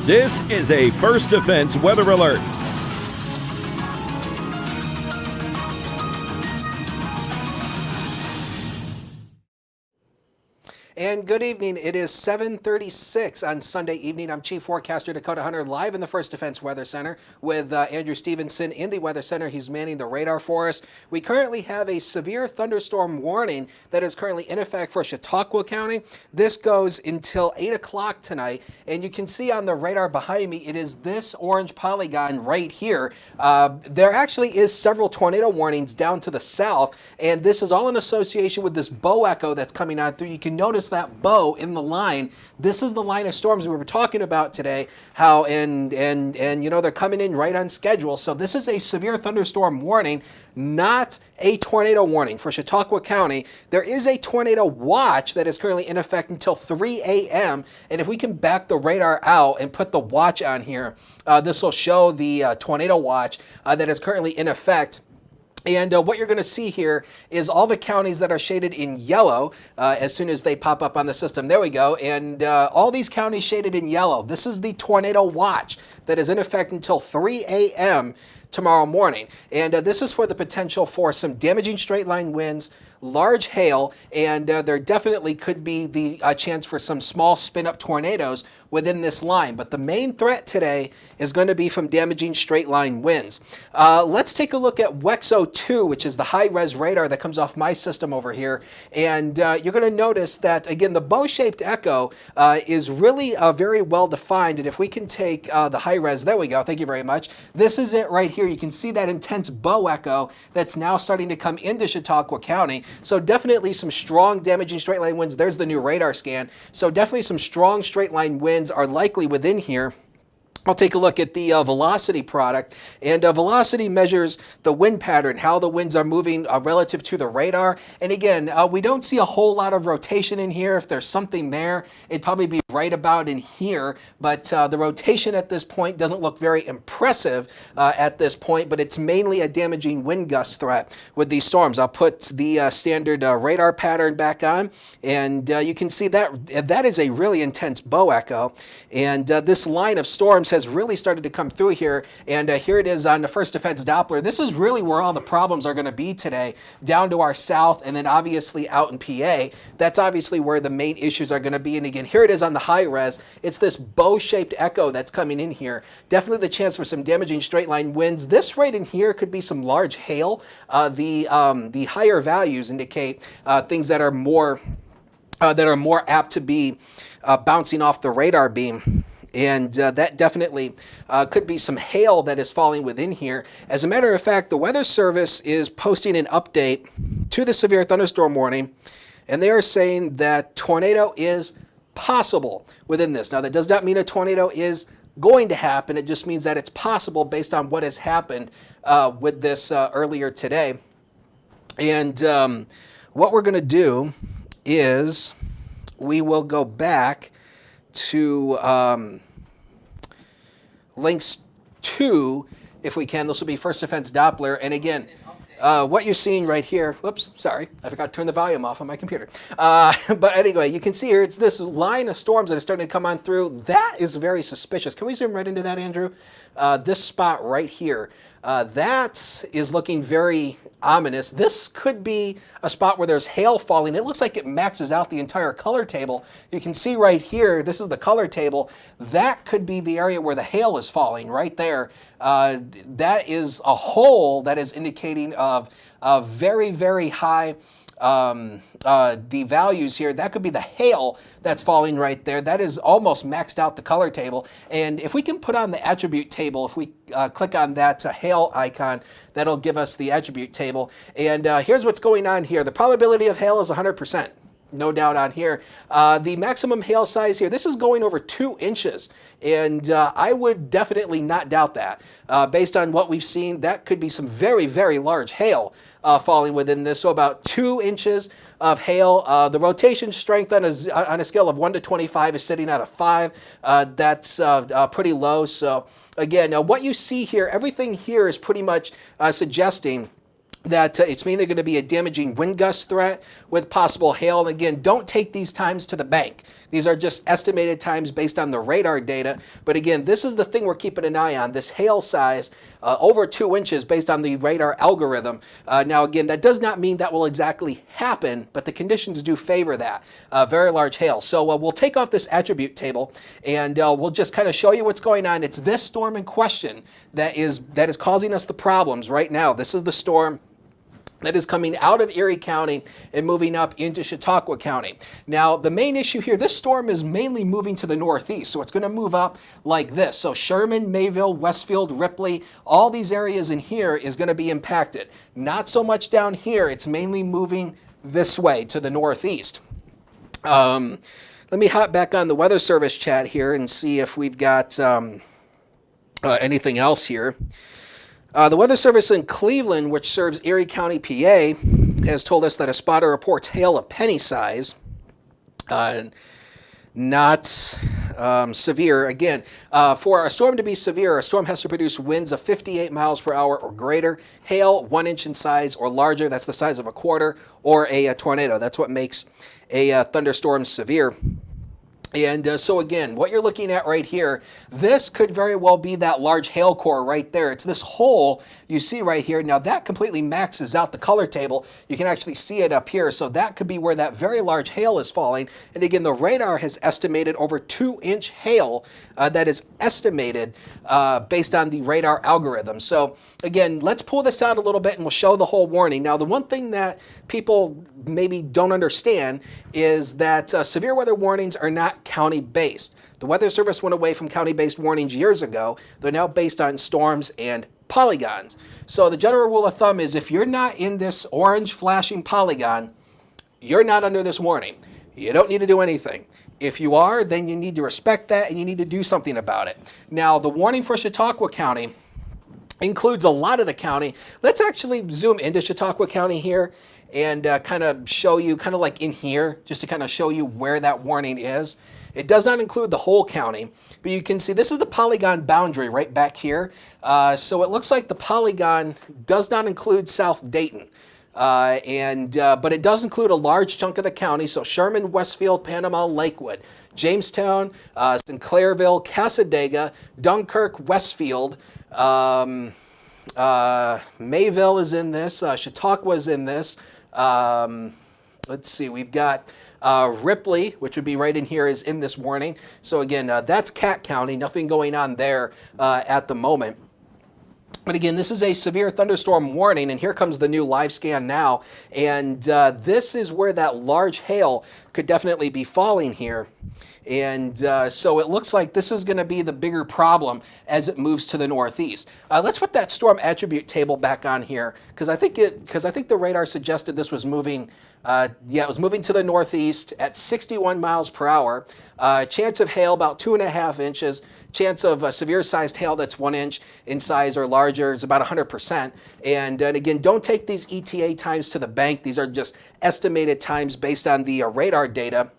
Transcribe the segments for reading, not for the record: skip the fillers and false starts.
This is a First Defense Weather Alert. And good evening. It is 7:36 on Sunday evening. I'm Chief Forecaster Dakota Hunter, live in the First Defense Weather Center with Andrew Stevenson in the Weather Center. He's manning the radar for us. We currently have a severe thunderstorm warning that is currently in effect for Chautauqua County. This goes until 8 o'clock tonight. And you can see on the radar behind me, it is this orange polygon right here. There actually is several tornado warnings down to the south. And this is all in association with this bow echo that's coming on through. You can notice that bow in the line. This is the line of storms we were talking about today, how and you know, they're coming in right on schedule. So this is a severe thunderstorm warning, not a tornado warning for Chautauqua County. There is a tornado watch that is currently in effect until 3 a.m. And if we can back the radar out and put the watch on here, this will show the tornado watch that is currently in effect. And what you're going to see here is all the counties that are shaded in yellow as soon as they pop up on the system. There we go. And all these counties shaded in yellow. This is the tornado watch that is in effect until 3 a.m. tomorrow morning. And this is for the potential for some damaging straight line winds, large hail, and there definitely could be the chance for some small spin up tornadoes within this line. But the main threat today is going to be from damaging straight line winds. Let's take a look at WEXO 2, which is the high res radar that comes off my system over here. And you're going to notice that, again, the bow-shaped echo is really very well defined. And if we can take the high res, there we go, thank you very much. This is it right here. You can see that intense bow echo that's now starting to come into Chautauqua County. So definitely some strong damaging straight line winds. There's the new radar scan. So definitely some strong straight line winds are likely within here. I'll take a look at the velocity product, and velocity measures the wind pattern, how the winds are moving relative to the radar. And again, we don't see a whole lot of rotation in here. If there's something there, it'd probably be right about in here, but the rotation at this point doesn't look very impressive at this point, but it's mainly a damaging wind gust threat with these storms. I'll put the standard radar pattern back on, and you can see that that is a really intense bow echo, and this line of storms has really started to come through here, and here it is on the First Defense Doppler. This is really where all the problems are going to be today, down to our south, and then obviously out in PA. That's obviously where the main issues are going to be. And again, here it is on the high res. It's this bow-shaped echo that's coming in here. Definitely the chance for some damaging straight line winds. This right in here could be some large hail. The higher values indicate things that are more apt to be bouncing off the radar beam. And that definitely could be some hail that is falling within here. As a matter of fact, the Weather Service is posting an update to the severe thunderstorm warning, and they are saying that tornado is possible within this. Now, that does not mean a tornado is going to happen. It just means that it's possible based on what has happened with this earlier today. And what we're going to do is we will go back to links 2, if we can. This will be First Defense Doppler. And again, what you're seeing right here, whoops, sorry, I forgot to turn the volume off on my computer. But anyway, you can see here, it's this line of storms that are starting to come on through. That is very suspicious. Can we zoom right into that, Andrew? This spot right here, that is looking very ominous. This could be a spot where there's hail falling. It looks like it maxes out the entire color table. You can see right here, this is the color table. That could be the area where the hail is falling right there. That is a hole that is indicating of very, very high the values here. That could be the hail that's falling right there. That is almost maxed out the color table. And if we can put on the attribute table, if we click on that hail icon, that'll give us the attribute table. And here's what's going on here. The probability of hail is 100%. No doubt on here. The maximum hail size here, this is going over 2 inches. And I would definitely not doubt that. Based on what we've seen, that could be some very, very large hail falling within this. So about 2 inches of hail. The rotation strength on a scale of 1 to 25 is sitting at a 5. That's pretty low. So again, what you see here, everything here is pretty much suggesting that it's mainly going to be a damaging wind gust threat with possible hail. And again, don't take these times to the bank. These are just estimated times based on the radar data. But again, this is the thing we're keeping an eye on, this hail size over 2 inches based on the radar algorithm. Now, again, that does not mean that will exactly happen, but the conditions do favor that, very large hail. So we'll take off this attribute table and we'll just kind of show you what's going on. It's this storm in question that is causing us the problems right now. This is the storm that is coming out of Erie County and moving up into Chautauqua County. Now, the main issue here, this storm is mainly moving to the northeast, so it's going to move up like this. So Sherman, Mayville, Westfield, Ripley, all these areas in here is going to be impacted. Not so much down here. It's mainly moving this way to the northeast. Let me hop back on the Weather Service chat here and see if we've got anything else here. The Weather Service in Cleveland, which serves Erie County, PA, has told us that a spotter reports hail of penny size, not severe. Again, for a storm to be severe, a storm has to produce winds of 58 miles per hour or greater, hail 1 inch in size or larger, that's the size of a quarter, or a tornado. That's what makes a thunderstorm severe. And so again, what you're looking at right here, this could very well be that large hail core right there. It's this hole you see right here. Now that completely maxes out the color table. You can actually see it up here. So that could be where that very large hail is falling. And again, the radar has estimated over 2-inch hail that is estimated based on the radar algorithm. So again, let's pull this out a little bit and we'll show the whole warning. Now, the one thing that people maybe don't understand is that severe weather warnings are not county-based. The Weather Service went away from county-based warnings years ago. They're now based on storms and polygons. So the general rule of thumb is if you're not in this orange flashing polygon, you're not under this warning. You don't need to do anything. If you are, then you need to respect that and you need to do something about it. Now, the warning for Chautauqua County includes a lot of the county. Let's actually zoom into Chautauqua County here and kind of show you, kind of like in here, just to kind of show you where that warning is. It does not include the whole county, but you can see this is the polygon boundary right back here. So it looks like the polygon does not include South Dayton. But it does include a large chunk of the county, so Sherman, Westfield, Panama, Lakewood, Jamestown, Sinclairville, Cassadaga, Dunkirk, Westfield, Mayville is in this, Chautauqua is in this. Let's see, we've got Ripley, which would be right in here, is in this warning. So again, that's Cat County, nothing going on there at the moment. But again, this is a severe thunderstorm warning, and here comes the new live scan now. And this is where that large hail could definitely be falling here. And so it looks like this is going to be the bigger problem as it moves to the northeast. Let's put that storm attribute table back on here, because I think the radar suggested this was moving. It was moving to the northeast at 61 miles per hour. Chance of hail about 2.5 inches. Chance of severe sized hail that's 1 inch in size or larger is about 100%. And again, don't take these ETA times to the bank. These are just estimated times based on the radar data.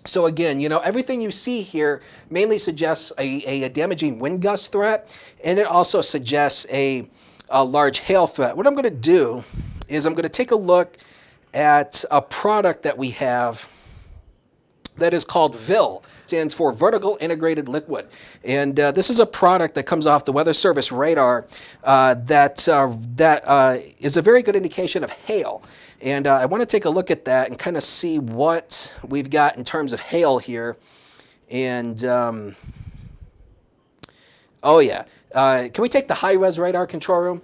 So again, you know, everything you see here mainly suggests a damaging wind gust threat, and it also suggests a large hail threat. What I'm going to do is I'm going to take a look at a product that we have that is called VIL. It stands for Vertical Integrated Liquid. And this is a product that comes off the Weather Service radar that is a very good indication of hail. And I want to take a look at that and kind of see what we've got in terms of hail here. And, oh yeah. Can we take the high-res radar control room?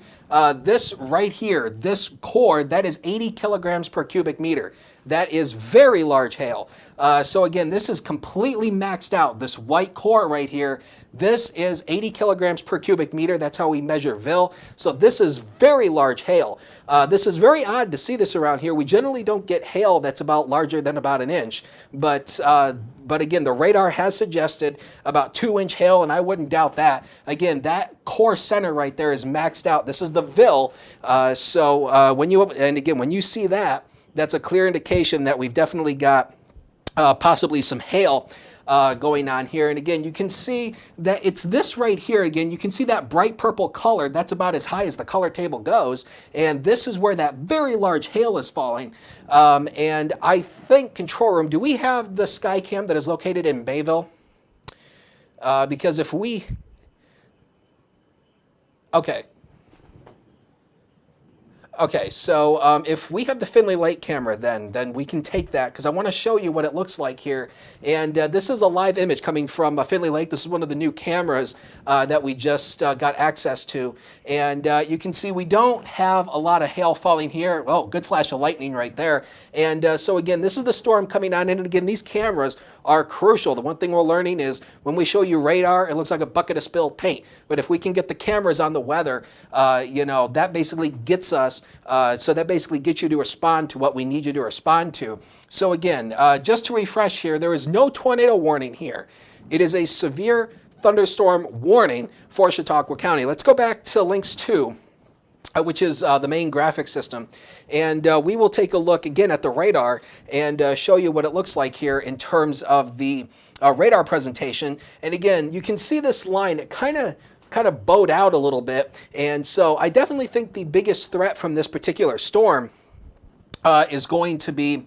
This right here, this core, that is 80 kilograms per cubic meter. That is very large hail. So again, this is completely maxed out. This white core right here, this is 80 kilograms per cubic meter. That's how we measure VIL. So this is very large hail. This is very odd to see this around here. We generally don't get hail that's about larger than about 1 inch. But again, the radar has suggested about 2-inch hail, and I wouldn't doubt that. Again, that core center right there is maxed out. This is the VIL. When you see that, that's a clear indication that we've definitely got possibly some hail going on here. And again, you can see that it's this right here. Again, you can see that bright purple color. That's about as high as the color table goes. And this is where that very large hail is falling. And I think, control room, do we have the sky cam that is located in Bayville? Because if we... Okay. Okay, so if we have the Finley Lake camera, then we can take that, because I want to show you what it looks like here. And this is a live image coming from Finley Lake. This is one of the new cameras that we just got access to. And you can see we don't have a lot of hail falling here. Oh, good flash of lightning right there. And so again, this is the storm coming on. And again, these cameras are crucial. The one thing we're learning is when we show you radar, it looks like a bucket of spilled paint. But if we can get the cameras on the weather, you know, that basically gets us. So that basically gets you to respond to what we need you to respond to. So again, just to refresh here, there is no tornado warning here. It is a severe thunderstorm warning for Chautauqua County. Let's go back to Links 2, which is the main graphic system. And we will take a look again at the radar and show you what it looks like here in terms of the radar presentation. And again, you can see this line, it kind of bowed out a little bit. And so I definitely think the biggest threat from this particular storm is going to be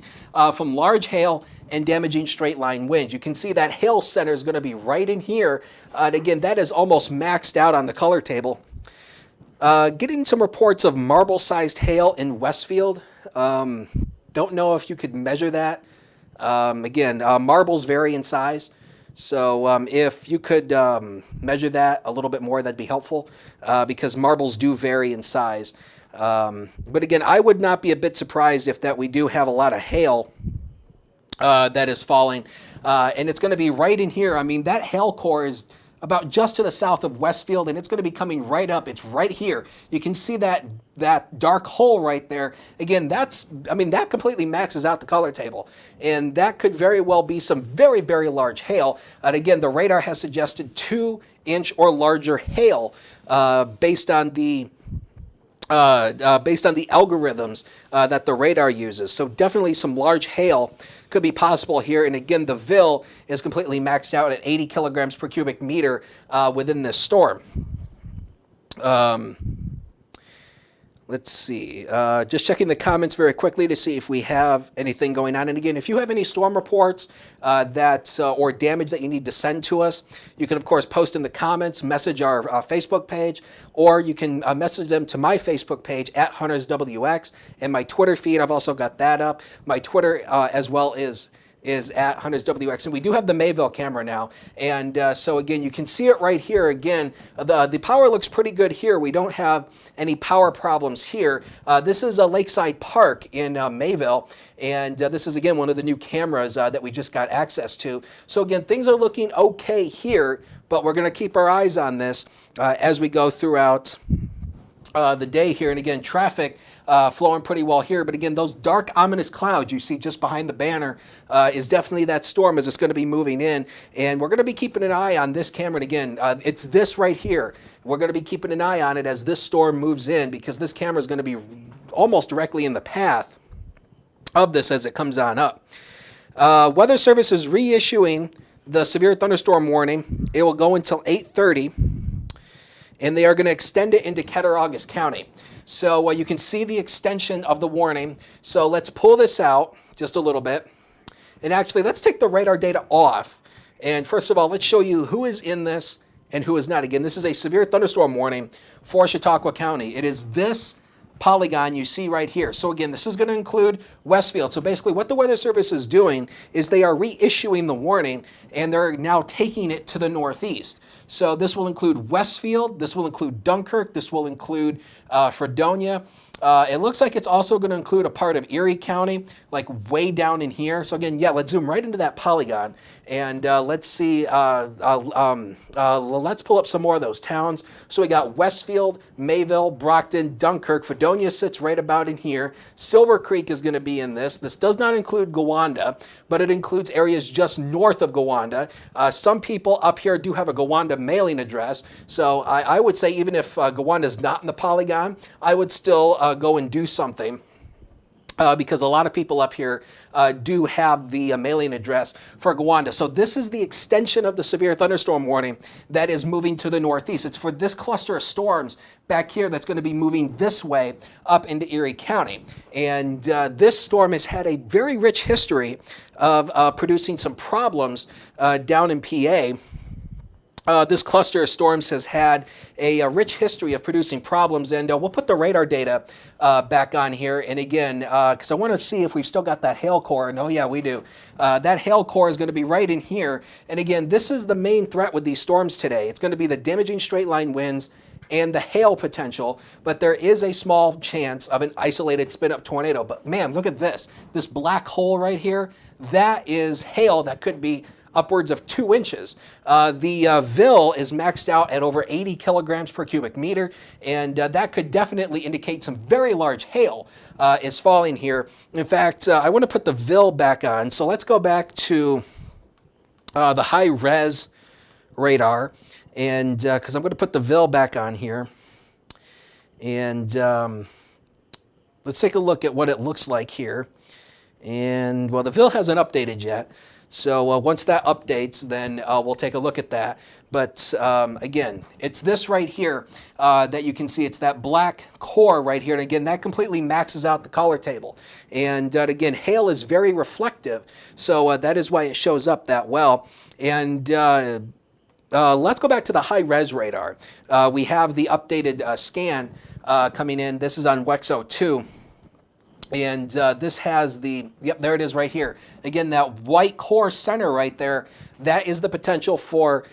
from large hail and damaging straight line winds. You can see that hail center is going to be right in here. And again, that is almost maxed out on the color table. Getting some reports of marble-sized hail in Westfield. Don't know if you could measure that. Again, marbles vary in size. So if you could measure that a little bit more, that'd be helpful, because marbles do vary in size. But again, I would not be a bit surprised if that we do have a lot of hail that is falling. And it's going to be right in here. I mean, that hail core is about just to the south of Westfield, and it's going to be coming right up. It's right here. You can see that dark hole right there. Again, that completely maxes out the color table, and that could very well be some very, very large hail. And again, the radar has suggested 2-inch or larger hail based on the algorithms that the radar uses. So definitely some large hail could be possible here. And again, the VIL is completely maxed out at 80 kilograms per cubic meter within this storm. Let's see, just checking the comments very quickly to see if we have anything going on. And again, if you have any storm reports or damage that you need to send to us, you can, of course, post in the comments, message our Facebook page, or you can message them to my Facebook page at HuntersWX, and my Twitter feed. I've also got that up. My Twitter as well is at HuntersWX, and we do have the Mayville camera now. And so again, you can see it right here. Again, the power looks pretty good here. We don't have any power problems here. This is a Lakeside Park in Mayville, and this is again one of the new cameras that we just got access to. So again, things are looking okay here, but we're going to keep our eyes on this as we go throughout the day here. And again, traffic flowing pretty well here. But again, those dark, ominous clouds you see just behind the banner is definitely that storm as it's going to be moving in. And we're going to be keeping an eye on this camera. And again, it's this right here. We're going to be keeping an eye on it as this storm moves in, because this camera is going to be almost directly in the path of this as it comes on up. Weather Service is reissuing the severe thunderstorm warning. It will go until 8:30, and they are going to extend it into Cattaraugus County. So you can see the extension of the warning. So let's pull this out just a little bit. And actually, let's take the radar data off. And first of all, let's show you who is in this and who is not. Again, this is a severe thunderstorm warning for Chautauqua County. It is this polygon you see right here. So again, this is going to include Westfield. So basically what the Weather Service is doing is they are reissuing the warning, and they're now taking it to the northeast. So this will include Westfield, this will include Dunkirk, this will include Fredonia. It looks like it's also going to include a part of Erie County, like way down in here. So again, yeah, let's zoom right into that polygon, and let's see, let's pull up some more of those towns. So we got Westfield, Mayville, Brockton, Dunkirk. Fredonia sits right about in here. Silver Creek is going to be in this. This does not include Gowanda, but it includes areas just north of Gowanda. Some people up here do have a Gowanda mailing address. So I would say even if Gowanda is not in the polygon, I would still go and do something because a lot of people up here do have the mailing address for Gowanda. So this is the extension of the severe thunderstorm warning that is moving to the northeast. It's for this cluster of storms back here that's going to be moving this way up into Erie County. And this storm has had a very rich history of producing some problems down in PA. This cluster of storms has had a rich history of producing problems, and we'll put the radar data back on here. And again, because I want to see if we've still got that hail core, and oh yeah, we do. That hail core is going to be right in here. And again, this is the main threat with these storms today. It's going to be the damaging straight line winds and the hail potential, but there is a small chance of an isolated spin-up tornado. But man, look at this black hole right here. That is hail that could be upwards of 2 inches. The VIL is maxed out at over 80 kilograms per cubic meter, and that could definitely indicate some very large hail is falling here. In fact, I want to put the VIL back on. So let's go back to the high-res radar, and because I'm going to put the VIL back on here. And let's take a look at what it looks like here. And, well, the VIL hasn't updated yet. So once that updates, then we'll take a look at that. But again, it's this right here that you can see. It's that black core right here. And again, that completely maxes out the color table. And again, hail is very reflective. So that is why it shows up that well. And let's go back to the high-res radar. We have the updated scan coming in. This is on WEXO 2. And this has the, yep, there it is right here. Again, that white core center right there, that is the potential for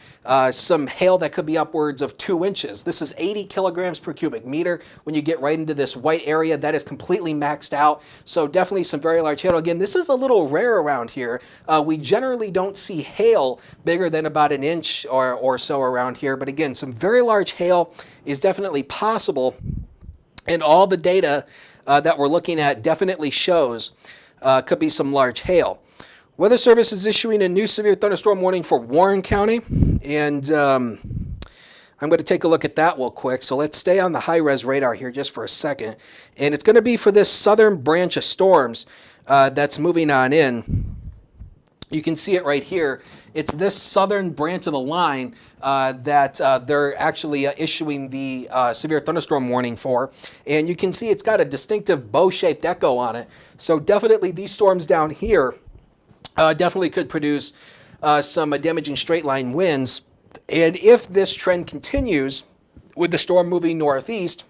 some hail that could be upwards of 2 inches. This is 80 kilograms per cubic meter. When you get right into this white area, that is completely maxed out. So definitely some very large hail. Again, this is a little rare around here. We generally don't see hail bigger than about 1 inch or so around here. But again, some very large hail is definitely possible. And all the data that we're looking at definitely shows could be some large hail. Weather Service is issuing a new severe thunderstorm warning for Warren County, and I'm going to take a look at that real quick. So let's stay on the high-res radar here just for a second. And it's going to be for this southern branch of storms that's moving on in. You can see it right here. It's this southern branch of the line that they're actually issuing the severe thunderstorm warning for. And you can see it's got a distinctive bow-shaped echo on it. So definitely these storms down here definitely could produce some damaging straight line winds. And if this trend continues with the storm moving northeast,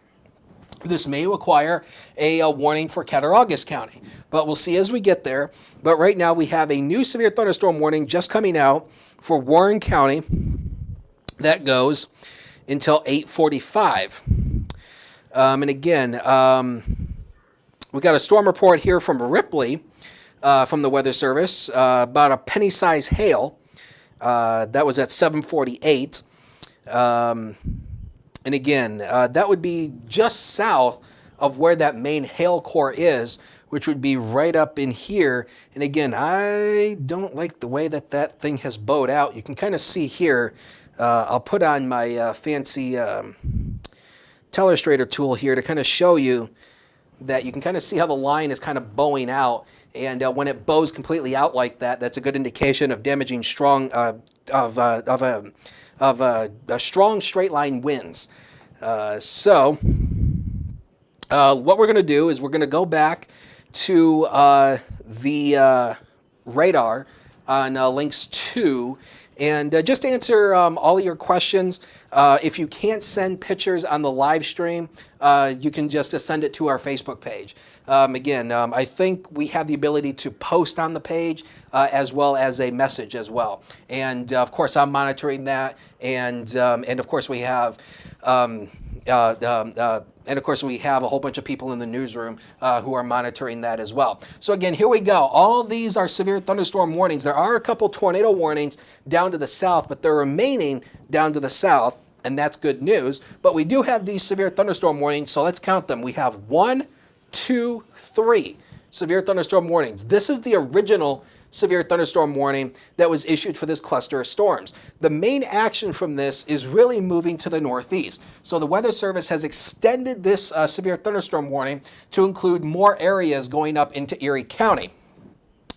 this may require a warning for Cattaraugus County, but we'll see as we get there. But right now we have a new severe thunderstorm warning just coming out for Warren County that goes until 8:45. And again, we got a storm report here from Ripley from the Weather Service about a penny-sized hail. That was at 7:48. And again, that would be just south of where that main hail core is, which would be right up in here. And again, I don't like the way that that thing has bowed out. You can kind of see here. I'll put on my fancy telestrator tool here to kind of show you that you can kind of see how the line is kind of bowing out. And when it bows completely out like that, that's a good indication of damaging strong strong straight line winds. So what we're going to do is we're going to go back to the radar on links 2 and just answer all of your questions. If you can't send pictures on the live stream, you can just send it to our Facebook page. Again, I think we have the ability to post on the page as well as a message as well. And of course, I'm monitoring that. And of course, we have we have a whole bunch of people in the newsroom who are monitoring that as well. So again, here we go. All these are severe thunderstorm warnings. There are a couple tornado warnings down to the south, but they're remaining down to the south, and that's good news. But we do have these severe thunderstorm warnings, so let's count them. We have 1, 2, 3 severe thunderstorm warnings. This is the original severe thunderstorm warning that was issued for this cluster of storms. The main action from this is really moving to the northeast. So the Weather Service has extended this severe thunderstorm warning to include more areas going up into Erie County.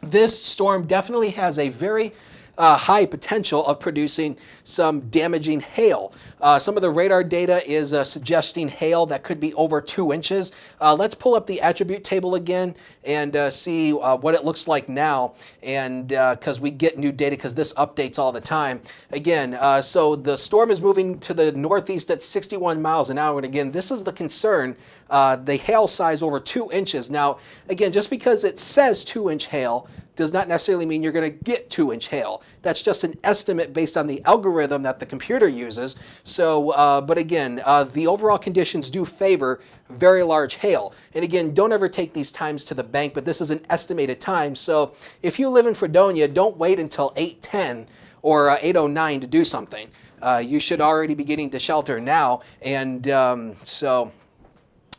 This storm definitely has a very high potential of producing some damaging hail. Some of the radar data is suggesting hail that could be over 2 inches. Let's pull up the attribute table again and see what it looks like now, and because we get new data because this updates all the time. Again, so the storm is moving to the northeast at 61 miles an hour, and again, this is the concern, the hail size over 2 inches. Now, again, just because it says 2-inch hail does not necessarily mean you're going to get 2-inch hail. That's just an estimate based on the algorithm that the computer uses. So, but again, the overall conditions do favor very large hail. And again, don't ever take these times to the bank, but this is an estimated time. So if you live in Fredonia, don't wait until 8:10 or 8:09 to do something. You should already be getting to shelter now. And so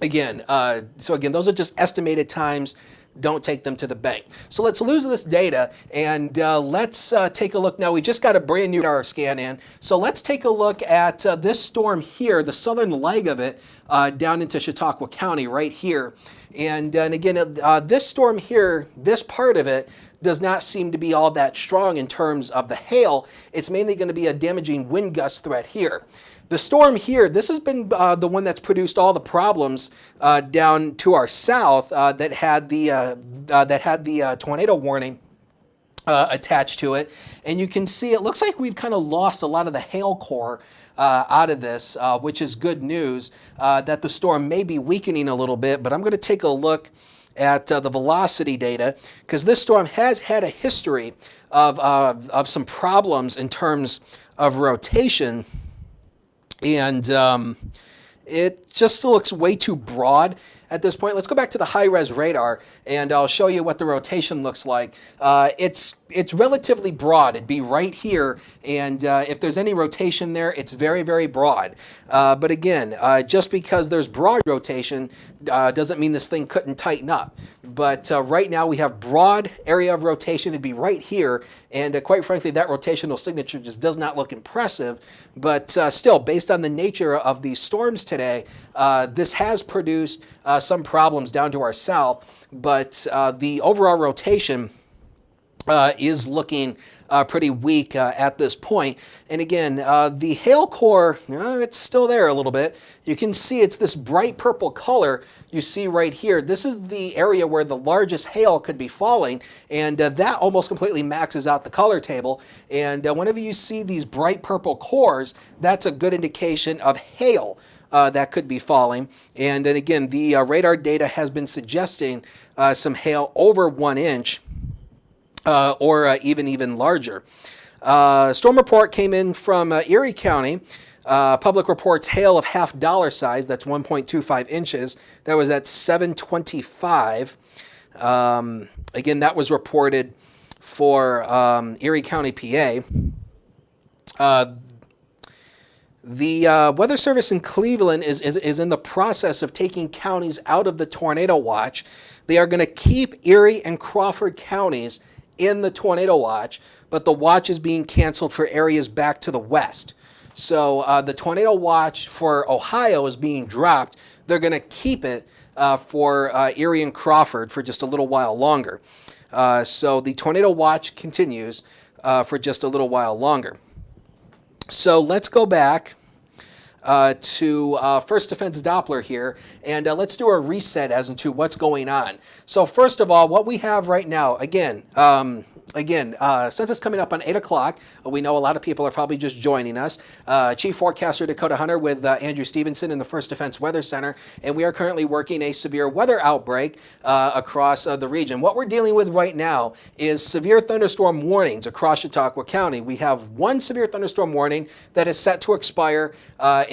again, those are just estimated times. Don't take them to the bank. So let's lose this data and let's take a look. Now, we just got a brand new radar scan in. So let's take a look at this storm here, the southern leg of it, down into Chautauqua County right here. And again, this storm here, this part of it, does not seem to be all that strong in terms of the hail. It's mainly going to be a damaging wind gust threat here. The storm here, this has been the one that's produced all the problems down to our south that had the tornado warning attached to it. And you can see it looks like we've kind of lost a lot of the hail core out of this, which is good news that the storm may be weakening a little bit. But I'm going to take a look at the velocity data, because this storm has had a history of some problems in terms of rotation. And it just looks way too broad at this point. Let's go back to the high-res radar, and I'll show you what the rotation looks like. It's relatively broad. It'd be right here, and if there's any rotation there, it's very, very broad. But again, just because there's broad rotation doesn't mean this thing couldn't tighten up. But right now we have broad area of rotation. It'd be right here, and quite frankly, that rotational signature just does not look impressive. But still, based on the nature of these storms today, this has produced some problems down to our south, but the overall rotation is looking pretty weak at this point. And again, the hail core, it's still there a little bit. You can see it's this bright purple color you see right here. This is the area where the largest hail could be falling, and that almost completely maxes out the color table. And whenever you see these bright purple cores, that's a good indication of hail that could be falling. And then again, the radar data has been suggesting some hail over 1 inch or even larger. Storm report came in from Erie County. Public reports hail of half-dollar size, that's 1.25 inches. That was at 7:25. Again, that was reported for Erie County, PA. The Weather Service in Cleveland is in the process of taking counties out of the tornado watch. They are going to keep Erie and Crawford counties in the tornado watch, but the watch is being canceled for areas back to the west. So the tornado watch for Ohio is being dropped. They're going to keep it for Erie and Crawford for just a little while longer. So the tornado watch continues for just a little while longer. So let's go back to First Defense Doppler here, and let's do a reset as into what's going on. So first of all, what we have right now, again, since it's coming up on 8 o'clock, we know a lot of people are probably just joining us. Chief Forecaster Dakota Hunter with Andrew Stevenson in the First Defense Weather Center, and we are currently working a severe weather outbreak across the region. What we're dealing with right now is severe thunderstorm warnings across Chautauqua County. We have one severe thunderstorm warning that is set to expire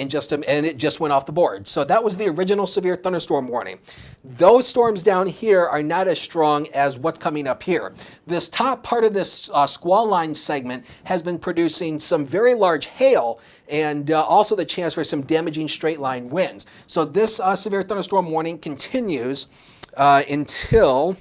and it just went off the board. So that was the original severe thunderstorm warning. Those storms down here are not as strong as what's coming up here. This top part of this squall line segment has been producing some very large hail and also the chance for some damaging straight line winds. So this severe thunderstorm warning continues until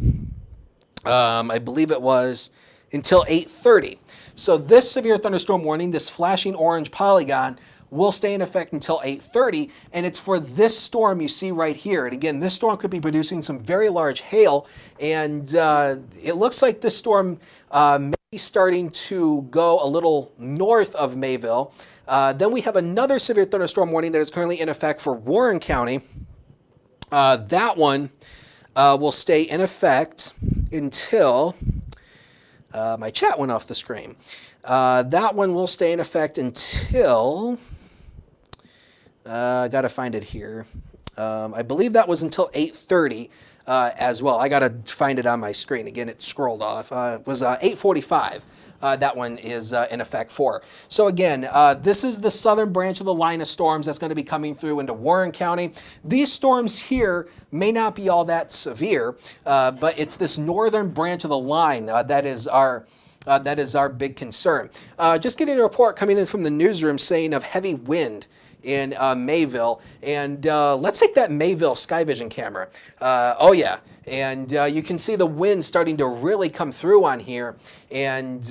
I believe it was until 8:30. So this severe thunderstorm warning, this flashing orange polygon, will stay in effect until 8:30, and it's for this storm you see right here. And again, this storm could be producing some very large hail, and it looks like this storm may be starting to go a little north of Mayville. Then we have another severe thunderstorm warning that is currently in effect for Warren County. That one will stay in effect until my chat went off the screen. That one will stay in effect until I gotta find it here. I believe that was until 8:30 as well. I gotta find it on my screen again. It scrolled off. It was 8:45. That one is in effect for. So again, this is the southern branch of the line of storms that's going to be coming through into Warren County. These storms here may not be all that severe, but it's this northern branch of the line that is our big concern. Just getting a report coming in from the newsroom saying of heavy wind in Mayville, and let's take that Mayville sky vision camera. Oh yeah, and you can see the wind starting to really come through on here, and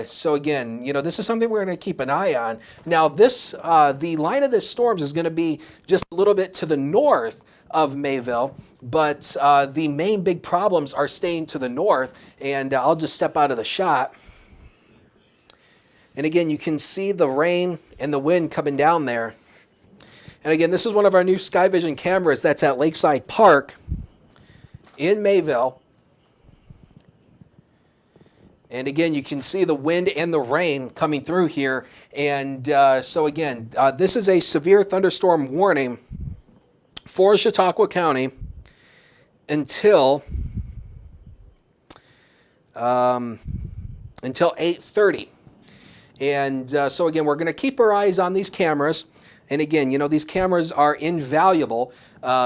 so again, you know, this is something we're going to keep an eye on. Now this, the line of this storms is going to be just a little bit to the north of Mayville, but the main big problems are staying to the north, and I'll just step out of the shot. And again, you can see the rain and the wind coming down there. And again, this is one of our new Sky Vision cameras that's at Lakeside Park in Mayville. And again, you can see the wind and the rain coming through here. And so again, this is a severe thunderstorm warning for Chautauqua County until 8:30. And so again, we're going to keep our eyes on these cameras. And again, you know, these cameras are invaluable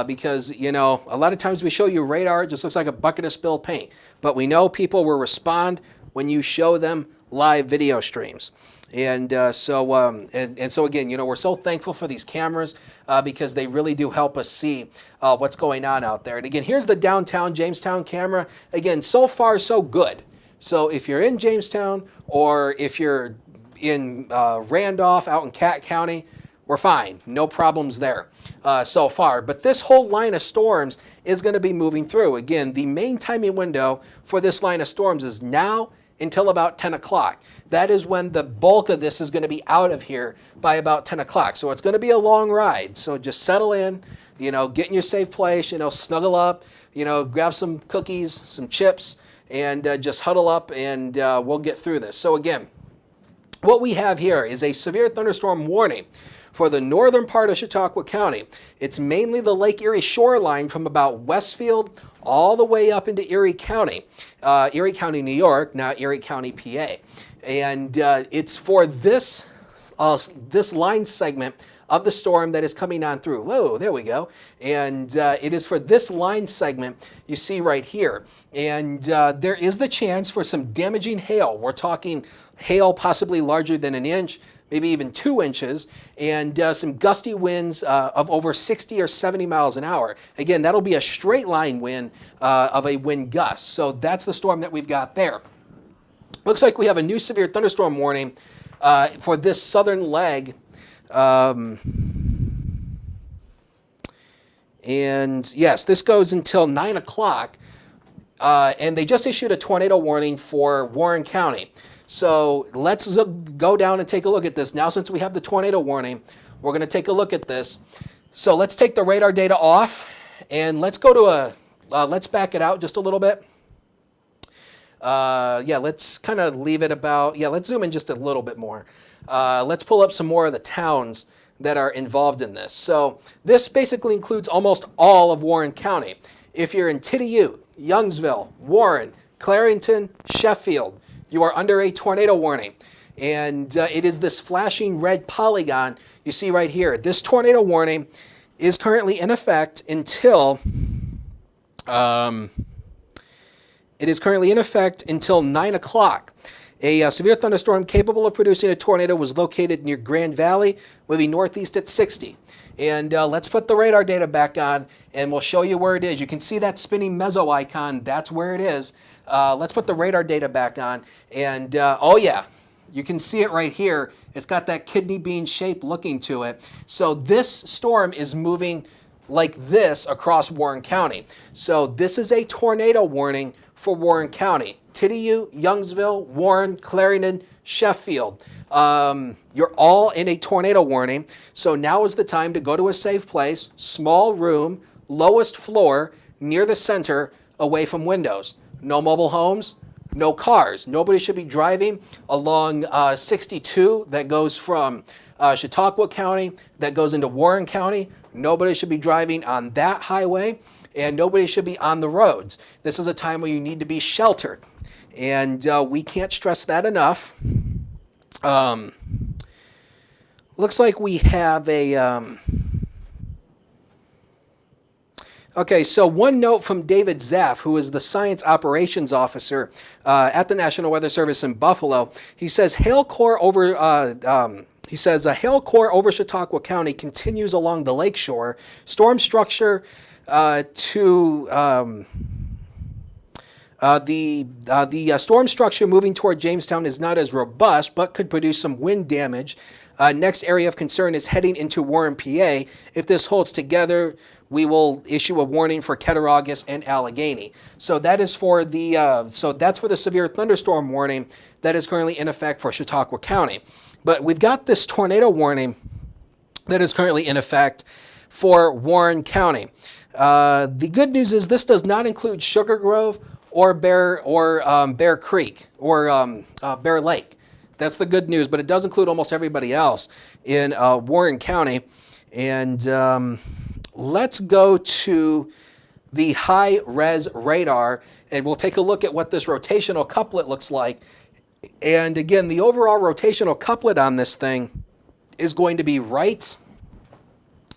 because, you know, a lot of times we show you radar, it just looks like a bucket of spilled paint. But we know people will respond when you show them live video streams. And so again, you know, we're so thankful for these cameras because they really do help us see what's going on out there. And again, here's the downtown Jamestown camera. Again, so far so good. So if you're in Jamestown or if you're in Randolph out in Cat County, we're fine. No problems there so far. But this whole line of storms is going to be moving through. Again, the main timing window for this line of storms is now until about 10 o'clock. That is when the bulk of this is going to be out of here by about 10 o'clock. So it's going to be a long ride. So just settle in, you know, get in your safe place, you know, snuggle up, you know, grab some cookies, some chips, and just huddle up, and we'll get through this. So again, what we have here is a severe thunderstorm warning for the northern part of Chautauqua County. It's mainly the Lake Erie shoreline from about Westfield all the way up into Erie County, New York, not Erie County, PA. And it's for this line segment of the storm that is coming on through. Whoa, there we go. And it is for this line segment you see right here. And there is the chance for some damaging hail. We're talking hail possibly larger than an inch, maybe even 2 inches, and some gusty winds of over 60 or 70 miles an hour. Again, that'll be a straight line wind of a wind gust. So that's the storm that we've got there. Looks like we have a new severe thunderstorm warning for this southern leg. And yes, this goes until 9 o'clock. And they just issued a tornado warning for Warren County. So let's go down and take a look at this. Now, since we have the tornado warning, we're going to take a look at this. So let's take the radar data off and let's go to let's back it out just a little bit. Yeah, let's kind of leave it about, let's zoom in just a little bit more. Let's pull up some more of the towns that are involved in this. So this basically includes almost all of Warren County. If you're in Tityute, Youngsville, Warren, Clarington, Sheffield, you are under a tornado warning. And it is this flashing red polygon you see right here. This tornado warning is currently in effect until 9 o'clock. A severe thunderstorm capable of producing a tornado was located near Grand Valley, moving northeast at 60. And let's put the radar data back on and we'll show you where it is. You can see that spinning meso icon. That's where it is. Let's put the radar data back on. And oh yeah, you can see it right here. It's got that kidney bean shape looking to it. So this storm is moving like this across Warren County. So this is a tornado warning for Warren County. Tidiu, Youngsville, Warren, Clarendon, Sheffield. You're all in a tornado warning. So now is the time to go to a safe place, small room, lowest floor, near the center, away from windows. No mobile homes, no cars. Nobody should be driving along 62 that goes from Chautauqua County, that goes into Warren County. Nobody should be driving on that highway, and nobody should be on the roads. This is a time where you need to be sheltered, and we can't stress that enough. Looks like we have a... Okay, so one note from David Zaff, who is the Science Operations Officer at the National Weather Service in Buffalo. He says hail core over a hail core over Chautauqua County continues along the lakeshore. Storm structure the storm structure moving toward Jamestown is not as robust, but could produce some wind damage. Next area of concern is heading into Warren, PA. If this holds together, we will issue a warning for Cattaraugus and Allegheny. So that is for the that's for the severe thunderstorm warning that is currently in effect for Chautauqua County. But we've got this tornado warning that is currently in effect for Warren County. The good news is this does not include Sugar Grove or Bear Creek or Bear Lake. That's the good news, but it does include almost everybody else in Warren County. And let's go to the high-res radar, and we'll take a look at what this rotational couplet looks like. And again, the overall rotational couplet on this thing is going to be right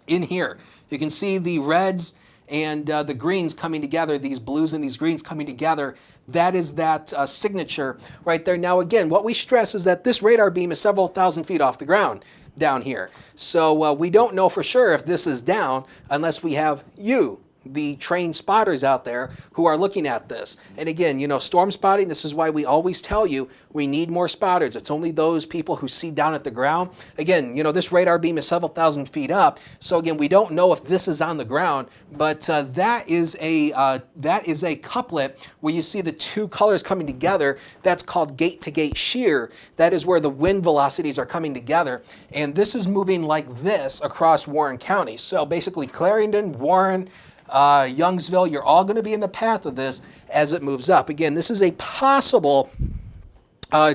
in here. You can see the reds and the greens coming together, these blues and these greens coming together. That is that signature right there. Now, again, what we stress is that this radar beam is several thousand feet off the ground down here. So we don't know for sure if this is down unless we have you, the trained spotters out there who are looking at this. And again, storm spotting, this is why we always tell you we need more spotters. It's only those people who see down at the ground. Again, this radar beam is several thousand feet up. So again, we don't know if this is on the ground, but that is a couplet where you see the two colors coming together. That's called gate-to-gate shear. That is where the wind velocities are coming together. And this is moving like this across Warren County. So basically Clarendon, Warren, Youngsville, you're all going to be in the path of this as it moves up. Again, this is a possible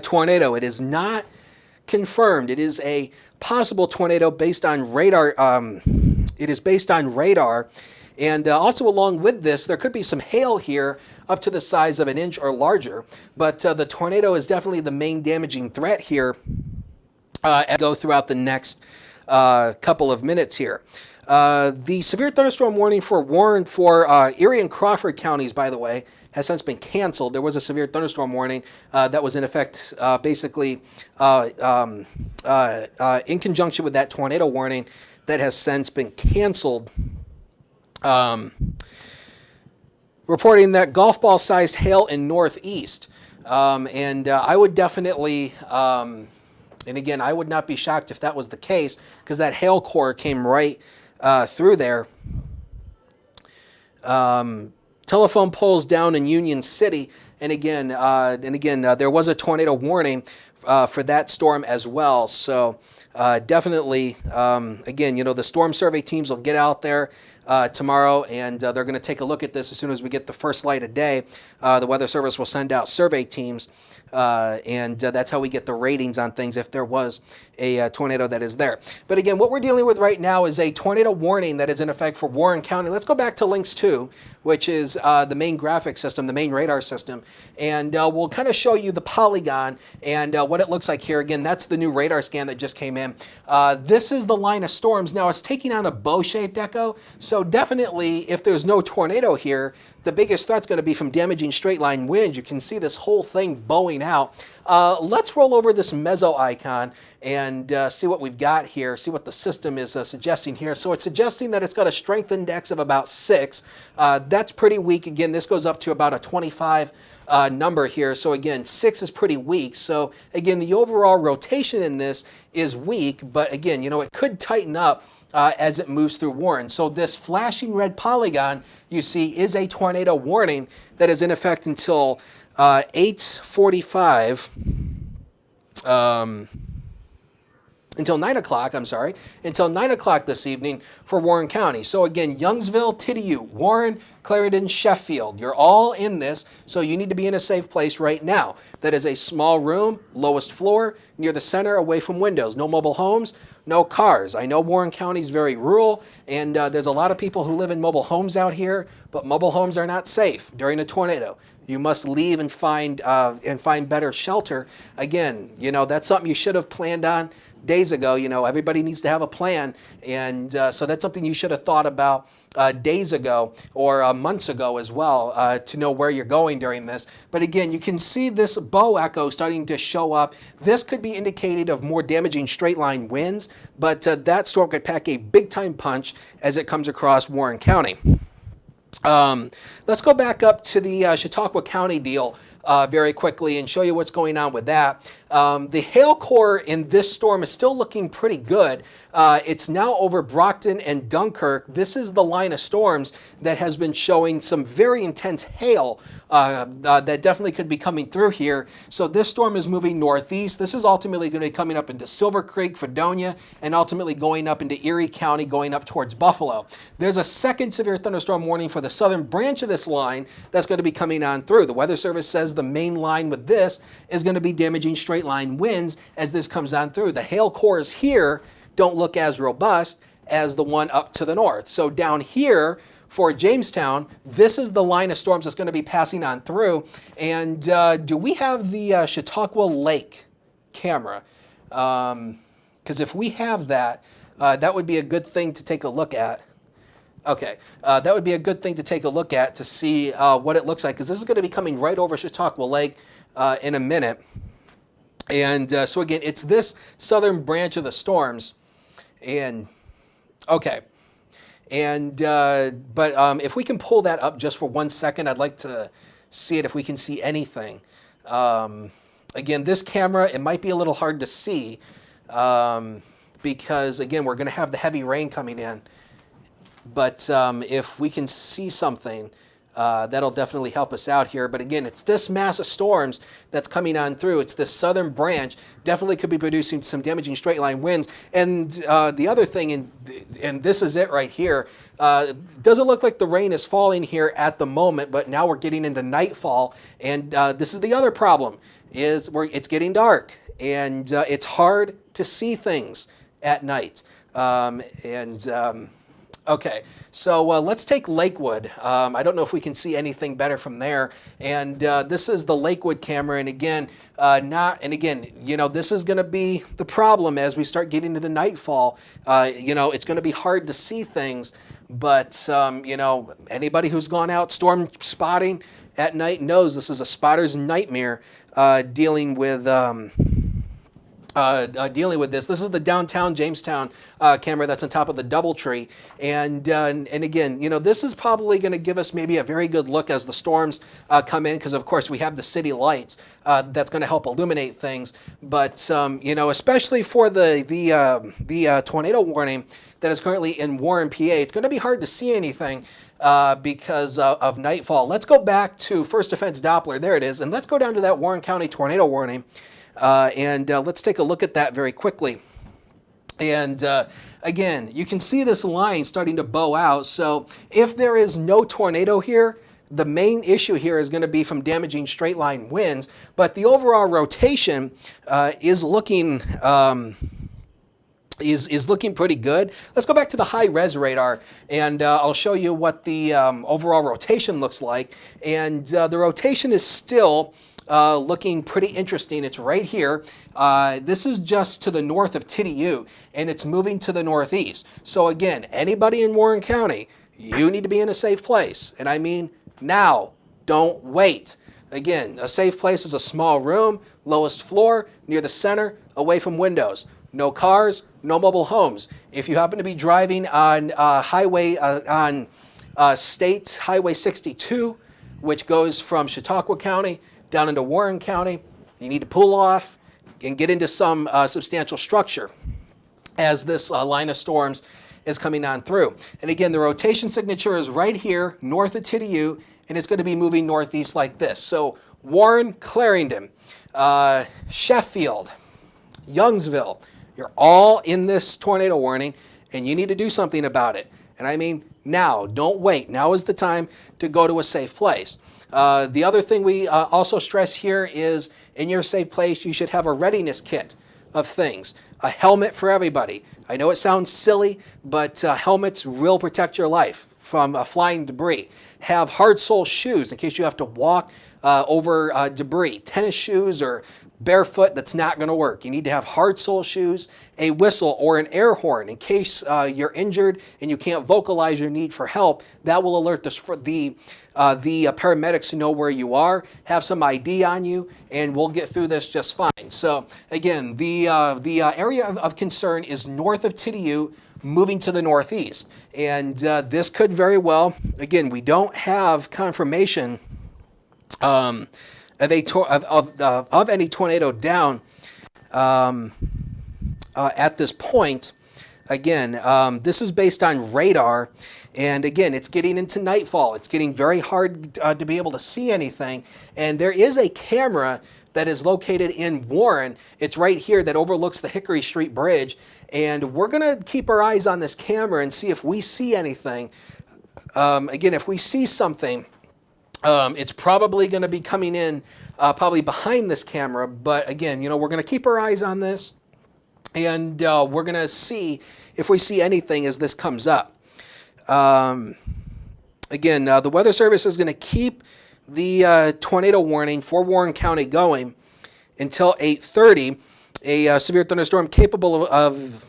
tornado. It is not confirmed. It is a possible tornado based on radar. It is based on radar. And also along with this, there could be some hail here up to the size of an inch or larger. But the tornado is definitely the main damaging threat here as we go throughout the next couple of minutes here. The severe thunderstorm warning for Warren, for Erie and Crawford counties, by the way, has since been canceled. There was a severe thunderstorm warning that was in effect basically in conjunction with that tornado warning that has since been canceled. Reporting that golf ball sized hail in northeast. And I would definitely... and again, I would not be shocked if that was the case because that hail core came right through there. Telephone poles down in Union City, and again, there was a tornado warning for that storm as well. So definitely, again, the storm survey teams will get out there tomorrow, and they're going to take a look at this as soon as we get the first light of day. The Weather Service will send out survey teams, and that's how we get the ratings on things if there was a tornado that is there. But again, what we're dealing with right now is a tornado warning that is in effect for Warren County. Let's go back to Lynx 2, which is the main graphic system, the main radar system, and we'll kind of show you the polygon and what it looks like here. Again, that's the new radar scan that just came in. This is the line of storms. Now, it's taking on a bow-shaped echo, so definitely if there's no tornado here, the biggest threat's going to be from damaging straight-line winds. You can see this whole thing bowing out. Let's roll over this meso icon and see what we've got here, see what the system is suggesting here. So it's suggesting that it's got a strength index of about 6. That's pretty weak. Again, this goes up to about a 25 number here. So again, 6 is pretty weak. So again, the overall rotation in this is weak, but again, it could tighten up as it moves through Warren. So this flashing red polygon you see is a tornado warning that is in effect until 8:45. Until 9 o'clock, until 9 o'clock this evening for Warren County. So again, Youngsville, Tidiu, Warren, Clarendon, Sheffield, you're all in this, so you need to be in a safe place right now. That is a small room, lowest floor, near the center, away from windows. No mobile homes, no cars. I know Warren County is very rural, and there's a lot of people who live in mobile homes out here, but mobile homes are not safe during a tornado. You must leave and find better shelter. Again, that's something you should have planned on days ago. Everybody needs to have a plan, and so that's something you should have thought about days ago or months ago as well, to know where you're going during this. But again, you can see this bow echo starting to show up. This could be indicated of more damaging straight line winds, but that storm could pack a big time punch as it comes across Warren County. Let's go back up to the Chautauqua County deal very quickly and show you what's going on with that. The hail core in this storm is still looking pretty good. It's now over Brockton and Dunkirk. This is the line of storms that has been showing some very intense hail that definitely could be coming through here. So this storm is moving northeast. This is ultimately going to be coming up into Silver Creek, Fredonia, and ultimately going up into Erie County, going up towards Buffalo. There's a second severe thunderstorm warning for the southern branch of this line that's going to be coming on through. The Weather Service says the main line with this is going to be damaging straight line winds as this comes on through. The hail cores here don't look as robust as the one up to the north. So down here for Jamestown, this is the line of storms that's going to be passing on through. And do we have the Chautauqua Lake camera? Because if we have that, that would be a good thing to take a look at. Okay, that would be a good thing to take a look at to see what it looks like, because this is going to be coming right over Chautauqua Lake in a minute. And so again, it's this southern branch of the storms. And okay, and but if we can pull that up just for 1 second, I'd like to see it if we can see anything. Again, this camera, it might be a little hard to see because again, we're going to have the heavy rain coming in. But if we can see something, that'll definitely help us out here. But again, it's this mass of storms that's coming on through. It's this southern branch. Definitely could be producing some damaging straight line winds. And the other thing, and this is it right here, doesn't look like the rain is falling here at the moment, but now we're getting into nightfall. And this is the other problem, is it's getting dark. And it's hard to see things at night. Okay, so let's take Lakewood. I don't know if we can see anything better from there. And this is the Lakewood camera. And again, this is going to be the problem as we start getting into nightfall. It's going to be hard to see things. But, anybody who's gone out storm spotting at night knows this is a spotter's nightmare dealing with this. This is the downtown Jamestown camera that's on top of the DoubleTree, and again, this is probably going to give us maybe a very good look as the storms come in, because of course we have the city lights that's going to help illuminate things. But especially for the tornado warning that is currently in Warren, PA, it's going to be hard to see anything because of nightfall. Let's go back to First Defense Doppler. There it is, and let's go down to that Warren County tornado warning. Let's take a look at that very quickly. And again, you can see this line starting to bow out. So if there is no tornado here, the main issue here is going to be from damaging straight line winds. But the overall rotation is looking is looking pretty good. Let's go back to the high res radar, and I'll show you what the overall rotation looks like. And the rotation is still looking pretty interesting. It's right here. This is just to the north of Tidiu, and it's moving to the northeast. So again, anybody in Warren County, you need to be in a safe place. And I mean now, don't wait. Again, a safe place is a small room, lowest floor, near the center, away from windows. No cars, no mobile homes. If you happen to be driving on State Highway 62, which goes from Chautauqua County down into Warren County. You need to pull off and get into some substantial structure as this line of storms is coming on through. And again, the rotation signature is right here, north of Tidiu, and it's going to be moving northeast like this. So Warren, Clarendon, Sheffield, Youngsville, you're all in this tornado warning, and you need to do something about it. And I mean now, don't wait. Now is the time to go to a safe place. The other thing we also stress here is in your safe place, you should have a readiness kit of things. A helmet for everybody. I know it sounds silly, but helmets will protect your life from flying debris. Have hard sole shoes in case you have to walk over debris. Tennis shoes or barefoot, that's not going to work. You need to have hard sole shoes, a whistle or an air horn in case you're injured and you can't vocalize your need for help. That will alert the paramedics to know where you are. Have some ID on you, and we'll get through this just fine. So again, the area of concern is north of Tidiu, moving to the northeast, and this could very well. Again, we don't have confirmation of any tornado down at this point. Again, this is based on radar, and again, it's getting into nightfall. It's getting very hard to be able to see anything, and there is a camera that is located in Warren. It's right here that overlooks the Hickory Street Bridge, and we're going to keep our eyes on this camera and see if we see anything. Again, if we see something, it's probably going to be coming in probably behind this camera, but again, you know, we're going to keep our eyes on this, and we're going to see if we see anything as this comes up. Again, the Weather Service is going to keep the tornado warning for Warren County going until 8:30. A severe thunderstorm capable of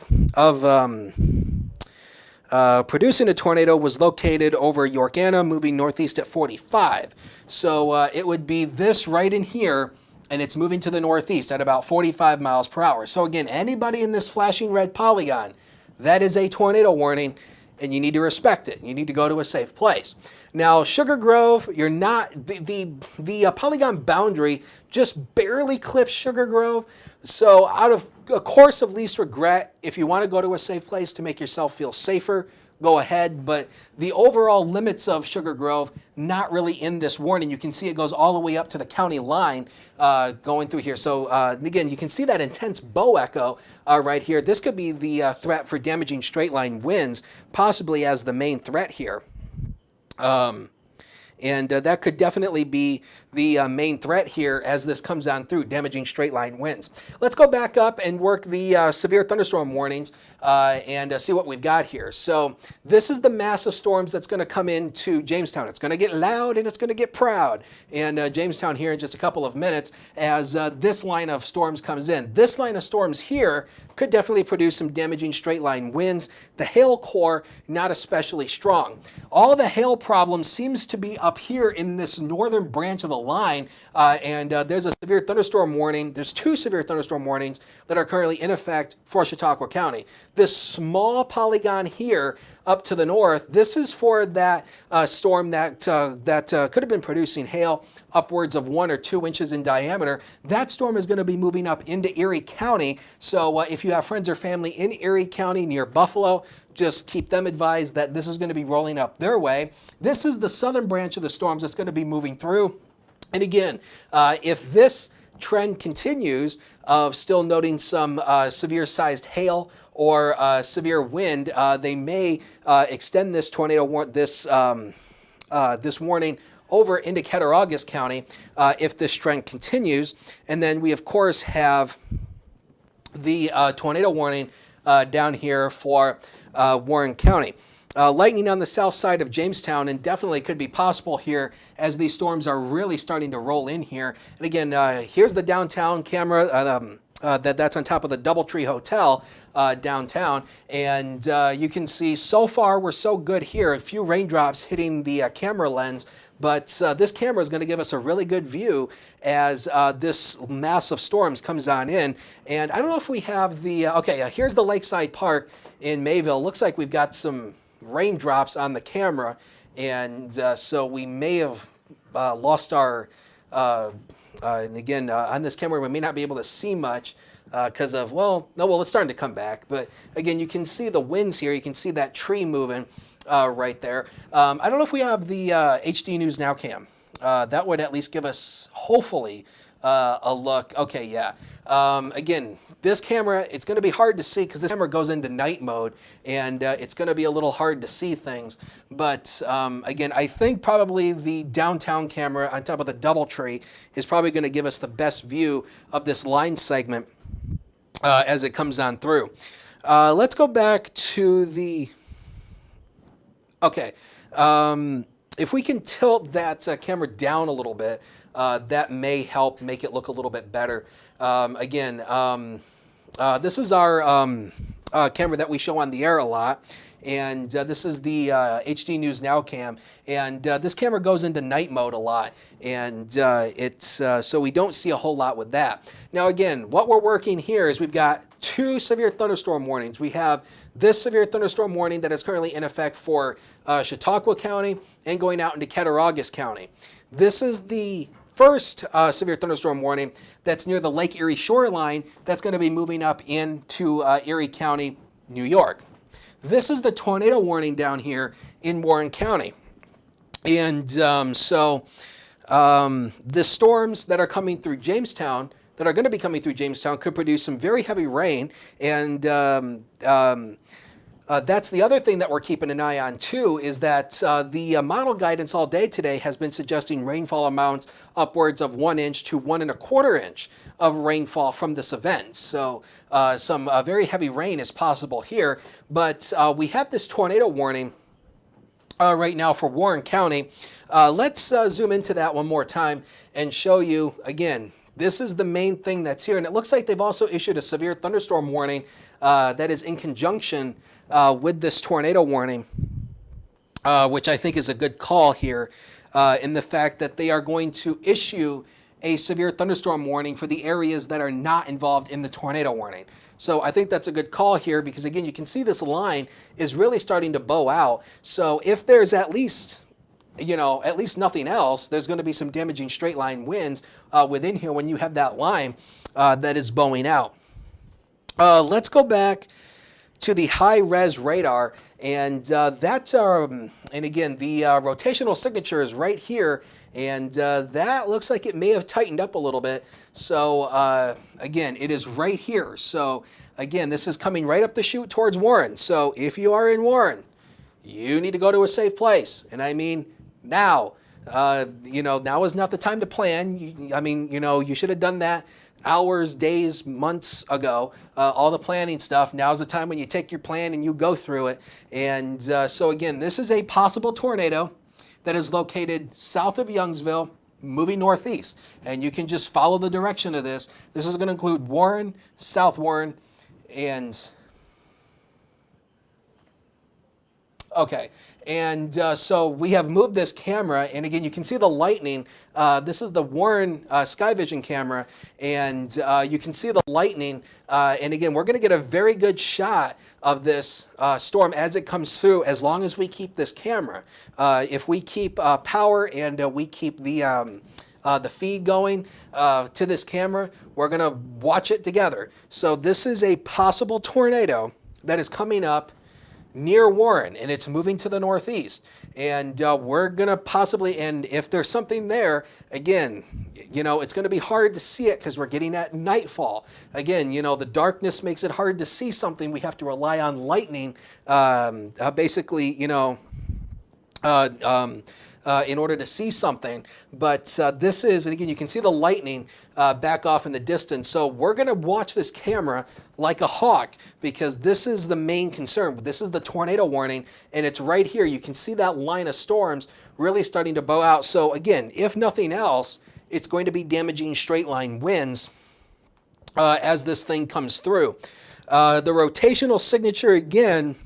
producing a tornado was located over Yorkana, moving northeast at 45. So it would be this right in here, and it's moving to the northeast at about 45 miles per hour. So again, anybody in this flashing red polygon, that is a tornado warning, and you need to respect it. You need to go to a safe place. Now, Sugar Grove, you're not, the polygon boundary just barely clips Sugar Grove. So out of a course of least regret, if you want to go to a safe place to make yourself feel safer, go ahead. But the overall limits of Sugar Grove, not really in this warning. You can see it goes all the way up to the county line going through here. So again, you can see that intense bow echo right here. This could be the threat for damaging straight line winds, possibly as the main threat here. And that could definitely be the main threat here as this comes on through, damaging straight line winds. Let's go back up and work the severe thunderstorm warnings and see what we've got here. So this is the massive storms that's going to come into Jamestown. It's going to get loud and it's going to get proud. And Jamestown here in just a couple of minutes as this line of storms comes in. This line of storms here could definitely produce some damaging straight line winds. The hail core, not especially strong. All the hail problem seems to be up here in this northern branch of the line, and there's a severe thunderstorm warning. There's two severe thunderstorm warnings that are currently in effect for Chautauqua County. This small polygon here up to the north, this is for that storm that could have been producing hail upwards of 1 or 2 inches in diameter. That storm is going to be moving up into Erie County. So if you have friends or family in Erie County near Buffalo, just keep them advised that this is going to be rolling up their way. This is the southern branch of the storms that's going to be moving through. And again, if this trend continues of still noting some severe sized hail or severe wind, they may extend this tornado this warning over into Cattaraugus County if this trend continues. And then we of course have the tornado warning down here for Warren County. Lightning on the south side of Jamestown, and definitely could be possible here as these storms are really starting to roll in here. And again, here's the downtown camera that's on top of the DoubleTree Hotel downtown, and you can see so far we're so good here. A few raindrops hitting the camera lens, but this camera is going to give us a really good view as this mass of storms comes on in. And I don't know if we have the okay, here's the Lakeside Park in Mayville. Looks like we've got some raindrops on the camera, and so we may have lost our, and again, on this camera, we may not be able to see much because of, it's starting to come back. But again, you can see the winds here. You can see that tree moving right there. I don't know if we have the HD News Now cam. That would at least give us, hopefully, a look. Okay, yeah. Again, this camera, it's going to be hard to see because this camera goes into night mode, and it's going to be a little hard to see things. But again, I think probably the downtown camera on top of the DoubleTree is probably going to give us the best view of this line segment as it comes on through. Let's go back to the... Okay. If we can tilt that camera down a little bit, that may help make it look a little bit better. Again, this is our camera that we show on the air a lot. And this is the HD News Now cam. And this camera goes into night mode a lot. And so we don't see a whole lot with that. Now, again, what we're working here is we've got 2 severe thunderstorm warnings. We have this severe thunderstorm warning that is currently in effect for Chautauqua County and going out into Cattaraugus County. This is the first severe thunderstorm warning that's near the Lake Erie shoreline that's going to be moving up into Erie County, New York. This is the tornado warning down here in Warren County. And the storms that are coming through Jamestown, that are going to be coming through Jamestown, could produce some very heavy rain. And that's the other thing that we're keeping an eye on too, is that the model guidance all day today has been suggesting rainfall amounts upwards of 1 inch to 1 1/4 inch of rainfall from this event. So some very heavy rain is possible here, but we have this tornado warning right now for Warren County. Let's zoom into that one more time and show you again. This is the main thing that's here, and it looks like they've also issued a severe thunderstorm warning that is in conjunction with this tornado warning, which I think is a good call here in the fact that they are going to issue a severe thunderstorm warning for the areas that are not involved in the tornado warning. So I think that's a good call here because, again, you can see this line is really starting to bow out. So if there's at least nothing else, there's going to be some damaging straight line winds within here when you have that line that is bowing out. Let's go back to the high-res radar, and and again, the rotational signature is right here, and that looks like it may have tightened up a little bit. So again, it is right here. So again, this is coming right up the chute towards Warren. So if you are in Warren, you need to go to a safe place, and I mean now. Now is not the time to plan. You should have done that hours, days, months ago, all the planning stuff. Now's the time when you take your plan and you go through it. And so again, this is a possible tornado that is located south of Youngsville, moving northeast. And you can just follow the direction of this. This is going to include Warren, South Warren, and... Okay, and so we have moved this camera, and again, you can see the lightning. This is the Warren Sky Vision camera, and you can see the lightning. And again, we're going to get a very good shot of this storm as it comes through, as long as we keep this camera. If we keep power and we keep the feed going to this camera, we're going to watch it together. So this is a possible tornado that is coming up near Warren, and it's moving to the northeast. And we're going to possibly, and if there's something there, again, it's going to be hard to see it because we're getting at nightfall. Again, the darkness makes it hard to see something. We have to rely on lightning, basically, in order to see something. But this is, and again, you can see the lightning back off in the distance. So we're going to watch this camera like a hawk because this is the main concern. This is the tornado warning, and it's right here. You can see that line of storms really starting to bow out. So again, if nothing else, it's going to be damaging straight line winds as this thing comes through. The rotational signature, again,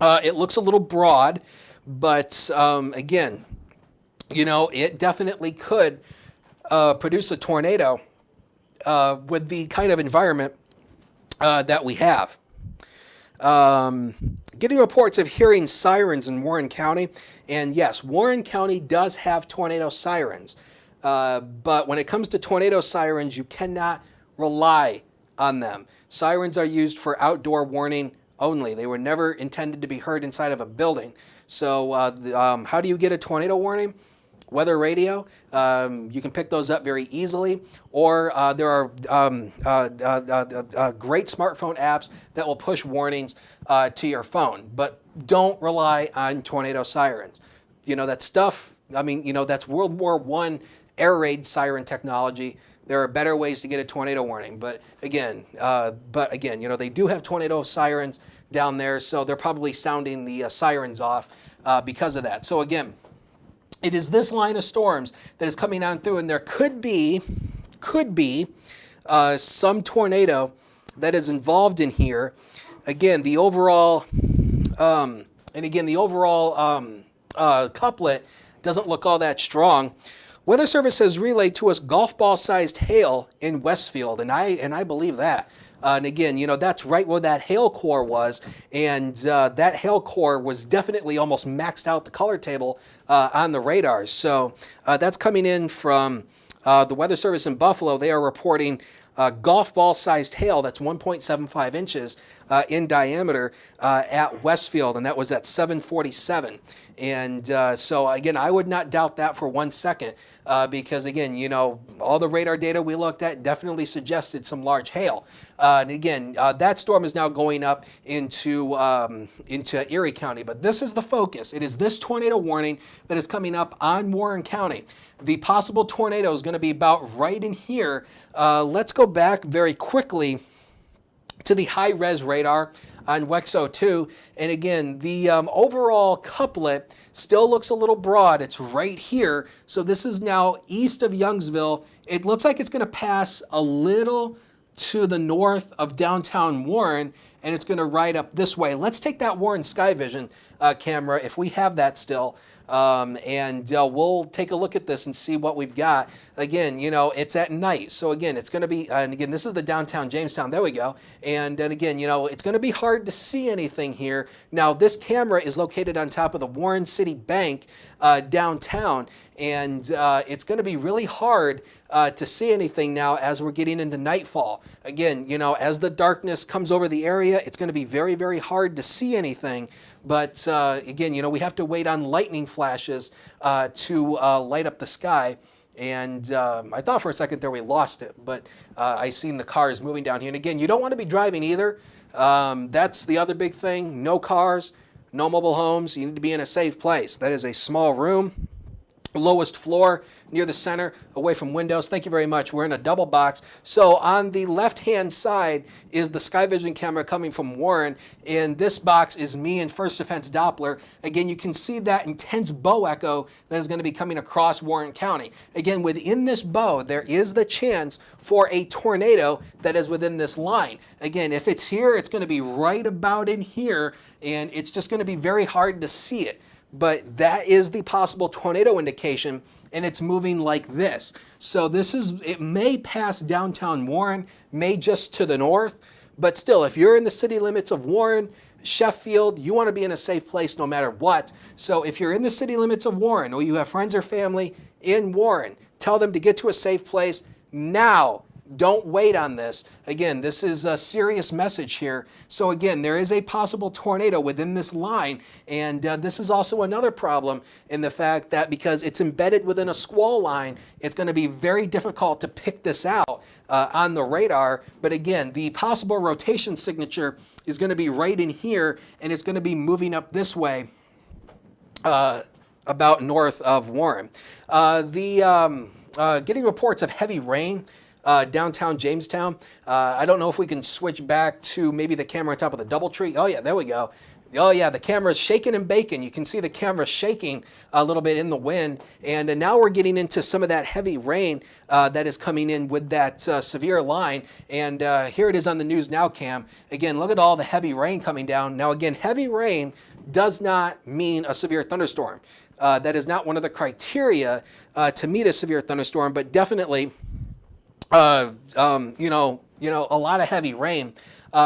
it looks a little broad, but again, it definitely could produce a tornado with the kind of environment that we have. Getting reports of hearing sirens in Warren County. And yes, Warren County does have tornado sirens. But when it comes to tornado sirens, you cannot rely on them. Sirens are used for outdoor warning only. They were never intended to be heard inside of a building. So how do you get a tornado warning? Weather radio. You can pick those up very easily, or there are great smartphone apps that will push warnings to your phone. But don't rely on tornado sirens. You know, that stuff, I mean, you know, that's World War I air raid siren technology. There are better ways to get a tornado warning. But again, you know, they do have tornado sirens down there, so they're probably sounding the sirens off because of that. So again, it is this line of storms that is coming on through, and there could be some tornado that is involved in here. Again, the overall couplet doesn't look all that strong. Weather Service has relayed to us golf ball sized hail in Westfield, and I believe that. And again, you know, that's right where that hail core was, and that hail core was definitely almost maxed out the color table on the radars. So that's coming in from the Weather Service in Buffalo. They are reporting golf ball sized hail that's 1.75 inches in diameter at Westfield, and that was at 7:47. And so again, I would not doubt that for 1 second because again, you know, all the radar data we looked at definitely suggested some large hail. And again, that storm is now going up into Erie County, but this is the focus. It is this tornado warning that is coming up on Warren County. The possible tornado is going to be about right in here. Let's go back very quickly to the high-res radar on WEXO 2. And again, the overall couplet still looks a little broad. It's right here. So this is now east of Youngsville. It looks like it's going to pass a little to the north of downtown Warren, and it's going to ride up this way. Let's take that Warren Sky Vision camera, if we have that still, and we'll take a look at this and see what we've got. Again, you know, it's at night, so again, it's going to be, and again, this is the downtown Jamestown, there we go, and then again, you know, it's going to be hard to see anything here. Now, this camera is located on top of the Warren City Bank downtown, and it's going to be really hard to see anything now as we're getting into nightfall. Again, you know, as the darkness comes over the area, it's going to be very, very hard to see anything. But again, you know, we have to wait on lightning flashes to light up the sky. And I thought for a second there we lost it, but I seen the cars moving down here. And again, you don't want to be driving either. That's the other big thing. No cars, no mobile homes. You need to be in a safe place. That is a small room, lowest floor near the center, away from windows. Thank you very much. We're in a double box. So on the left-hand side is the Sky Vision camera coming from Warren, and this box is me and First Defense Doppler. Again, you can see that intense bow echo that is going to be coming across Warren County. Again, within this bow, there is the chance for a tornado that is within this line. Again, if it's here, it's going to be right about in here, and it's just going to be very hard to see it. But that is the possible tornado indication, and it's moving like this. So it may pass downtown Warren, may just to the north, but still, if you're in the city limits of Warren, Sheffield, you want to be in a safe place no matter what. So if you're in the city limits of Warren, or you have friends or family in Warren, tell them to get to a safe place now. Don't wait on this. Again, this is a serious message here. So again, there is a possible tornado within this line, and this is also another problem in the fact that because it's embedded within a squall line, it's going to be very difficult to pick this out on the radar. But again, the possible rotation signature is going to be right in here, and it's going to be moving up this way about north of Warren. Getting reports of heavy rain downtown Jamestown. I don't know if we can switch back to maybe the camera on top of the DoubleTree. Oh yeah, there we go. Oh yeah, the camera's shaking and baking. You can see the camera shaking a little bit in the wind. And now we're getting into some of that heavy rain that is coming in with that severe line. And here it is on the News Now cam. Again, look at all the heavy rain coming down. Now again, heavy rain does not mean a severe thunderstorm. That is not one of the criteria to meet a severe thunderstorm, but definitely a lot of heavy rain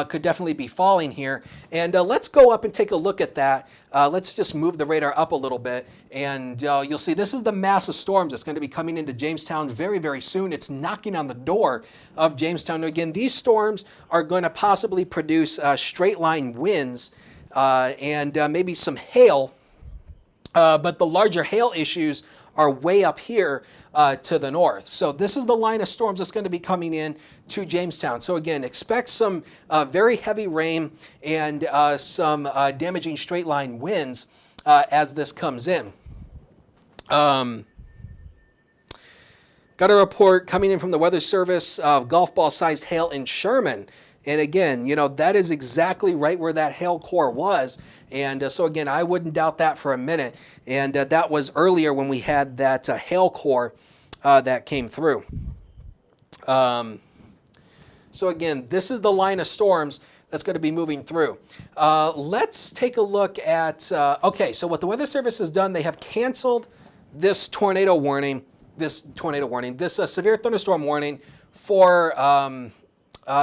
could definitely be falling here. And let's go up and take a look at that. Let's just move the radar up a little bit, and you'll see this is the mass of storms that's going to be coming into Jamestown very, very soon. It's knocking on the door of Jamestown. Again, these storms are going to possibly produce straight line winds and maybe some hail, but the larger hail issues are way up here to the north. So this is the line of storms that's going to be coming in to Jamestown. So again, expect some very heavy rain and some damaging straight line winds as this comes in. Got a report coming in from the Weather Service of golf ball sized hail in Sherman. And again, you know, that is exactly right where that hail core was. And so again, I wouldn't doubt that for a minute. And that was earlier when we had that hail core that came through. So again, this is the line of storms that's going to be moving through. Let's take a look at, okay, so what the Weather Service has done, they have canceled this tornado warning, this severe thunderstorm warning for,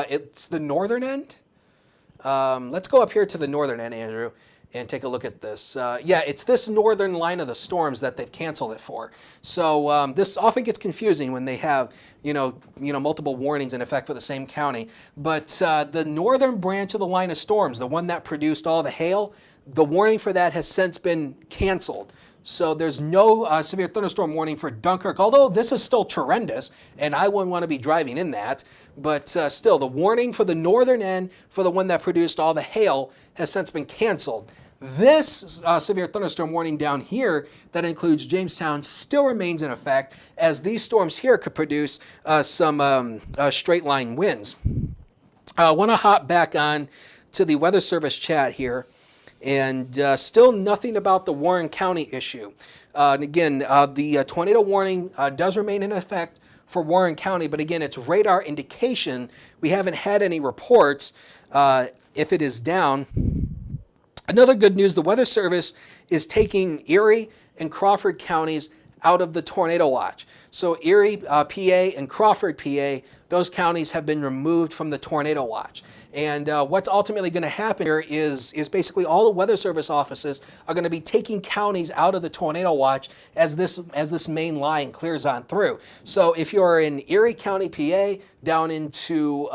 it's the northern end. Let's go up here to the northern end, Andrew, and take a look at this. Yeah, it's this northern line of the storms that they've canceled it for. So this often gets confusing when they have, multiple warnings in effect for the same county. But the northern branch of the line of storms, the one that produced all the hail, the warning for that has since been canceled. So there's no severe thunderstorm warning for Dunkirk, although this is still horrendous, and I wouldn't want to be driving in that. But still, the warning for the northern end, for the one that produced all the hail, has since been canceled. This severe thunderstorm warning down here that includes Jamestown still remains in effect, as these storms here could produce some straight line winds. I want to hop back on to the Weather Service chat here. And still nothing about the Warren County issue. And again, the tornado warning does remain in effect for Warren County, but again, it's radar indication. We haven't had any reports if it is down. Another good news, the Weather Service is taking Erie and Crawford counties out of the tornado watch. So Erie, PA, and Crawford, PA, those counties have been removed from the tornado watch. And what's ultimately going to happen here is basically all the Weather Service offices are going to be taking counties out of the tornado watch as this main line clears on through. So if you're in Erie County, PA, down into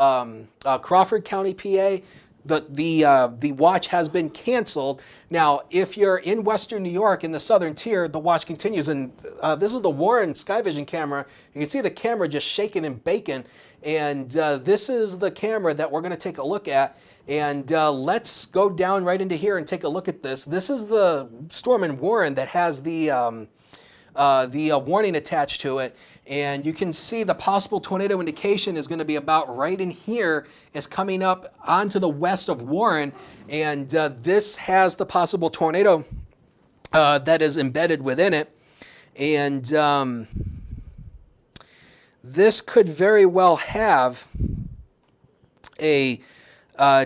Crawford County, PA, the watch has been canceled. Now, if you're in Western New York in the southern tier, the watch continues. And this is the Warren Sky Vision camera. You can see the camera just shaking and baking. And this is the camera that we're going to take a look at. And let's go down right into here and take a look at this. This is the storm in Warren that has the warning attached to it. And you can see the possible tornado indication is going to be about right in here. It's coming up onto the west of Warren. And this has the possible tornado that is embedded within it. And this could very well have a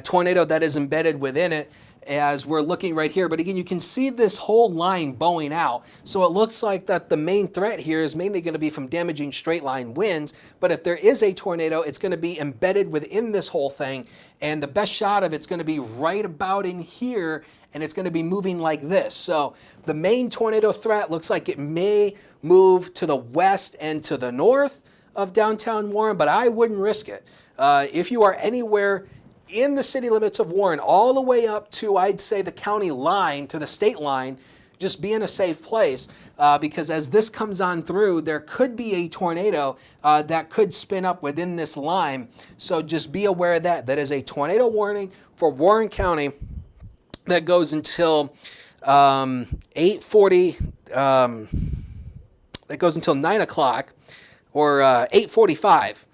tornado that is embedded within it, as we're looking right here. But again, you can see this whole line bowing out. So it looks like that the main threat here is mainly going to be from damaging straight line winds. But if there is a tornado, it's going to be embedded within this whole thing. And the best shot of it's going to be right about in here, and it's going to be moving like this. So the main tornado threat looks like it may move to the west and to the north of downtown Warren, but I wouldn't risk it. If you are anywhere in the city limits of Warren, all the way up to, I'd say, the county line, to the state line, just be in a safe place, because as this comes on through, there could be a tornado that could spin up within this line. So just be aware of that. That is a tornado warning for Warren County that goes until 8:40. That goes until 9 o'clock. Or 8:45,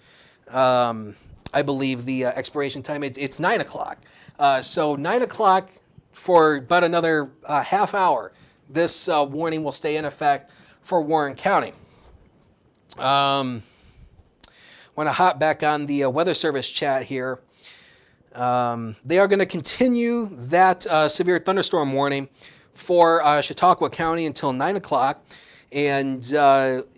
I believe the expiration time. It's 9 o'clock. So 9 o'clock for about another half hour. This warning will stay in effect for Warren County. Want to hop back on the Weather Service chat here. They are going to continue that severe thunderstorm warning for Chautauqua County until 9 o'clock. And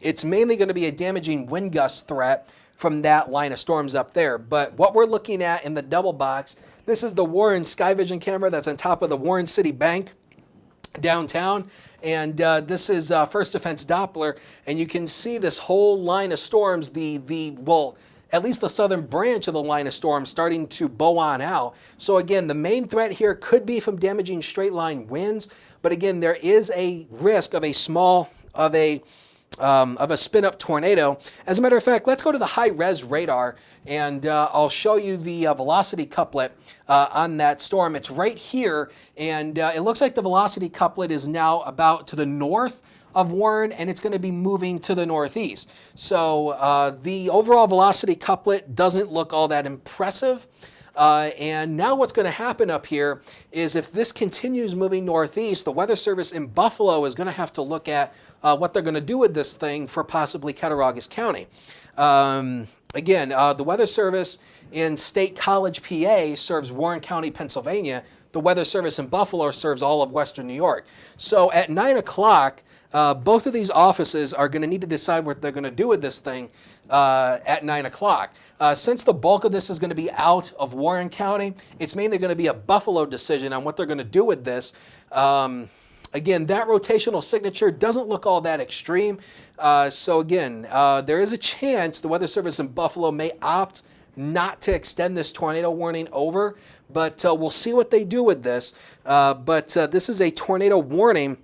it's mainly going to be a damaging wind gust threat from that line of storms up there. But what we're looking at in the double box, this is the Warren Sky Vision camera that's on top of the Warren City Bank downtown, and this is First Defense Doppler, and you can see this whole line of storms, well, at least the southern branch of the line of storms starting to bow on out. So again, the main threat here could be from damaging straight line winds, but again, there is a risk of a spin-up tornado. As a matter of fact, let's go to the high-res radar, and I'll show you the velocity couplet on that storm. It's right here, and it looks like the velocity couplet is now about to the north of Warren, and it's going to be moving to the northeast. So the overall velocity couplet doesn't look all that impressive. And now what's going to happen up here is if this continues moving northeast, the Weather Service in Buffalo is going to have to look at what they're going to do with this thing for possibly Cattaraugus County. Again, the Weather Service in State College, PA serves Warren County, Pennsylvania. The Weather Service in Buffalo serves all of Western New York. So at 9 o'clock, both of these offices are going to need to decide what they're going to do with this thing at 9 o'clock. Since the bulk of this is going to be out of Warren County, it's mainly going to be a Buffalo decision on what they're going to do with this. Again, that rotational signature doesn't look all that extreme. So again, there is a chance the Weather Service in Buffalo may opt not to extend this tornado warning over, but we'll see what they do with this. But this is a tornado warning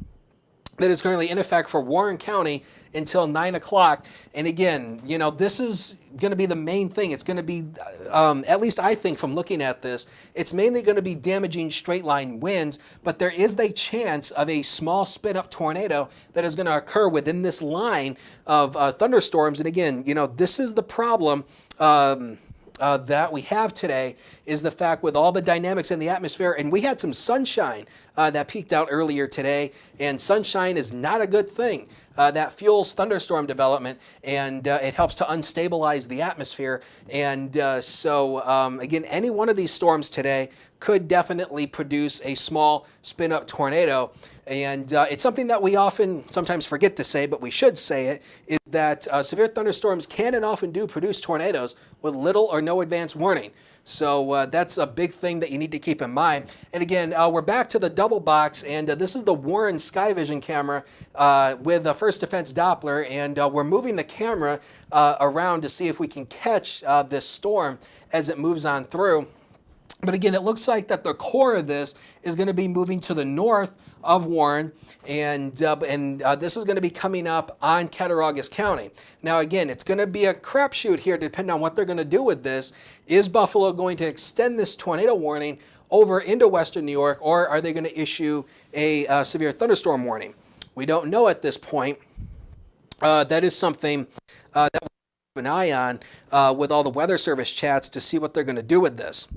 that is currently in effect for Warren County until 9 o'clock. And again, you know, this is going to be the main thing. It's going to be, at least I think from looking at this, it's mainly going to be damaging straight line winds, but there is a chance of a small spin-up tornado that is going to occur within this line of thunderstorms. And again, you know, this is the problem that we have today, is the fact with all the dynamics in the atmosphere, and we had some sunshine that peaked out earlier today, and sunshine is not a good thing. That fuels thunderstorm development, and it helps to unstabilize the atmosphere. And so again, any one of these storms today could definitely produce a small spin-up tornado. And it's something that we sometimes forget to say, but we should say it, is that severe thunderstorms can and often do produce tornadoes with little or no advance warning. So that's a big thing that you need to keep in mind. And again, we're back to the double box, and this is the Warren Sky Vision camera with the First Defense Doppler, and we're moving the camera around to see if we can catch this storm as it moves on through. But again, it looks like that the core of this is going to be moving to the north of Warren, and this is going to be coming up on Cattaraugus County. Now again, it's going to be a crapshoot here depending on what they're going to do with this. Is Buffalo going to extend this tornado warning over into Western New York, or are they going to issue a severe thunderstorm warning? We don't know at this point. That is something that we'll keep an eye on with all the Weather Service chats to see what they're going to do with this.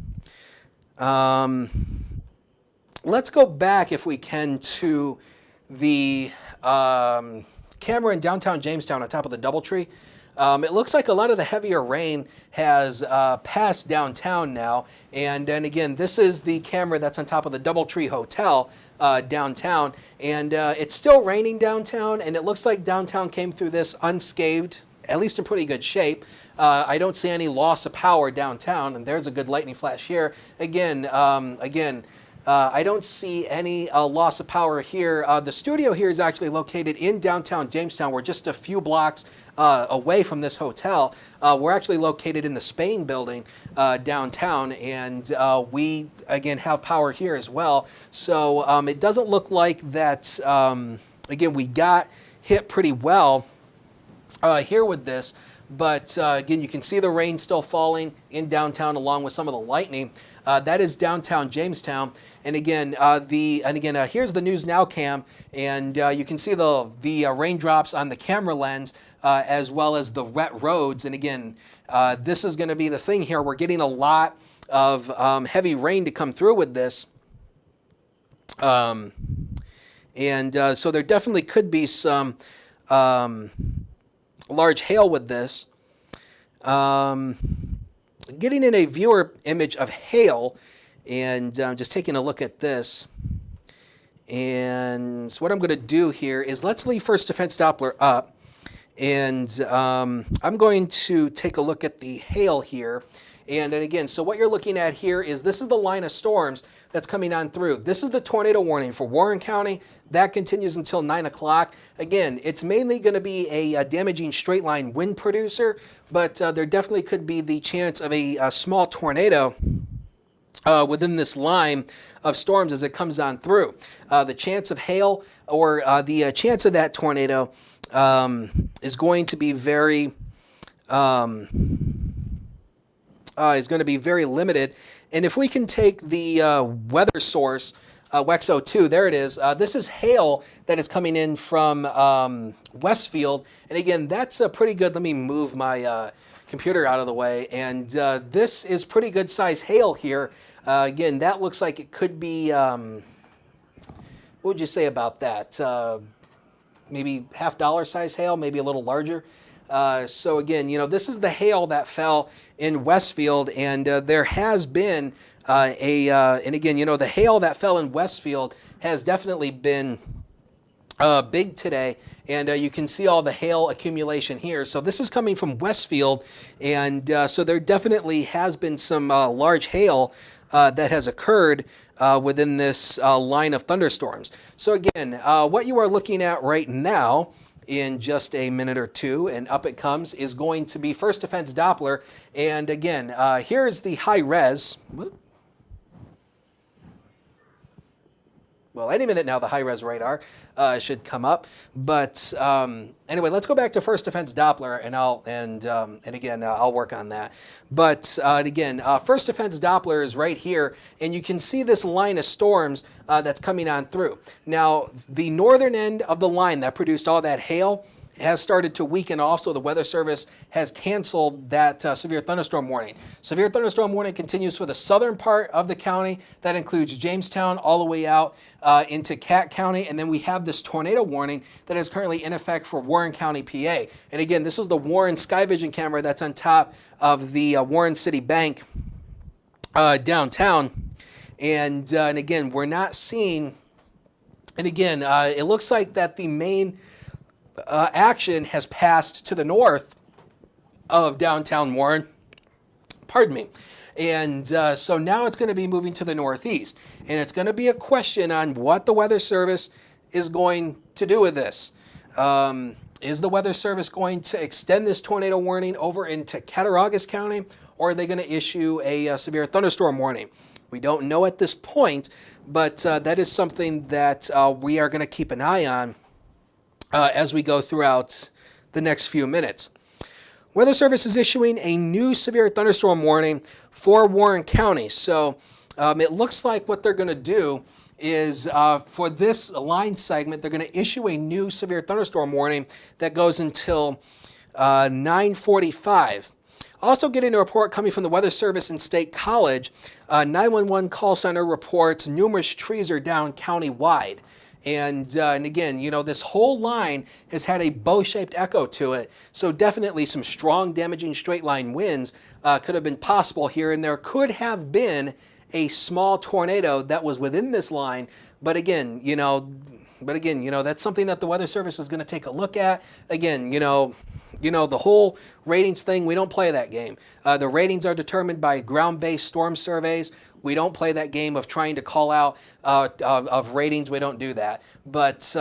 Let's go back, if we can, to the camera in downtown Jamestown on top of the DoubleTree. It looks like a lot of the heavier rain has passed downtown now. And then again, this is the camera that's on top of the DoubleTree Hotel downtown. And it's still raining downtown, and it looks like downtown came through this unscathed, at least in pretty good shape. I don't see any loss of power downtown, and there's a good lightning flash here. Again, I don't see any loss of power here. The studio here is actually located in downtown Jamestown. We're just a few blocks away from this hotel. We're actually located in the Spain building downtown, and we, again, have power here as well. So it doesn't look like that, again, we got hit pretty well here with this. But again, you can see the rain still falling in downtown along with some of the lightning. That is downtown Jamestown. And again, here's the News Now cam, and you can see the raindrops on the camera lens as well as the wet roads. And again, this is going to be the thing here. We're getting a lot of heavy rain to come through with this. So there definitely could be some large hail with this. Getting in a viewer image of hail, and just taking a look at this. And so what I'm going to do here is let's leave First Defense Doppler up, And I'm going to take a look at the hail here. And again, so what you're looking at here is this is the line of storms that's coming on through. This is the tornado warning for Warren County. That continues until 9 o'clock. Again, it's mainly going to be a damaging straight line wind producer, but there definitely could be the chance of a small tornado within this line of storms as it comes on through. The chance of hail or the chance of that tornado is going to be very limited. And if we can take the weather source, WEXO2, there it is. This is hail that is coming in from Westfield. And again, that's pretty good. Let me move my computer out of the way. And this is pretty good size hail here. Again, that looks like it could be, what would you say about that? Maybe $50 size hail, maybe a little larger. So again, this is the hail that fell in Westfield, and there has been and again, the hail that fell in Westfield has definitely been big today, and you can see all the hail accumulation here. So this is coming from Westfield, and so there definitely has been some large hail that has occurred within this line of thunderstorms. So again, what you are looking at right now in just a minute or two, and up it comes, is going to be First Defense Doppler. And again, here's the high res. Well, any minute now, the high-res radar should come up. But anyway, let's go back to First Defense Doppler, and again, I'll work on that. But again, First Defense Doppler is right here, and you can see this line of storms that's coming on through. Now, the northern end of the line that produced all that hail has started to weaken off, so the Weather Service has canceled that severe thunderstorm warning. Severe thunderstorm warning continues for the southern part of the county. That includes Jamestown all the way out into Cat County, and then we have this tornado warning that is currently in effect for Warren County, PA. And again, this is the Warren Sky Vision camera that's on top of the Warren City Bank downtown. And again, we're not seeing, and again, it looks like that the main action has passed to the north of downtown Warren. Pardon me. And so now it's going to be moving to the northeast. And it's going to be a question on what the Weather Service is going to do with this. Is the Weather Service going to extend this tornado warning over into Cattaraugus County, or are they going to issue a severe thunderstorm warning? We don't know at this point, but that is something that we are going to keep an eye on as we go throughout the next few minutes. Weather Service is issuing a new severe thunderstorm warning for Warren County. So it looks like what they're going to do is for this line segment, they're going to issue a new severe thunderstorm warning that goes until 9:45. Also getting a report coming from the Weather Service in State College. 911 call center reports numerous trees are down countywide. And again, this whole line has had a bow-shaped echo to it. So definitely some strong damaging straight line winds could have been possible here. And there could have been a small tornado that was within this line. But again, that's something that the Weather Service is going to take a look at. Again, the whole ratings thing, we don't play that game. The ratings are determined by ground-based storm surveys. We don't play that game of trying to call out of ratings. We don't do that. But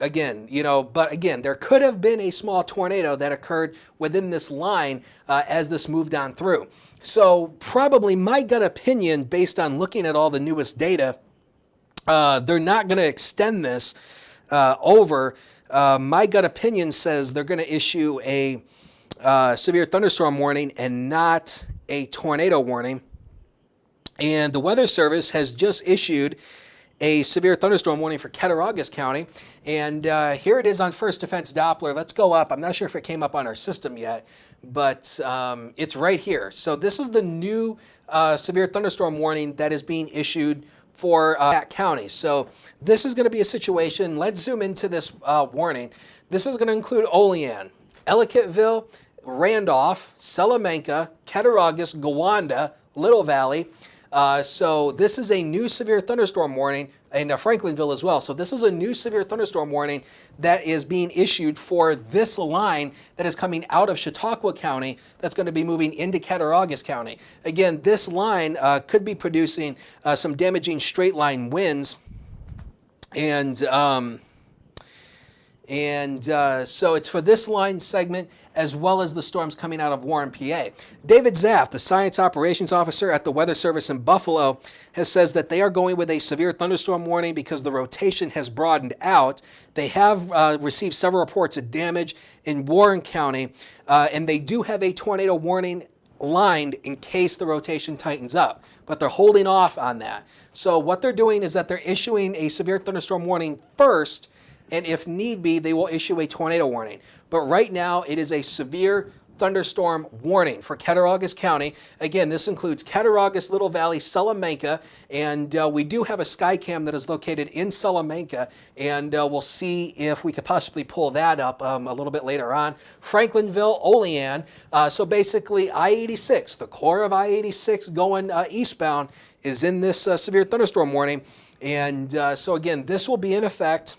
again, there could have been a small tornado that occurred within this line as this moved on through. So probably my gut opinion, based on looking at all the newest data, they're not going to extend this over. My gut opinion says they're going to issue a severe thunderstorm warning and not a tornado warning. And the Weather Service has just issued a severe thunderstorm warning for Cattaraugus County. And here it is on First Defense Doppler. Let's go up. I'm not sure if it came up on our system yet, but it's right here. So this is the new severe thunderstorm warning that is being issued for Cat County. So this is going to be a situation. Let's zoom into this warning. This is going to include Olean, Ellicottville, Randolph, Salamanca, Cattaraugus, Gowanda, Little Valley, So this is a new severe thunderstorm warning in Franklinville as well. So this is a new severe thunderstorm warning that is being issued for this line that is coming out of Chautauqua County that's going to be moving into Cattaraugus County. Again, this line could be producing some damaging straight line winds, and so it's for this line segment as well as the storms coming out of Warren, PA. David Zaff, the Science Operations Officer at the Weather Service in Buffalo, says that they are going with a severe thunderstorm warning because the rotation has broadened out. They have received several reports of damage in Warren County, and they do have a tornado warning lined in case the rotation tightens up, but they're holding off on that. So what they're doing is that they're issuing a severe thunderstorm warning first, and if need be, they will issue a tornado warning. But right now, it is a severe thunderstorm warning for Cattaraugus County. Again, this includes Cattaraugus, Little Valley, Salamanca, and we do have a Skycam that is located in Salamanca, and we'll see if we could possibly pull that up a little bit later on. Franklinville, Olean. So basically, I-86, the core of I-86 going eastbound, is in this severe thunderstorm warning. And so again, this will be in effect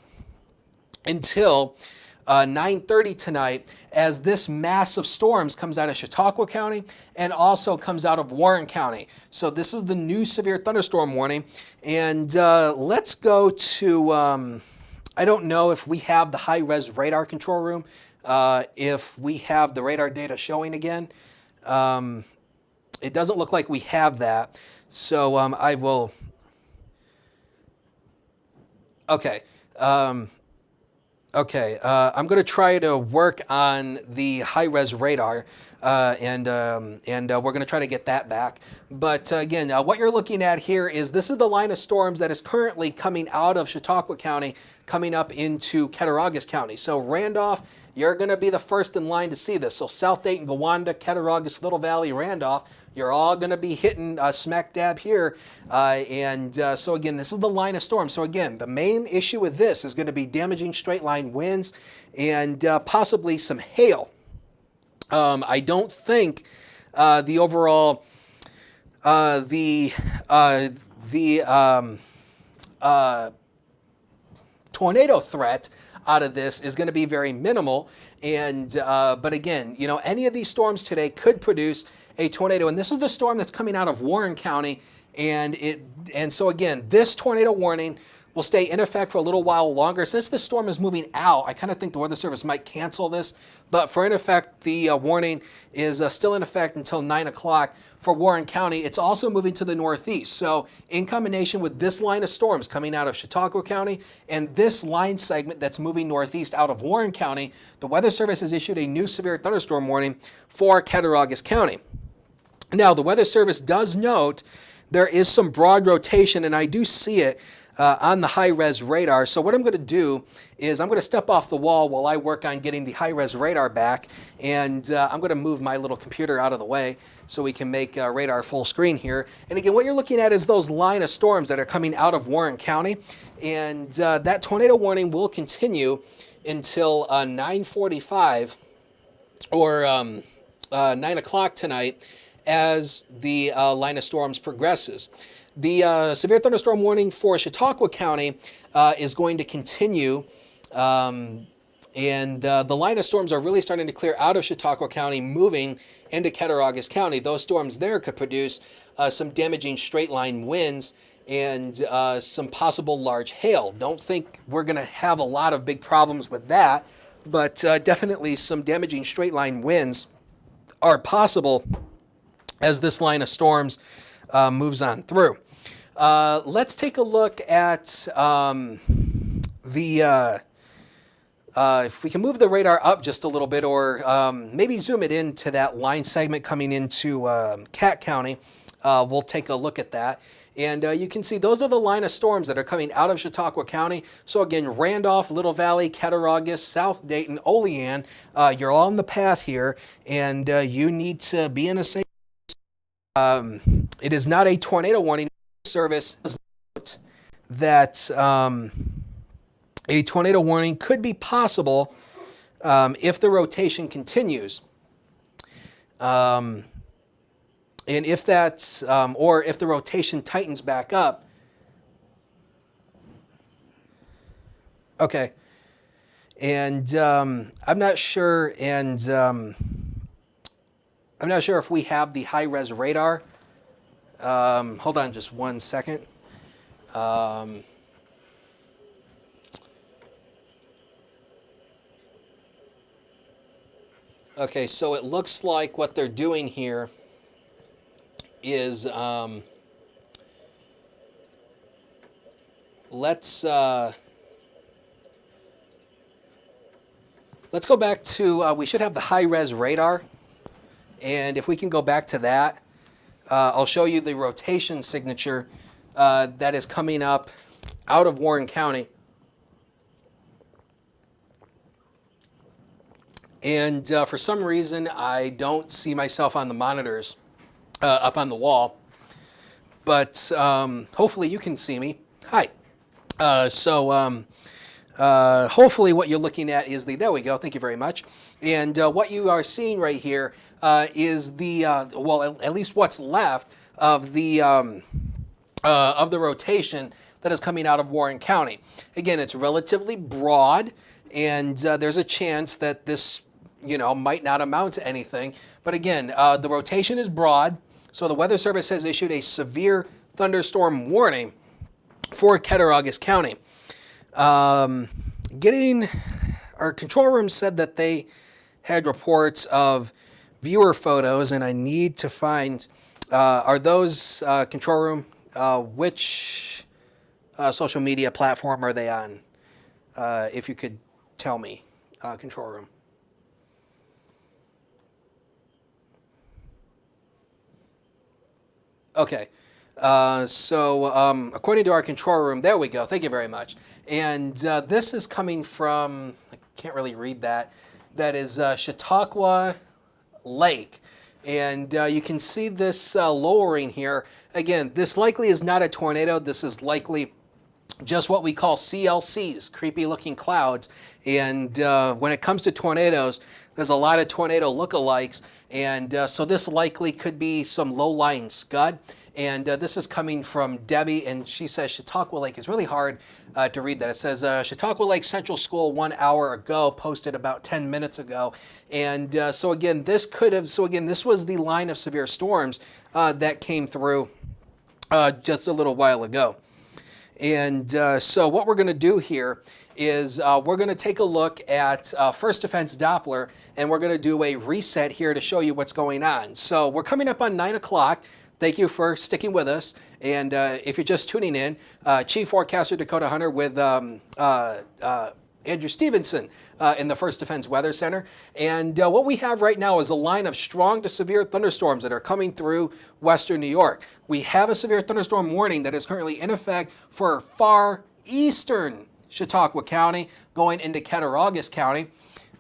until 9:30 tonight, as this mass of storms comes out of Chautauqua County and also comes out of Warren County. So this is the new severe thunderstorm warning. And let's go to, I don't know if we have the high-res radar control room, if we have the radar data showing again. It doesn't look like we have that. So I will, okay. I'm going to try to work on the high-res radar, and we're going to try to get that back. But again, what you're looking at here is this is the line of storms that is currently coming out of Chautauqua County, coming up into Cattaraugus County. So Randolph, you're going to be the first in line to see this. So South Dayton, Gowanda, Cattaraugus, Little Valley, Randolph, you're all going to be hitting smack dab here. So again, this is the line of storms. So again, the main issue with this is going to be damaging straight line winds and possibly some hail. I don't think the overall tornado threat out of this is going to be very minimal. And but again, you know, any of these storms today could produce a tornado, and this is the storm that's coming out of Warren County. And so again, this tornado warning will stay in effect for a little while longer. Since the storm is moving out, I kind of think the Weather Service might cancel this, but for in effect, the warning is still in effect until 9 o'clock for Warren County. It's also moving to the northeast. So in combination with this line of storms coming out of Chautauqua County and this line segment that's moving northeast out of Warren County, the Weather Service has issued a new severe thunderstorm warning for Cattaraugus County. Now, the Weather Service does note there is some broad rotation, and I do see it on the high-res radar. So what I'm going to do is I'm going to step off the wall while I work on getting the high-res radar back, and I'm going to move my little computer out of the way so we can make radar full screen here. And again, what you're looking at is those line of storms that are coming out of Warren County, and that tornado warning will continue until 9:45 or 9 o'clock tonight as the line of storms progresses. The severe thunderstorm warning for Chautauqua County is going to continue, and the line of storms are really starting to clear out of Chautauqua County, moving into Cattaraugus County. Those storms there could produce some damaging straight line winds and some possible large hail. Don't think we're going to have a lot of big problems with that, but definitely some damaging straight line winds are possible as this line of storms moves on through. Let's take a look at if we can move the radar up just a little bit, or maybe zoom it into that line segment coming into Cat County. We'll take a look at that. And you can see those are the line of storms that are coming out of Chautauqua County. So again, Randolph, Little Valley, Cattaraugus, South Dayton, Olean, you're all on the path here, and you need to be in a safe. It is not a tornado warning. Service does note that a tornado warning could be possible if the rotation continues. And And if that's, or if the rotation tightens back up, okay. And I'm not sure, I'm not sure if we have the high-res radar. Hold on just 1 second. Okay, so it looks like what they're doing here is let's go back to we should have the high-res radar, and if we can go back to that, I'll show you the rotation signature that is coming up out of Warren County. And for some reason, I don't see myself on the monitors up on the wall, but hopefully you can see me. Hi. Hopefully what you're looking at is there we go, thank you very much. And what you are seeing right here is the, well, at least what's left of the rotation that is coming out of Warren County. Again, it's relatively broad, and there's a chance that this, might not amount to anything. But again, the rotation is broad, so the Weather Service has issued a severe thunderstorm warning for Cattaraugus County. Our control room said that they had reports of viewer photos, and I need to find, are those, control room, which social media platform are they on? If you could tell me, control room. Okay. According to our control room, there we go. Thank you very much. And this is coming from, I can't really read that. That is Chautauqua Lake. And you can see this lowering here. Again, this likely is not a tornado. This is likely just what we call CLCs, creepy looking clouds. And when it comes to tornadoes, there's a lot of tornado lookalikes. And so this likely could be some low-lying scud. And this is coming from Debbie, and she says Chautauqua Lake. It's really hard to read that. It says Chautauqua Lake Central School 1 hour ago, posted about 10 minutes ago. And this was the line of severe storms that came through just a little while ago. And so what we're going to do here is we're going to take a look at First Defense Doppler, and we're going to do a reset here to show you what's going on. So we're coming up on 9 o'clock. Thank you for sticking with us. And if you're just tuning in, Chief Forecaster Dakota Hunter with Andrew Stevenson in the First Defense Weather Center. And what we have right now is a line of strong to severe thunderstorms that are coming through western New York. We have a severe thunderstorm warning that is currently in effect for far eastern Chautauqua County going into Cattaraugus County.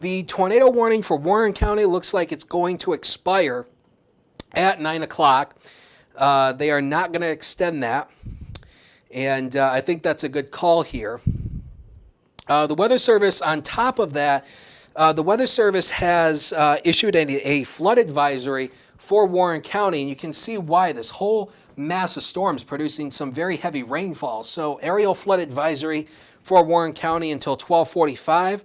The tornado warning for Warren County looks like it's going to expire at 9 o'clock. They are not going to extend that, and I think that's a good call here. The Weather Service, on top of that, the Weather Service has issued a flood advisory for Warren County, and you can see why. This whole mass of storms producing some very heavy rainfall. So aerial flood advisory for Warren County until 12:45.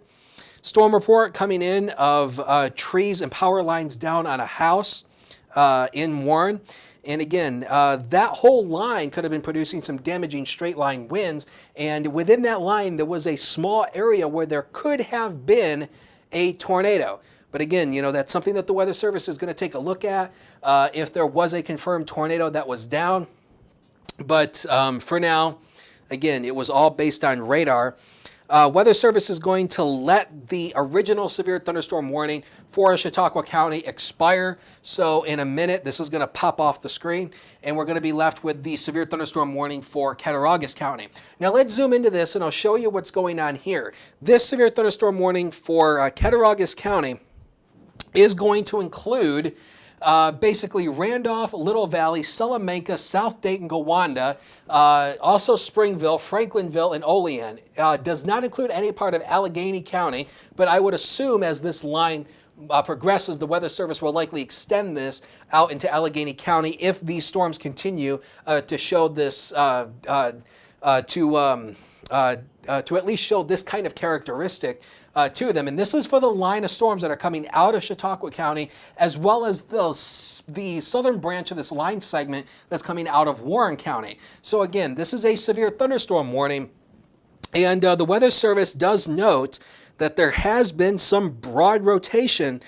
Storm report coming in of trees and power lines down on a house in Warren. And again, that whole line could have been producing some damaging straight line winds. And within that line, there was a small area where there could have been a tornado. But again, that's something that the Weather Service is going to take a look at if there was a confirmed tornado that was down. But for now, again, it was all based on radar. Weather Service is going to let the original severe thunderstorm warning for Chautauqua County expire. So in a minute, this is going to pop off the screen, and we're going to be left with the severe thunderstorm warning for Cattaraugus County. Now let's zoom into this, and I'll show you what's going on here. This severe thunderstorm warning for Cattaraugus County is going to include basically Randolph, Little Valley, Salamanca, South Dayton, Gowanda, also Springville, Franklinville, and Olean. Does not include any part of Allegheny County, but I would assume as this line progresses, the Weather Service will likely extend this out into Allegheny County if these storms continue to show this to at least show this kind of characteristic to them. And this is for the line of storms that are coming out of Chautauqua County, as well as the southern branch of this line segment that's coming out of Warren County. So again, this is a severe thunderstorm warning. And the Weather Service does note that there has been some broad rotation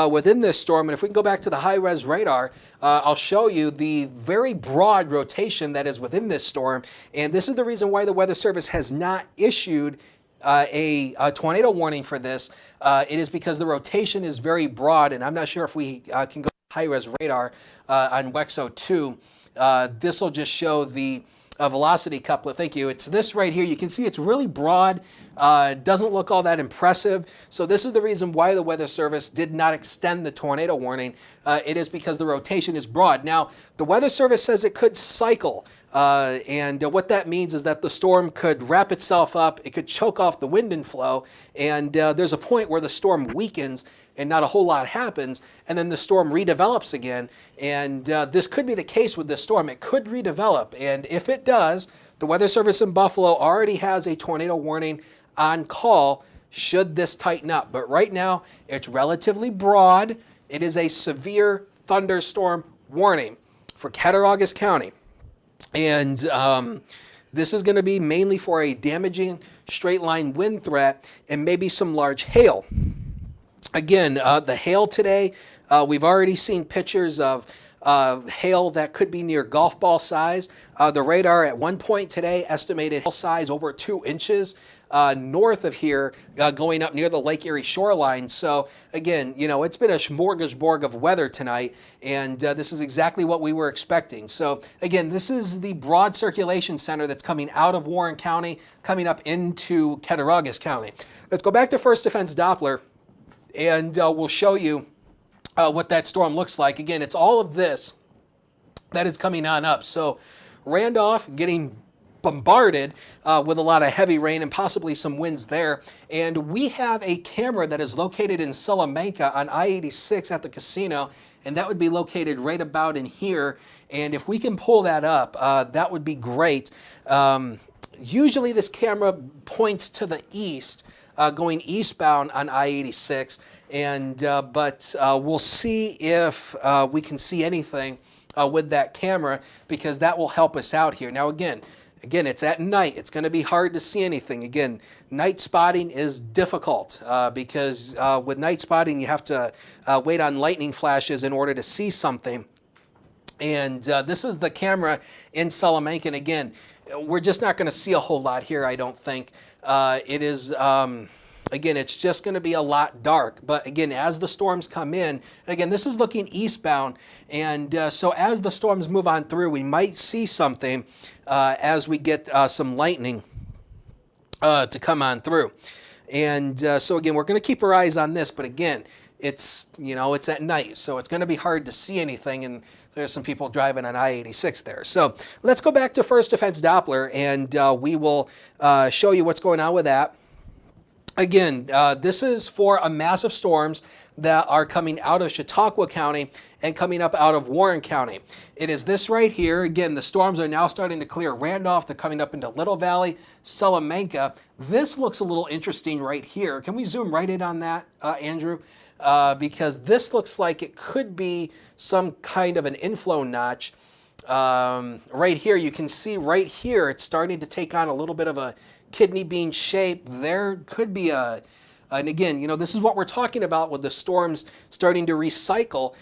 within this storm. And if we can go back to the high-res radar, I'll show you the very broad rotation that is within this storm. And this is the reason why the Weather Service has not issued a tornado warning for this. It is because the rotation is very broad, and I'm not sure if we can go to high-res radar on WEXO 2. This will just show the velocity coupler. Thank you. It's this right here. You can see it's really broad. Doesn't look all that impressive. So this is the reason why the Weather Service did not extend the tornado warning. It is because the rotation is broad. Now, the Weather Service says it could cycle. And what that means is that the storm could wrap itself up. It could choke off the wind and flow. And there's a point where the storm weakens and not a whole lot happens, and then the storm redevelops again. And this could be the case with this storm. It could redevelop, and if it does, the Weather Service in Buffalo already has a tornado warning on call should this tighten up. But right now, it's relatively broad. It is a severe thunderstorm warning for Cattaraugus County. And this is going to be mainly for a damaging straight line wind threat and maybe some large hail. Again, the hail today, we've already seen pictures of hail that could be near golf ball size. The radar at one point today estimated hail size over 2 inches north of here, going up near the Lake Erie shoreline. So again, you know, it's been a smorgasbord of weather tonight, and this is exactly what we were expecting. So again, this is the broad circulation center that's coming out of Warren County, coming up into Cattaraugus County. Let's go back to First Defense Doppler, and we'll show you what that storm looks like. Again, it's all of this that is coming on up. So Randolph getting bombarded with a lot of heavy rain and possibly some winds there. And we have a camera that is located in Salamanca on I-86 at the casino, and that would be located right about in here. And if we can pull that up, that would be great. Usually this camera points to the east, going eastbound on I-86, and but we'll see if we can see anything with that camera, because that will help us out here. Now again, it's at night. It's going to be hard to see anything. Again, night spotting is difficult because with night spotting you have to wait on lightning flashes in order to see something. And this is the camera in Salamanca. And again, we're just not going to see a whole lot here, I don't think. It is, again, it's just going to be a lot dark. But again, as the storms come in, and again, this is looking eastbound. And so as the storms move on through, we might see something as we get some lightning to come on through. And so again, we're going to keep our eyes on this. But again, it's, you know, it's at night, so it's going to be hard to see anything. And there's some people driving on I-86 there. So let's go back to First Defense Doppler, and we will show you what's going on with that. Again, this is for a massive storms that are coming out of Chautauqua County and coming up out of Warren County. It is this right here. Again, the storms are now starting to clear Randolph. They're coming up into Little Valley, Salamanca. This looks a little interesting right here. Can we zoom right in on that, Andrew? Because this looks like it could be some kind of an inflow notch. Right here, you can see right here, it's starting to take on a little bit of a kidney bean shape. There could be and again, you know, this is what we're talking about with the storms starting to recycle.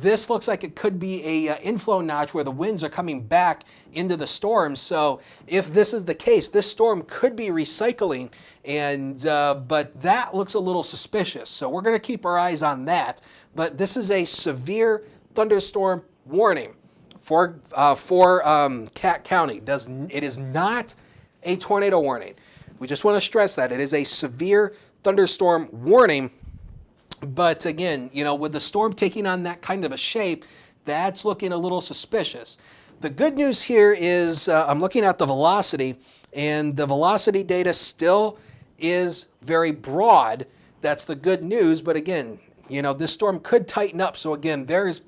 This looks like it could be a inflow notch where the winds are coming back into the storm. So if this is the case, this storm could be recycling, and but that looks a little suspicious. So we're going to keep our eyes on that. But this is a severe thunderstorm warning for Cat County. It is not a tornado warning. We just want to stress that it is a severe thunderstorm warning. But again, you know, with the storm taking on that kind of a shape, that's looking a little suspicious. The good news here is I'm looking at the velocity, and the velocity data still is very broad. That's the good news. But again, this storm could tighten up. So again, there's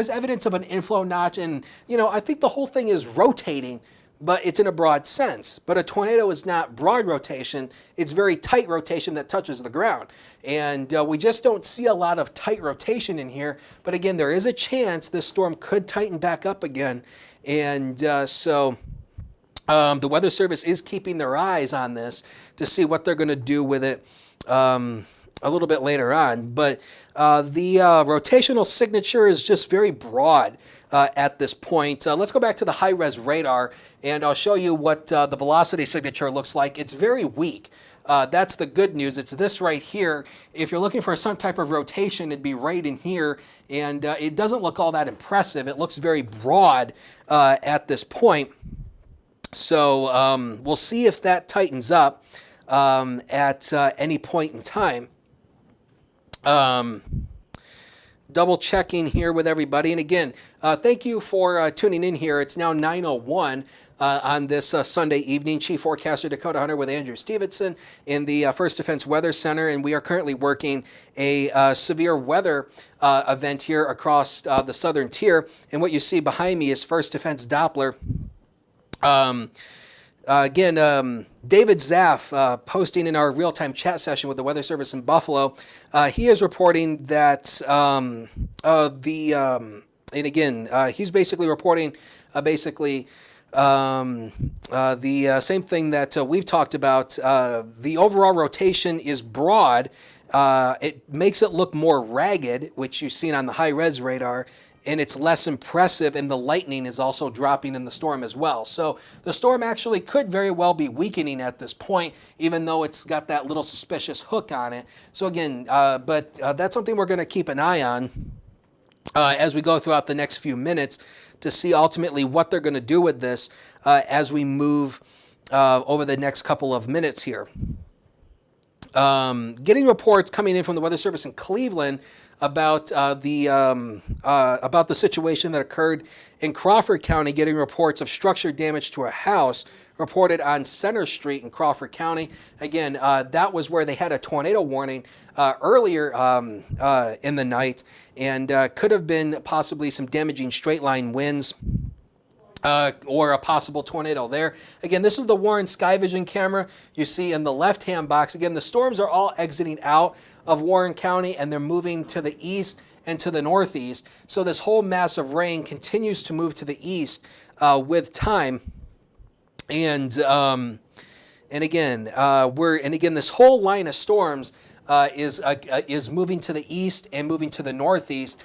evidence of an inflow notch, and I think the whole thing is rotating, but it's in a broad sense. But a tornado is not broad rotation, it's very tight rotation that touches the ground. And we just don't see a lot of tight rotation in here. But again, there is a chance this storm could tighten back up again. And the Weather Service is keeping their eyes on this to see what they're going to do with it a little bit later on. But the rotational signature is just very broad at this point. Let's go back to the high-res radar, and I'll show you what the velocity signature looks like. It's very weak. That's the good news. It's this right here. If you're looking for some type of rotation, it'd be right in here, and it doesn't look all that impressive. It looks very broad at this point. So we'll see if that tightens up at any point in time. Double checking here with everybody. And again, thank you for tuning in here. It's now 9:01 on this Sunday evening. Chief Forecaster Dakota Hunter with Andrew Stevenson in the First Defense Weather Center. And we are currently working a severe weather event here across the southern tier. And what you see behind me is First Defense Doppler. David Zaff posting in our real-time chat session with the Weather Service in Buffalo. He is reporting that he's basically reporting the same thing that we've talked about. The overall rotation is broad. It makes it look more ragged, which you've seen on the high-res radar, and it's less impressive, and the lightning is also dropping in the storm as well. So the storm actually could very well be weakening at this point, even though it's got that little suspicious hook on it. So again, but that's something we're going to keep an eye on as we go throughout the next few minutes to see ultimately what they're going to do with this as we move over the next couple of minutes here. Getting reports coming in from the Weather Service in Cleveland about the situation that occurred in Crawford County, getting reports of structure damage to a house reported on Center Street in Crawford County. Again, that was where they had a tornado warning earlier in the night, and could have been possibly some damaging straight line winds. Or a possible tornado there. Again, this is the Warren Sky Vision camera you see in the left-hand box. Again, the storms are all exiting out of Warren County, and they're moving to the east and to the northeast. So this whole mass of rain continues to move to the east with time. And again, this whole line of storms is moving to the east and moving to the northeast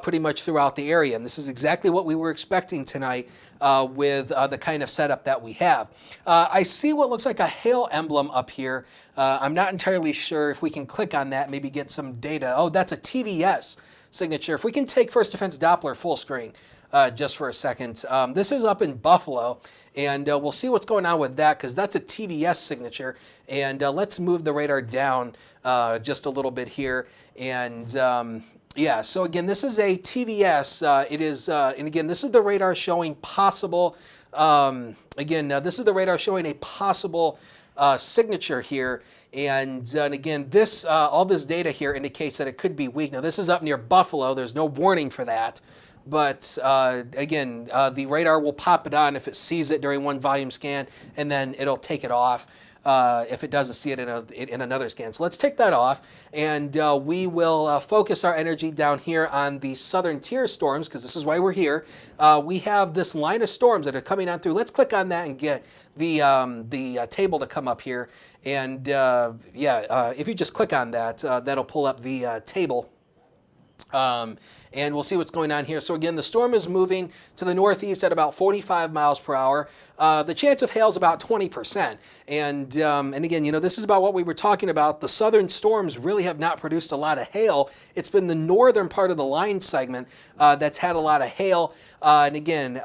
pretty much throughout the area. And this is exactly what we were expecting tonight with the kind of setup that we have. I see what looks like a hail emblem up here. I'm not entirely sure if we can click on that, maybe get some data. Oh, that's a TVS signature. If we can take First Defense Doppler full screen just for a second. This is up in Buffalo, and we'll see what's going on with that, because that's a TVS signature. And let's move the radar down just a little bit here. And yeah, so again, this is a TVS. And again, this is the radar showing possible, this is the radar showing a possible signature here. And again, this all this data here indicates that it could be weak. Now, this is up near Buffalo. There's no warning for that. But again, the radar will pop it on if it sees it during one volume scan, and then it'll take it off if it doesn't see it in another scan. So let's take that off, and we will focus our energy down here on the southern tier storms, because this is why we're here. We have this line of storms that are coming on through. Let's click on that and get the table to come up here. And if you just click on that, that'll pull up the table. And we'll see what's going on here. So again, the storm is moving to the northeast at about 45 miles per hour. The chance of hail is about 20%. And again, this is about what we were talking about. The southern storms really have not produced a lot of hail. It's been the northern part of the line segment that's had a lot of hail. And again,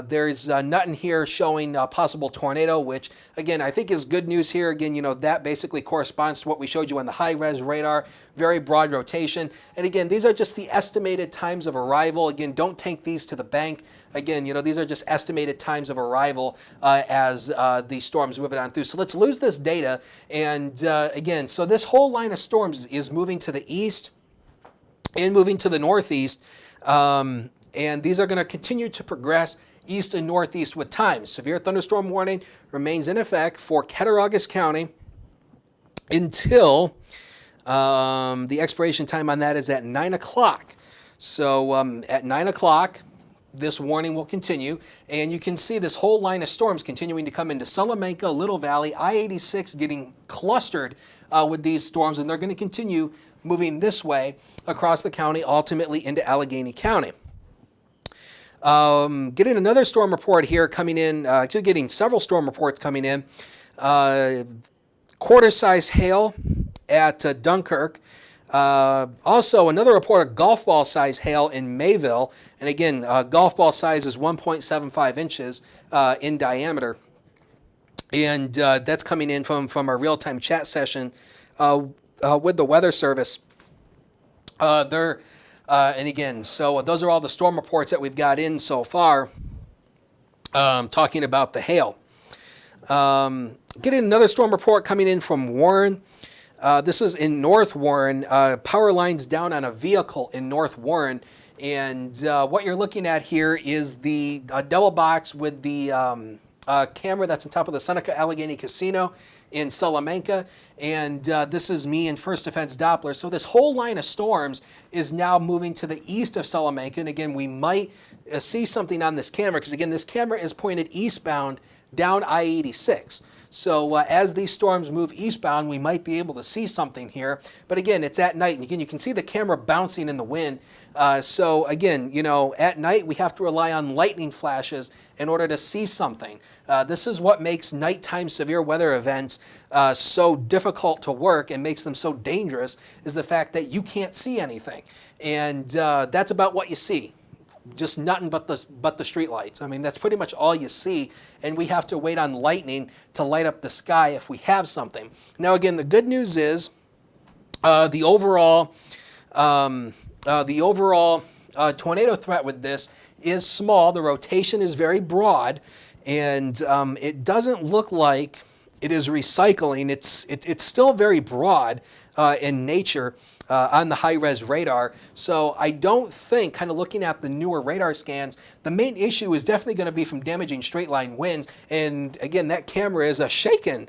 there's nothing here showing a possible tornado, which again, I think is good news here. Again, that basically corresponds to what we showed you on the high-res radar, very broad rotation. And again, again, these are just the estimated times of arrival. Again, don't take these to the bank. Again, these are just estimated times of arrival as the storms moving on through. So let's lose this data. And again, so this whole line of storms is moving to the east and moving to the northeast. And these are going to continue to progress east and northeast with time. Severe thunderstorm warning remains in effect for Cattaraugus County until the expiration time on that is at 9 o'clock. So at 9 o'clock, this warning will continue. And you can see this whole line of storms continuing to come into Salamanca, Little Valley, I-86 getting clustered with these storms. And they're going to continue moving this way across the county, ultimately into Allegheny County. Getting another storm report here coming in, getting several storm reports coming in. Quarter-size hail at Dunkirk. Also, another report of golf ball size hail in Mayville. And again, golf ball size is 1.75 inches in diameter. And that's coming in from our real-time chat session with the Weather Service. And again, so those are all the storm reports that we've got in so far, talking about the hail. Getting another storm report coming in from Warren. This is in North Warren. Power lines down on a vehicle in North Warren. And what you're looking at here is the double box with the camera that's on top of the Seneca Allegheny Casino in Salamanca. And this is me in First Defense Doppler. So this whole line of storms is now moving to the east of Salamanca. And again, we might see something on this camera because again, this camera is pointed eastbound down I-86. So as these storms move eastbound, we might be able to see something here. But again, it's at night. And again, you can see the camera bouncing in the wind. So again, at night, we have to rely on lightning flashes in order to see something. This is what makes nighttime severe weather events so difficult to work and makes them so dangerous, is the fact that you can't see anything. And that's about what you see. Just nothing but the street lights. I mean, that's pretty much all you see, and we have to wait on lightning to light up the sky if we have something. Now, again, the good news is the overall tornado threat with this is small. The rotation is very broad, and it doesn't look like it is recycling. It's still very broad in nature. On the high-res radar. So I don't think, kind of looking at the newer radar scans, the main issue is definitely going to be from damaging straight-line winds. And again, that camera is shaken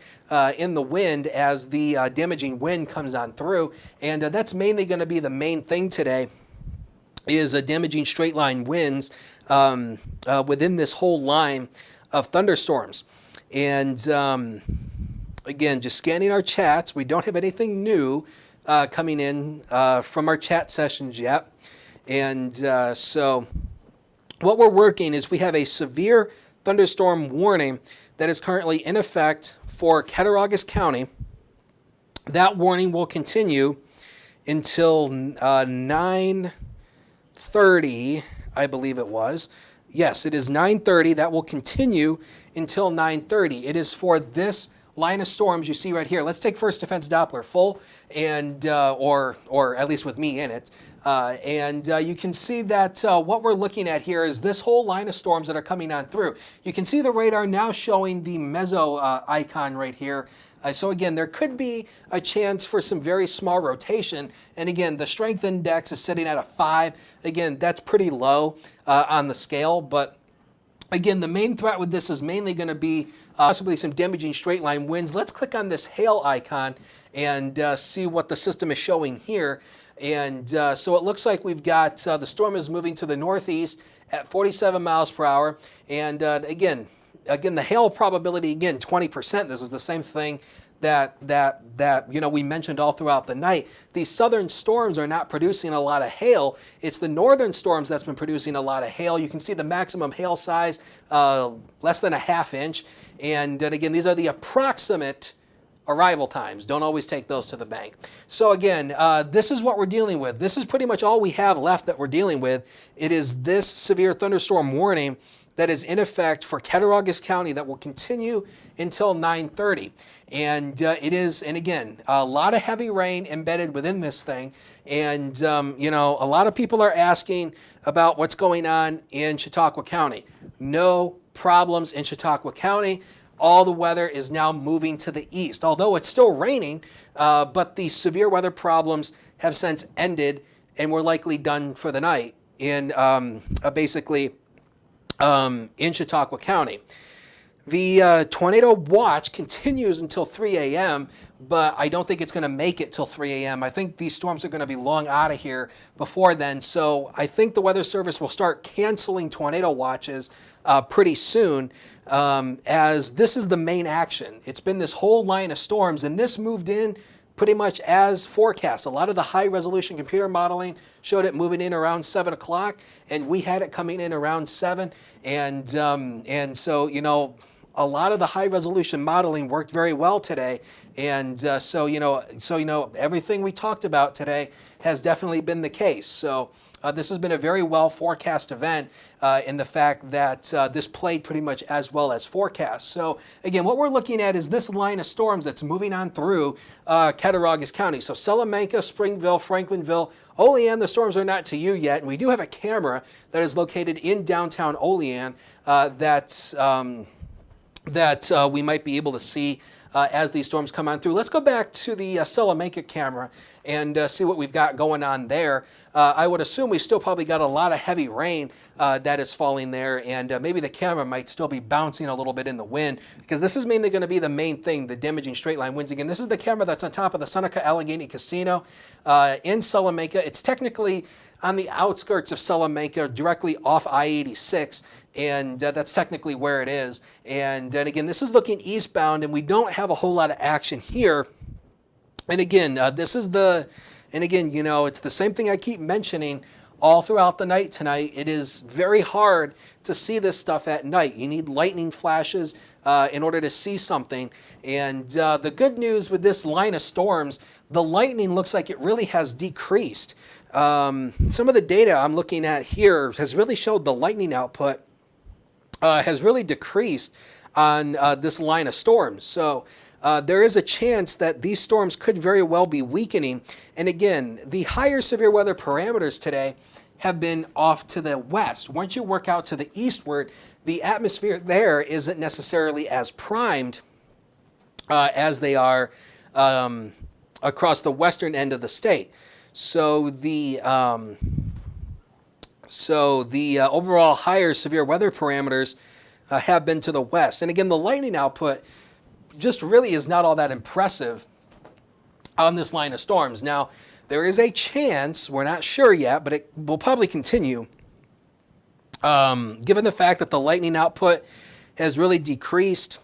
in the wind as the damaging wind comes on through. And that's mainly going to be the main thing today, is damaging straight-line winds within this whole line of thunderstorms. And again, just scanning our chats, we don't have anything new coming in from our chat sessions yet. And so what we're working is we have a severe thunderstorm warning that is currently in effect for Cattaraugus County. That warning will continue until 9:30, I believe it was. Yes, it is 9:30. That will continue until 9:30. It is for this line of storms you see right here. Let's take First Defense Doppler full, and or at least with me in it. And you can see that what we're looking at here is this whole line of storms that are coming on through. You can see the radar now showing the meso icon right here. So again, there could be a chance for some very small rotation. And again, the strength index is sitting at a 5. Again, that's pretty low on the scale, but again, the main threat with this is mainly going to be possibly some damaging straight line winds. Let's click on this hail icon and see what the system is showing here. And so it looks like we've got the storm is moving to the northeast at 47 miles per hour. And again, the hail probability, again, 20%. This is the same thing that we mentioned all throughout the night. These southern storms are not producing a lot of hail. It's the northern storms that's been producing a lot of hail. You can see the maximum hail size, less than a ½ inch. And again, these are the approximate arrival times. Don't always take those to the bank. So again, this is what we're dealing with. This is pretty much all we have left that we're dealing with. It is this severe thunderstorm warning that is in effect for Cattaraugus County that will continue until 9:30. And and again, a lot of heavy rain embedded within this thing. And, a lot of people are asking about what's going on in Chautauqua County. No problems in Chautauqua County. All the weather is now moving to the east, although it's still raining, but the severe weather problems have since ended and we're likely done for the night in in Chautauqua County. The tornado watch continues until 3 a.m., but I don't think it's going to make it till 3 a.m. I think these storms are going to be long out of here before then. So I think the Weather Service will start canceling tornado watches pretty soon, as this is the main action. It's been this whole line of storms, and this moved in pretty much as forecast. A lot of the high resolution computer modeling showed it moving in around 7 o'clock, and we had it coming in around 7. And so, a lot of the high resolution modeling worked very well today. And so everything we talked about today has definitely been the case. So this has been a very well forecast event in the fact that this played pretty much as well as forecast. So again, what we're looking at is this line of storms that's moving on through Cattaraugus County. So Salamanca, Springville, Franklinville, Olean, the storms are not to you yet. And we do have a camera that is located in downtown Olean that we might be able to see as these storms come on through. Let's go back to the Salamanca camera and see what we've got going on there. I would assume we've still probably got a lot of heavy rain that is falling there, and maybe the camera might still be bouncing a little bit in the wind, because this is mainly going to be the main thing, the damaging straight line winds. Again, this is the camera that's on top of the Seneca Allegheny Casino in Salamanca. It's technically on the outskirts of Salamanca, directly off I-86, and that's technically where it is. And again, this is looking eastbound, and we don't have a whole lot of action here. And again, it's the same thing I keep mentioning all throughout the night tonight. It is very hard to see this stuff at night. You need lightning flashes in order to see something. And the good news with this line of storms, the lightning looks like it really has decreased. Some of the data I'm looking at here has really showed the lightning output has really decreased on this line of storms. So there is a chance that these storms could very well be weakening. And again, the higher severe weather parameters today have been off to the west. Once you work out to the eastward, the atmosphere there isn't necessarily as primed as they are across the western end of the state. So the overall higher severe weather parameters have been to the west. And again, the lightning output just really is not all that impressive on this line of storms. Now, there is a chance, we're not sure yet, but it will probably continue, given the fact that the lightning output has really decreased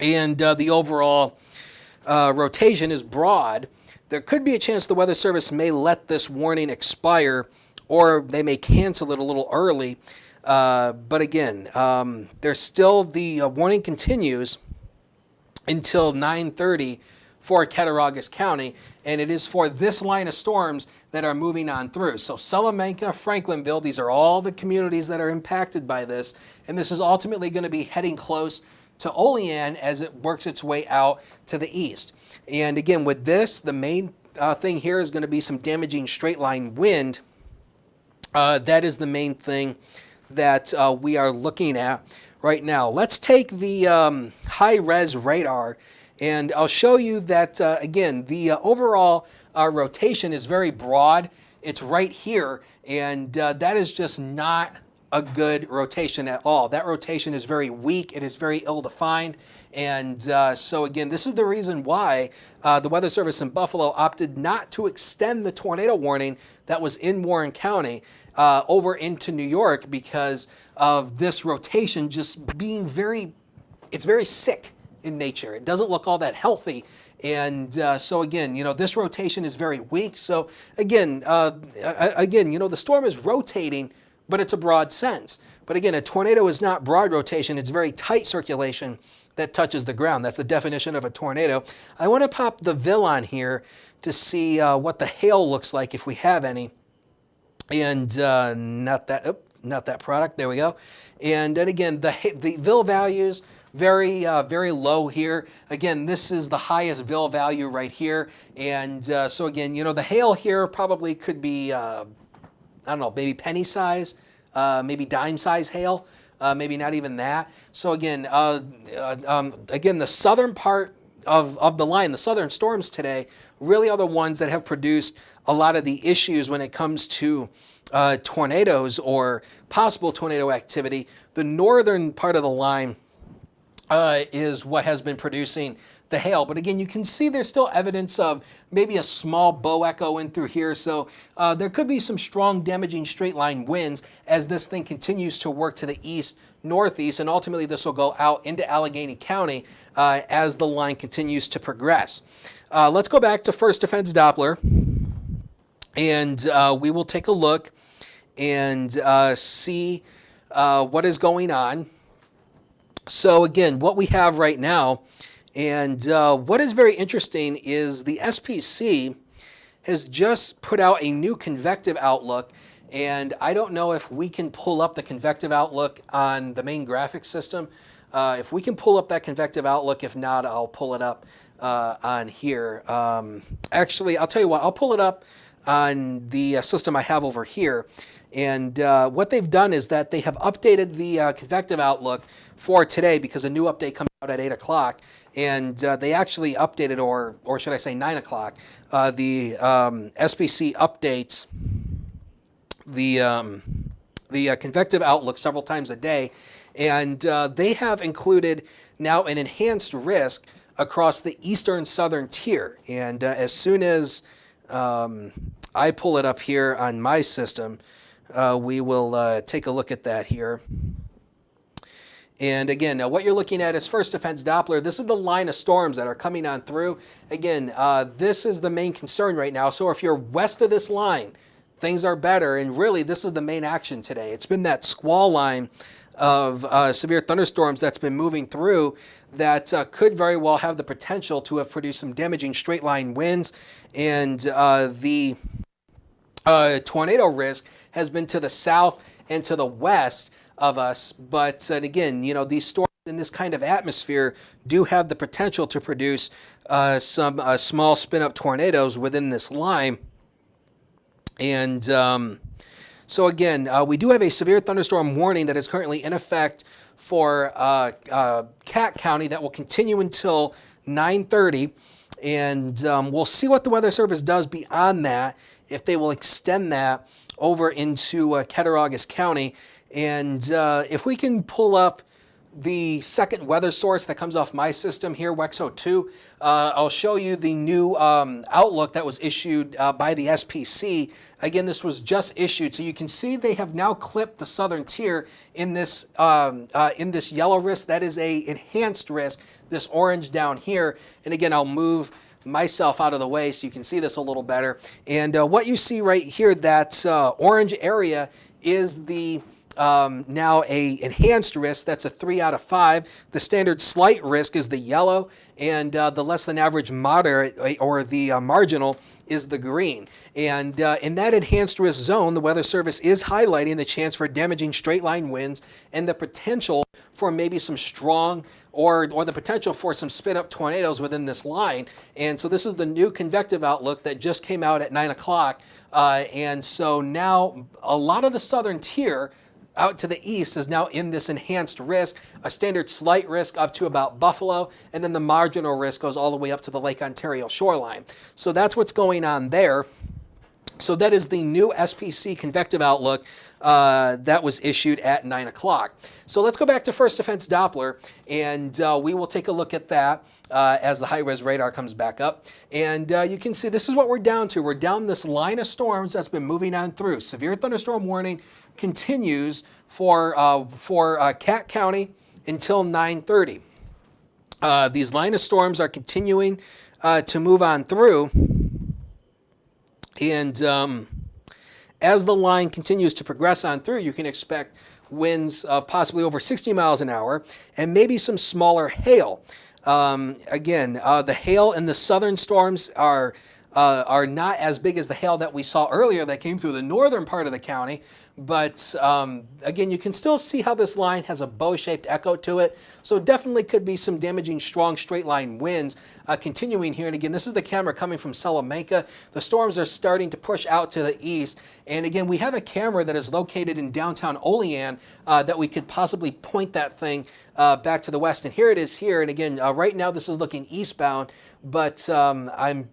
and the overall rotation is broad. There could be a chance the Weather Service may let this warning expire, or they may cancel it a little early. But again, there's still, the warning continues until 9:30 for Cattaraugus County, and it is for this line of storms that are moving on through. So Salamanca, Franklinville, these are all the communities that are impacted by this, and this is ultimately going to be heading close to Olean as it works its way out to the east. And again, with this, the main thing here is going to be some damaging straight line wind. That is the main thing that we are looking at right now. Let's take the high-res radar, and I'll show you that, again, the overall rotation is very broad. It's right here, and that is just not a good rotation at all. That rotation is very weak. It is very ill-defined. And so again, this is the reason why the Weather Service in Buffalo opted not to extend the tornado warning that was in Warren County over into New York, because of this rotation just being it's very sick in nature. It doesn't look all that healthy. And so again, this rotation is very weak. So again, the storm is rotating, but it's a broad sense. But again, a tornado is not broad rotation. It's very tight circulation that touches the ground. That's the definition of a tornado. I want to pop the VIL on here to see what the hail looks like if we have any. And not not that product. There we go. And then again, the VIL values, very low here. Again, this is the highest VIL value right here. And so again, the hail here probably could be, I don't know, maybe penny size, maybe dime size hail, maybe not even that. So again, the southern part of the line, the southern storms today, really are the ones that have produced a lot of the issues when it comes to tornadoes or possible tornado activity. The northern part of the line is what has been producing the hail. But again, you can see there's still evidence of maybe a small bow echo in through here. So there could be some strong damaging straight line winds as this thing continues to work to the east, northeast, and ultimately this will go out into Allegheny County as the line continues to progress. Let's go back to First Defense Doppler, and we will take a look and see what is going on. So again, what we have right now, and what is very interesting is the SPC has just put out a new convective outlook, and I don't know if we can pull up the convective outlook on the main graphics system. If we can pull up that convective outlook, if not, I'll pull it up on here. Actually, I'll tell you what, I'll pull it up on the system I have over here. And what they've done is that they have updated the convective outlook for today because a new update comes out at 8 o'clock. And they actually updated, or should I say 9 o'clock, the SPC updates the convective outlook several times a day. And they have included now an enhanced risk across the eastern southern tier. And as soon as I pull it up here on my system, we will take a look at that here. And again, what you're looking at is First Defense Doppler. This is the line of storms that are coming on through. Again, this is the main concern right now. So if you're west of this line, things are better. And really, this is the main action today. It's been that squall line of severe thunderstorms that's been moving through that could very well have the potential to have produced some damaging straight line winds. And the tornado risk has been to the south and to the west of us. But again, these storms in this kind of atmosphere do have the potential to produce some small spin-up tornadoes within this line. And so again, we do have a severe thunderstorm warning that is currently in effect for Cat County that will continue until 9:30. And we'll see what the Weather Service does beyond that, if they will extend that over into Cattaraugus County. And if we can pull up the second weather source that comes off my system here, WEXO2, I'll show you the new outlook that was issued by the SPC. Again, this was just issued, so you can see they have now clipped the southern tier in this yellow risk. That is a enhanced risk, this orange down here. And again, I'll move myself out of the way so you can see this a little better. And what you see right here, that orange area is the now a enhanced risk. That's a 3 out of 5. The standard slight risk is the yellow, and the less than average moderate, or the marginal, is the green. And in that enhanced risk zone, the Weather Service is highlighting the chance for damaging straight line winds and the potential for maybe some strong or the potential for some spin up tornadoes within this line. And so this is the new convective outlook that just came out at 9 o'clock. And so now a lot of the southern tier out to the east is now in this enhanced risk, a standard slight risk up to about Buffalo, and then the marginal risk goes all the way up to the Lake Ontario shoreline. So that's what's going on there. So that is the new SPC convective outlook that was issued at 9 o'clock. So let's go back to First Defense Doppler, and we will take a look at that as the high-res radar comes back up. And you can see this is what we're down to. We're down this line of storms that's been moving on through. Severe thunderstorm warning continues for Cat County until 9:30. These line of storms are continuing to move on through. And as the line continues to progress on through, you can expect winds of possibly over 60 miles an hour and maybe some smaller hail. Again, the hail in the southern storms are are not as big as the hail that we saw earlier that came through the northern part of the county. But again, you can still see how this line has a bow-shaped echo to it. So definitely could be some damaging strong straight line winds continuing here. And again, this is the camera coming from Salamanca. The storms are starting to push out to the east. And again, we have a camera that is located in downtown Olean that we could possibly point that thing back to the west. And here it is here. And again, right now this is looking eastbound, but I'm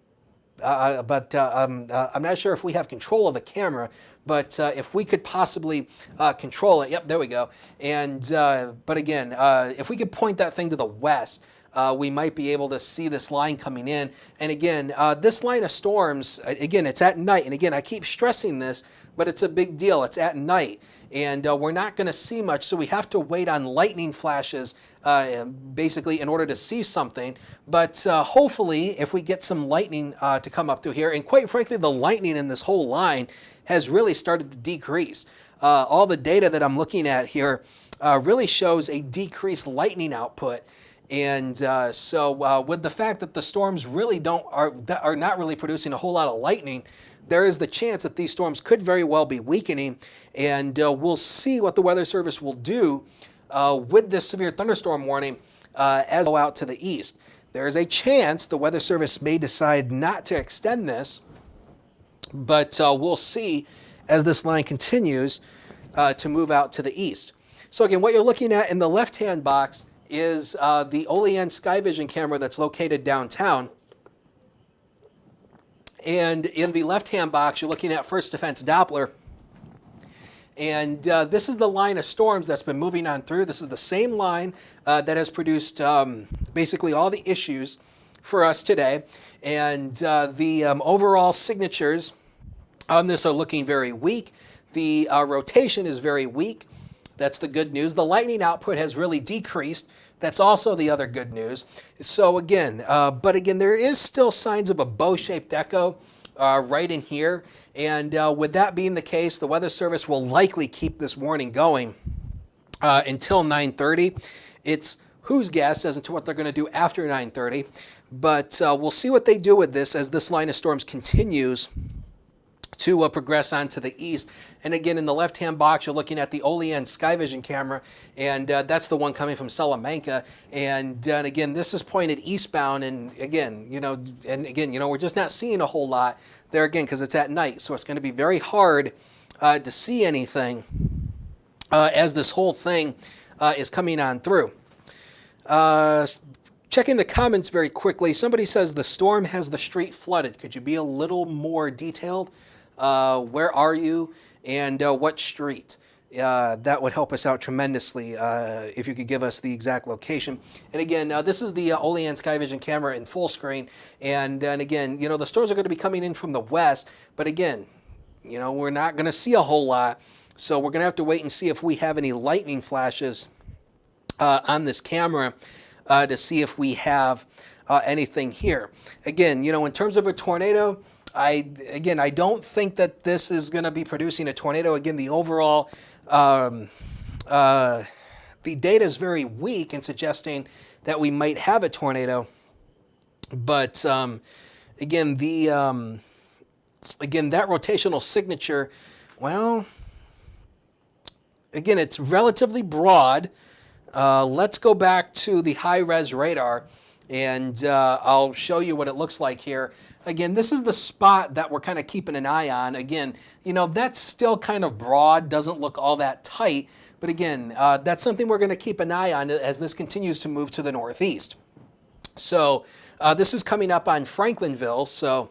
not sure if we have control of the camera, but if we could possibly control it, yep, there we go. And but again, if we could point that thing to the west, we might be able to see this line coming in. And again, this line of storms, again, it's at night. And again, I keep stressing this, but it's a big deal. It's at night. And we're not going to see much, so we have to wait on lightning flashes basically in order to see something. But hopefully, if we get some lightning to come up through here, and quite frankly, the lightning in this whole line has really started to decrease. All the data that I'm looking at here really shows a decreased lightning output. And so with the fact that the storms really are not really producing a whole lot of lightning, there is the chance that these storms could very well be weakening, and we'll see what the Weather Service will do with this severe thunderstorm warning as we go out to the east. There is a chance the Weather Service may decide not to extend this, but we'll see as this line continues to move out to the east. So again, what you're looking at in the left-hand box is the Olean Sky Vision camera that's located downtown. And in the left-hand box, you're looking at First Defense Doppler. And this is the line of storms that's been moving on through. This is the same line that has produced basically all the issues for us today. And the overall signatures on this are looking very weak. The rotation is very weak. That's the good news. The lightning output has really decreased. That's also the other good news. So again, but again, there is still signs of a bow-shaped echo right in here. And with that being the case, the Weather Service will likely keep this warning going until 9:30. It's whose guess as to what they're going to do after 9:30. But we'll see what they do with this as this line of storms continues to progress on to the east. And again, in the left-hand box, you're looking at the Olean Sky Vision camera, and that's the one coming from Salamanca. And again, this is pointed eastbound, and again, we're just not seeing a whole lot there again because it's at night, so it's going to be very hard to see anything as this whole thing is coming on through. Checking the comments very quickly, somebody says the storm has the street flooded. Could you be a little more detailed? Where are you, and what street? That would help us out tremendously if you could give us the exact location. And again, this is the Olean Sky Vision camera in full screen. And again, the storms are going to be coming in from the west. But again, we're not going to see a whole lot. So we're going to have to wait and see if we have any lightning flashes on this camera to see if we have anything here. Again, in terms of a tornado, I don't think that this is going to be producing a tornado. Again, the overall, the data is very weak in suggesting that we might have a tornado. But again, that rotational signature, well, again, it's relatively broad. Let's go back to the high-res radar, and I'll show you what it looks like here. Again, this is the spot that we're kind of keeping an eye on. Again, that's still kind of broad, doesn't look all that tight. But again, that's something we're going to keep an eye on as this continues to move to the northeast. So this is coming up on Franklinville. So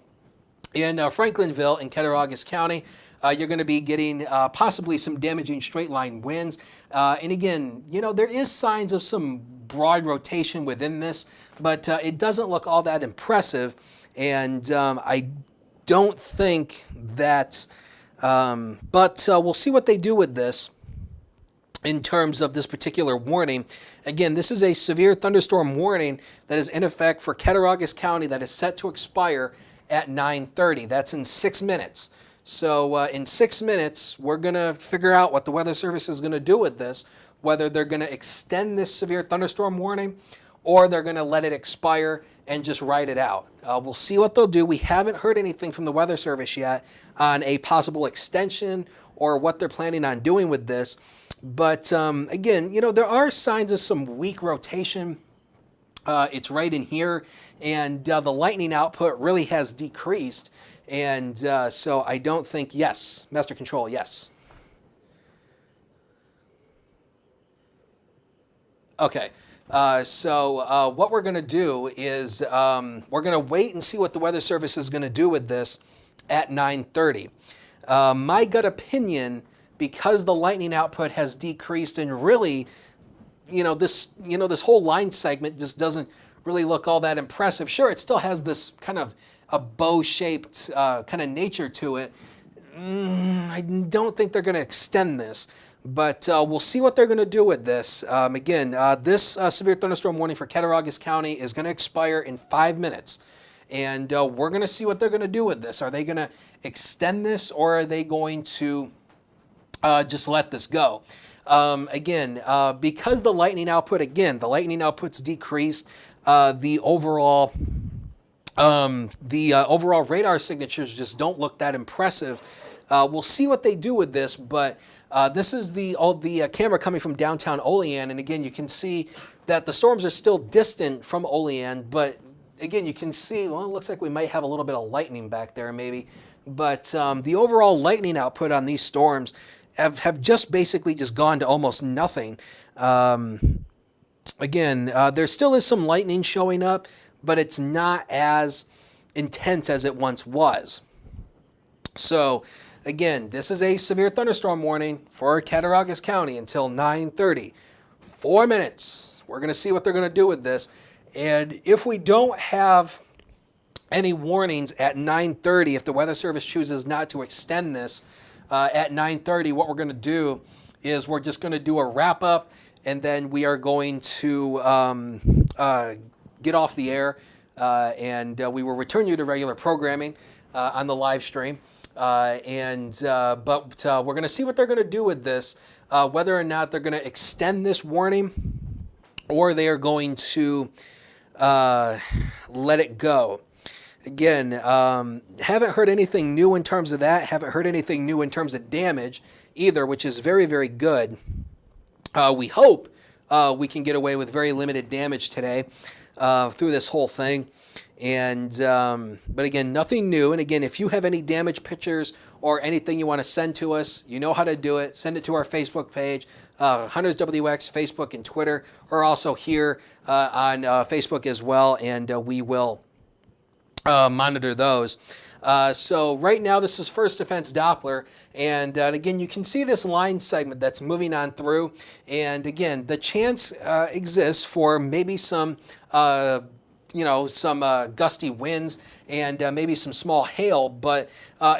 in Franklinville in Cattaraugus County, you're going to be getting possibly some damaging straight line winds. And again, there is signs of some broad rotation within this, but it doesn't look all that impressive. And I don't think that, but we'll see what they do with this in terms of this particular warning. Again, this is a severe thunderstorm warning that is in effect for Cattaraugus County that is set to expire at 9:30. That's in 6 minutes. So in 6 minutes, we're going to figure out what the Weather Service is going to do with this, whether they're going to extend this severe thunderstorm warning or they're going to let it expire and just ride it out. We'll see what they'll do. We haven't heard anything from the Weather Service yet on a possible extension or what they're planning on doing with this. But again, there are signs of some weak rotation. It's right in here, and the lightning output really has decreased. And so I don't think, yes, Master Control, yes. Okay, so what we're going to do is we're going to wait and see what the Weather Service is going to do with this at 9:30. My gut opinion, because the lightning output has decreased and really, this whole line segment just doesn't really look all that impressive. Sure, it still has this kind of a bow-shaped kind of nature to it. I don't think they're going to extend this, but we'll see what they're going to do with this. Again, this severe thunderstorm warning for Cattaraugus County is going to expire in 5 minutes, and we're going to see what they're going to do with this. Are they going to extend this, or are they going to just let this go? Again, because the lightning output's decreased, the overall radar signatures just don't look that impressive. We'll see what they do with this, but this is the camera coming from downtown Olean, and again, you can see that the storms are still distant from Olean, but again, you can see, well, it looks like we might have a little bit of lightning back there maybe, but the overall lightning output on these storms have just basically just gone to almost nothing. Again, there still is some lightning showing up, but it's not as intense as it once was. So, again, this is a severe thunderstorm warning for Cattaraugus County until 9:30. 4 minutes. We're going to see what they're going to do with this. And if we don't have any warnings at 9:30, if the Weather Service chooses not to extend this at 9:30, what we're going to do is we're just going to do a wrap-up, and then we are going to get off the air, and we will return you to regular programming on the live stream. But we're going to see what they're going to do with this, whether or not they're going to extend this warning or they are going to let it go. Again, haven't heard anything new in terms of that. Haven't heard anything new in terms of damage either, which is very, very good. We hope we can get away with very limited damage today through this whole thing. And but again, nothing new. And again, if you have any damage pictures or anything you want to send to us, you know how to do it. Send it to our Facebook page, Hunters WX, Facebook and Twitter, or also here on Facebook as well. And we will monitor those. So right now, this is First Defense Doppler, and again, you can see this line segment that's moving on through, and again, the chance exists for maybe some gusty winds and maybe some small hail, but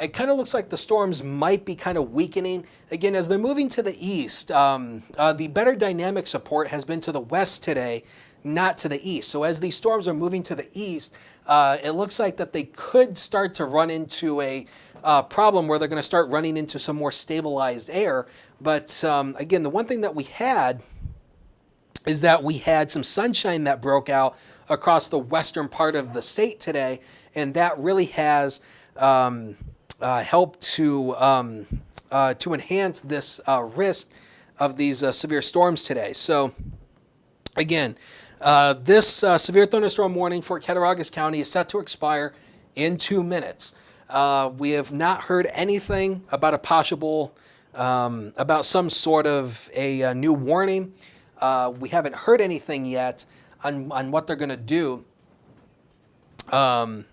it kind of looks like the storms might be kind of weakening. Again, as they're moving to the east, the better dynamic support has been to the west today, not to the east. So as these storms are moving to the east, it looks like that they could start to run into a problem where they're going to start running into some more stabilized air. But again, the one thing that we had is that we had some sunshine that broke out across the western part of the state today, and that really has helped to enhance this risk of these severe storms today. So again, this severe thunderstorm warning for Cattaraugus County is set to expire in 2 minutes. We have not heard anything about a possible, about some sort of a new warning. We haven't heard anything yet on what they're going to do. And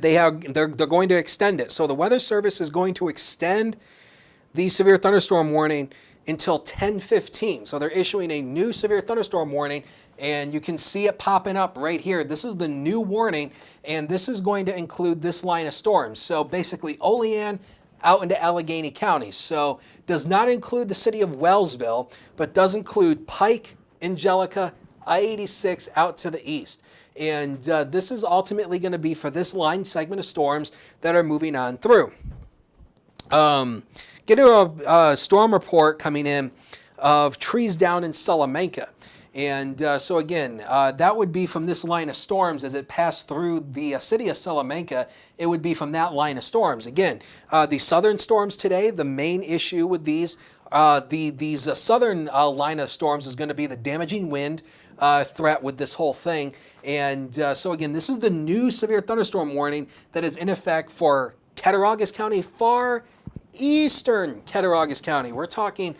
they're going to extend it. So the Weather Service is going to extend the severe thunderstorm warning until 10:15. So they're issuing a new severe thunderstorm warning, and you can see it popping up right here. This is the new warning, and this is going to include this line of storms. So basically Olean out into Allegheny County. So does not include the city of Wellsville, but does include Pike, Angelica, I-86 out to the east. And this is ultimately going to be for this line segment of storms that are moving on through. Getting a storm report coming in of trees down in Salamanca. And so again, that would be from this line of storms as it passed through the city of Salamanca. It would be from that line of storms. Again, the southern storms today, the main issue with these southern line of storms is going to be the damaging wind threat with this whole thing. And so again, this is the new severe thunderstorm warning that is in effect for Cattaraugus County, far eastern Cattaraugus County. We're talking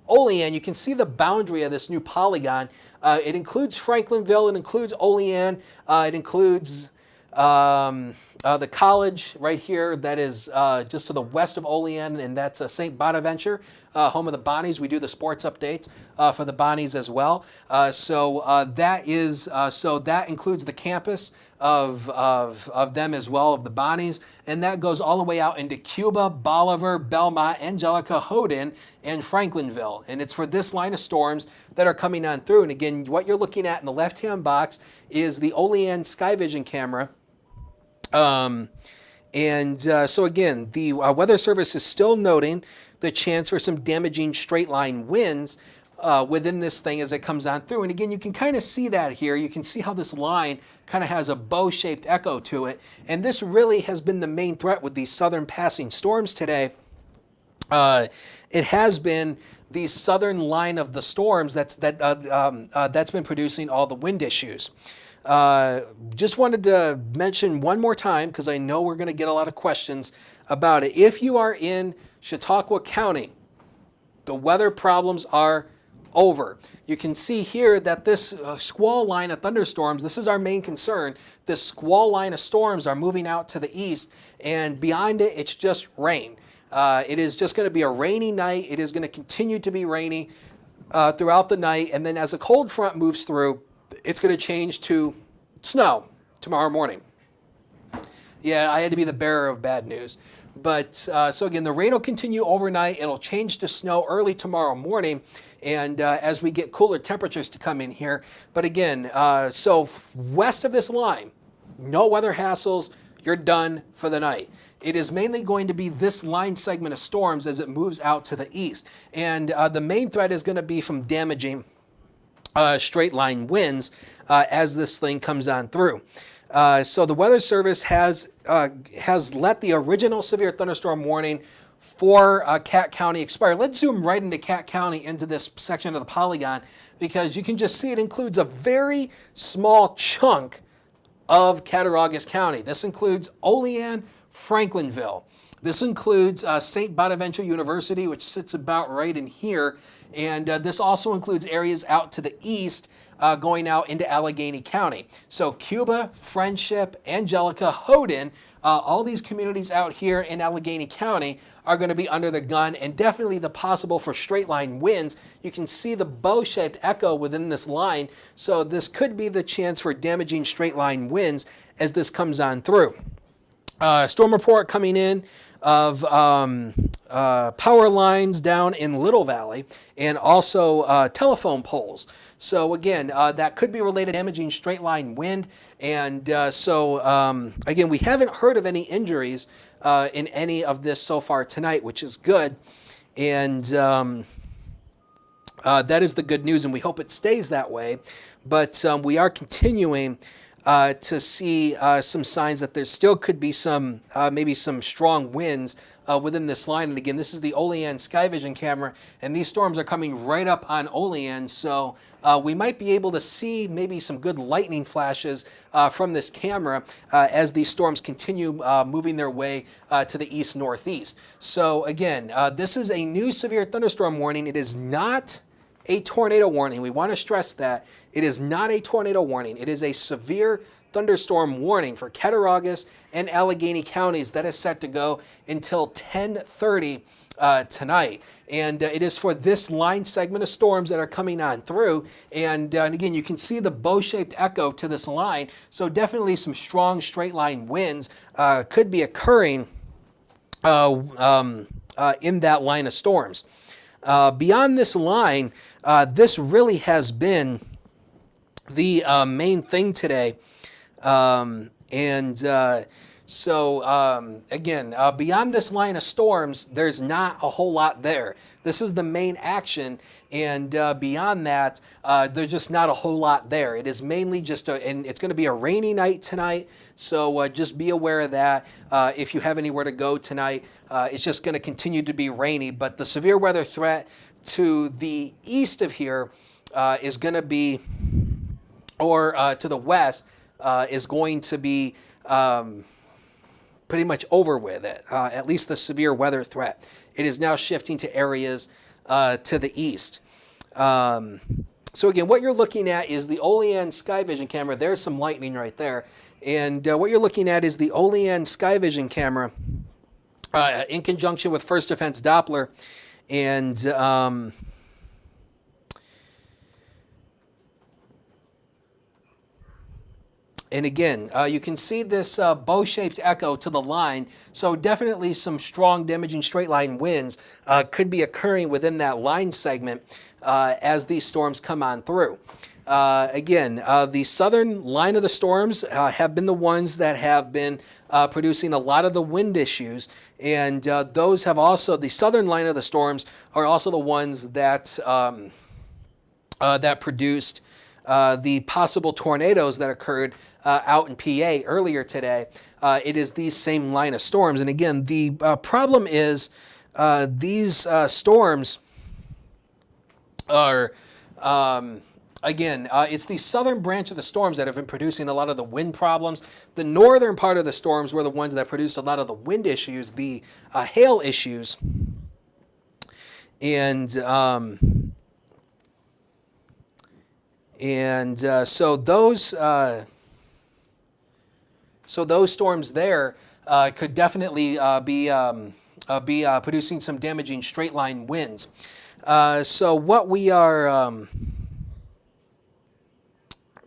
Olean. You can see the boundary of this new polygon. It includes Franklinville. It includes Olean. It includes the college right here that is just to the west of Olean, and that's St. Bonaventure, home of the Bonnies. We do the sports updates for the Bonnies as well. So that includes the campus of them as well, of the Bonnies, and that goes all the way out into Cuba, Bolivar, Belmont, Angelica, Houghton, and Franklinville. And it's for this line of storms that are coming on through. And again, what you're looking at in the left-hand box is the Olean Sky Vision camera. So again, the Weather Service is still noting the chance for some damaging straight line winds within this thing as it comes on through. And again, you can kind of see that here. You can see how this line kind of has a bow-shaped echo to it. And this really has been the main threat with these southern passing storms today. It has been the southern line of the storms that's been producing all the wind issues. Just wanted to mention one more time, because I know we're going to get a lot of questions about it. If you are in Chautauqua County, the weather problems are over. You can see here that this squall line of thunderstorms, this is our main concern. This squall line of storms are moving out to the east, and beyond it, it's just rain. It is just going to be a rainy night. It is going to continue to be rainy throughout the night, and then as a cold front moves through, it's going to change to snow tomorrow morning. Yeah, I had to be the bearer of bad news. But so again, the rain will continue overnight. It'll change to snow early tomorrow morning, and as we get cooler temperatures to come in here. But again, so west of this line, no weather hassles. You're done for the night. It is mainly going to be this line segment of storms as it moves out to the east. And the main threat is going to be from damaging straight line winds as this thing comes on through. So the Weather Service has let the original severe thunderstorm warning for Cat County expire. Let's zoom right into Cat County, into this section of the polygon, because you can just see it includes a very small chunk of Cattaraugus County. This includes Olean, Franklinville. This includes St. Bonaventure University, which sits about right in here. And this also includes areas out to the east, going out into Allegheny County. So Cuba, Friendship, Angelica, Houghton, all these communities out here in Allegheny County are going to be under the gun, and definitely the possible for straight line winds. You can see the bow-shaped echo within this line. So this could be the chance for damaging straight line winds as this comes on through. Storm report coming in of power lines down in Little Valley, and also telephone poles. So again, that could be related to damaging straight line wind. And again, we haven't heard of any injuries in any of this so far tonight, which is good. And that is the good news, and we hope it stays that way. But we are continuing to see some signs that there still could be some, maybe some strong winds within this line. And again, this is the Olean Sky Vision camera, and these storms are coming right up on Olean. So we might be able to see maybe some good lightning flashes from this camera as these storms continue moving their way to the east-northeast. So again, this is a new severe thunderstorm warning. It is not a tornado warning. We want to stress that. It is not a tornado warning. It is a severe thunderstorm warning for Cattaraugus and Allegheny counties that is set to go until 10:30 tonight. And it is for this line segment of storms that are coming on through. And again, you can see the bow-shaped echo to this line. So definitely some strong straight line winds could be occurring in that line of storms. Beyond this line, this really has been the main thing today. So again, beyond this line of storms, there's not a whole lot there. This is the main action, and beyond that, there's just not a whole lot there. It is mainly just and it's going to be a rainy night tonight, so just be aware of that. If you have anywhere to go tonight, it's just going to continue to be rainy, but the severe weather threat to the east of here is going to be, or to the west, is going to be pretty much over with it, at least the severe weather threat. It is now shifting to areas to the east. So again, what you're looking at is the Olean Sky Vision camera. There's some lightning right there. And what you're looking at is the Olean Sky Vision camera in conjunction with First Defense Doppler. And again, you can see this bow-shaped echo to the line, so definitely some strong damaging straight line winds could be occurring within that line segment as these storms come on through. Again, the southern line of the storms have been the ones that have been producing a lot of the wind issues, and those have also, the southern line of the storms are also the ones that that produced the possible tornadoes that occurred out in PA earlier today. It is these same line of storms. And again, the problem is these storms are, it's the southern branch of the storms that have been producing a lot of the wind problems. The northern part of the storms were the ones that produced a lot of the wind issues, the hail issues. And so those storms there could definitely be producing some damaging straight line winds. So what we are,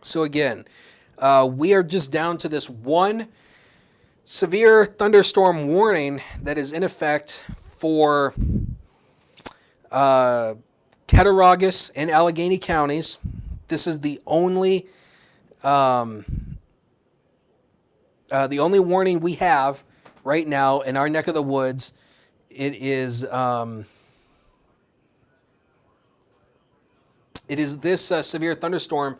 so again, we are just down to this one severe thunderstorm warning that is in effect for Cattaraugus and Allegheny counties. This is the only warning we have right now in our neck of the woods. It is this severe thunderstorm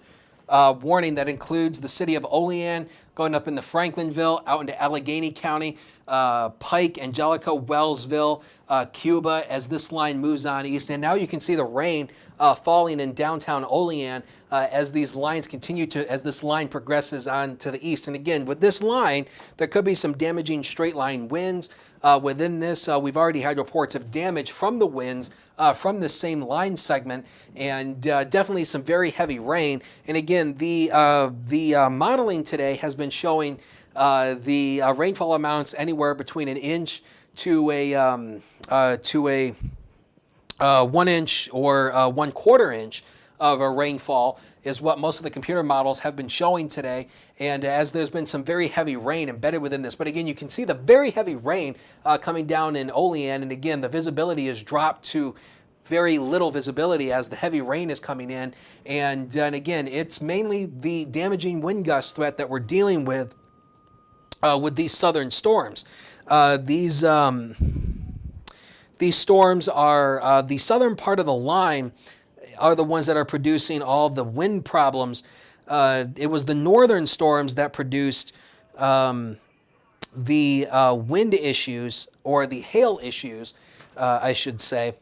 warning that includes the city of Olean, going up into Franklinville, out into Allegheny County, Pike, Angelico, Wellsville, Cuba, as this line moves on east. And now you can see the rain falling in downtown Olean as these lines continue to, as this line progresses on to the east. And again, with this line, there could be some damaging straight line winds. Within this, we've already had reports of damage from the winds from the same line segment, and definitely some very heavy rain. And again, the modeling today has been showing the rainfall amounts anywhere between an inch to a 1 inch or 1/4 inch of a rainfall is what most of the computer models have been showing today. And as there's been some very heavy rain embedded within this, but again, you can see the very heavy rain coming down in Olean. And again, the visibility is dropped to very little visibility as the heavy rain is coming in. And again, it's mainly the damaging wind gust threat that we're dealing with these southern storms. These storms are the southern part of the line are the ones that are producing all the wind problems. It was the northern storms that produced the wind issues, or the hail issues, I should say.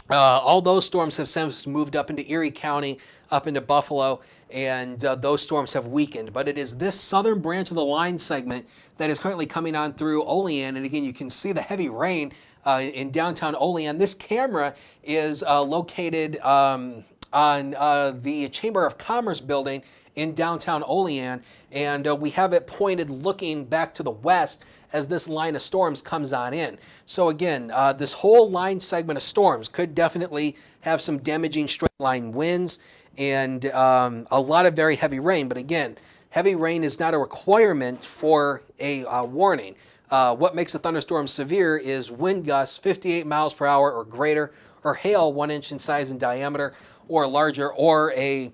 All those storms have since moved up into Erie County, up into Buffalo, and those storms have weakened. But it is this southern branch of the line segment that is currently coming on through Olean. And again, you can see the heavy rain in downtown Olean. This camera is located on the Chamber of Commerce building in downtown Olean, and we have it pointed looking back to the west as this line of storms comes on in. So again, this whole line segment of storms could definitely have some damaging straight line winds and a lot of very heavy rain. But again, heavy rain is not a requirement for a warning. What makes a thunderstorm severe is wind gusts 58 miles per hour or greater, or hail 1 inch in size and diameter or larger, or a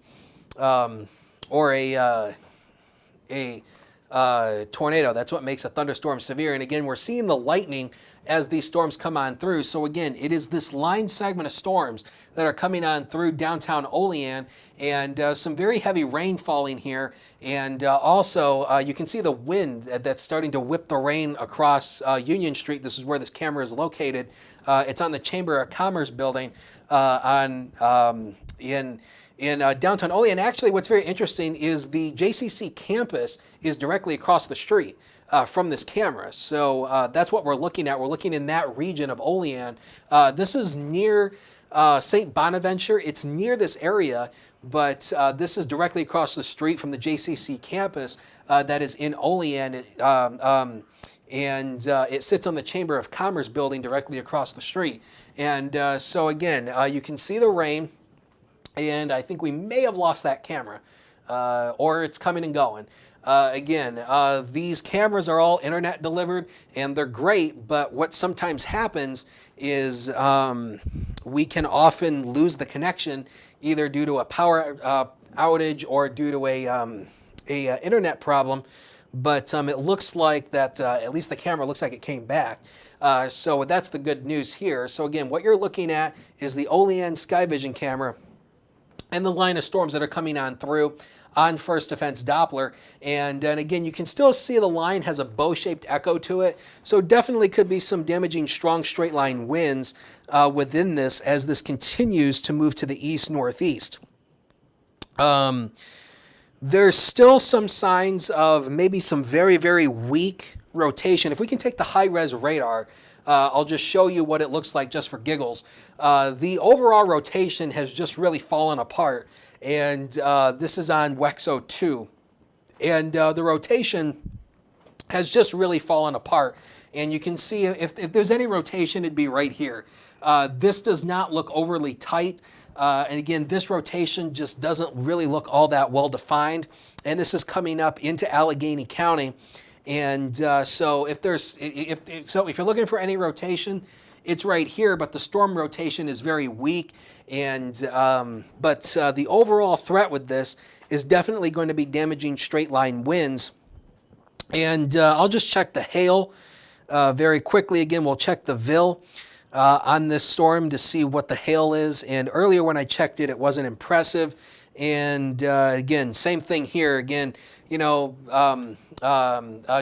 tornado. That's what makes a thunderstorm severe. And again, we're seeing the lightning as these storms come on through. So again, it is this line segment of storms that are coming on through downtown Olean, and some very heavy rain falling here. And also, you can see the wind that's starting to whip the rain across Union Street. This is where this camera is located. It's on the Chamber of Commerce building in downtown Olean. Actually, what's very interesting is the JCC campus is directly across the street from this camera. So that's what we're looking at. We're looking in that region of Olean. This is near St. Bonaventure. It's near this area, but this is directly across the street from the JCC campus that is in Olean. And it sits on the Chamber of Commerce building directly across the street. And so again, you can see the rain. And I think we may have lost that camera, or it's coming and going. Again, these cameras are all internet delivered, and they're great, but what sometimes happens is we can often lose the connection, either due to a power outage or due to a internet problem. But it looks like that, at least the camera looks like it came back. So that's the good news here. So again, what you're looking at is the Olean Sky Vision camera and the line of storms that are coming on through on First Defense Doppler. And then again, you can still see the line has a bow-shaped echo to it. So definitely could be some damaging strong straight line winds within this as this continues to move to the east-northeast. There's still some signs of maybe some very, very weak rotation. If we can take the high-res radar, I'll just show you what it looks like just for giggles. The overall rotation has just really fallen apart, and this is on WEXO 2. And the rotation has just really fallen apart. And you can see if there's any rotation, it'd be right here. This does not look overly tight. And again, this rotation just doesn't really look all that well defined. And this is coming up into Allegheny County. And so if you're looking for any rotation, it's right here, but the storm rotation is very weak. And but the overall threat with this is definitely going to be damaging straight line winds. And I'll just check the hail very quickly. Again, we'll check the VIL on this storm to see what the hail is. And earlier when I checked it, it wasn't impressive. And again, same thing here. Again, you know,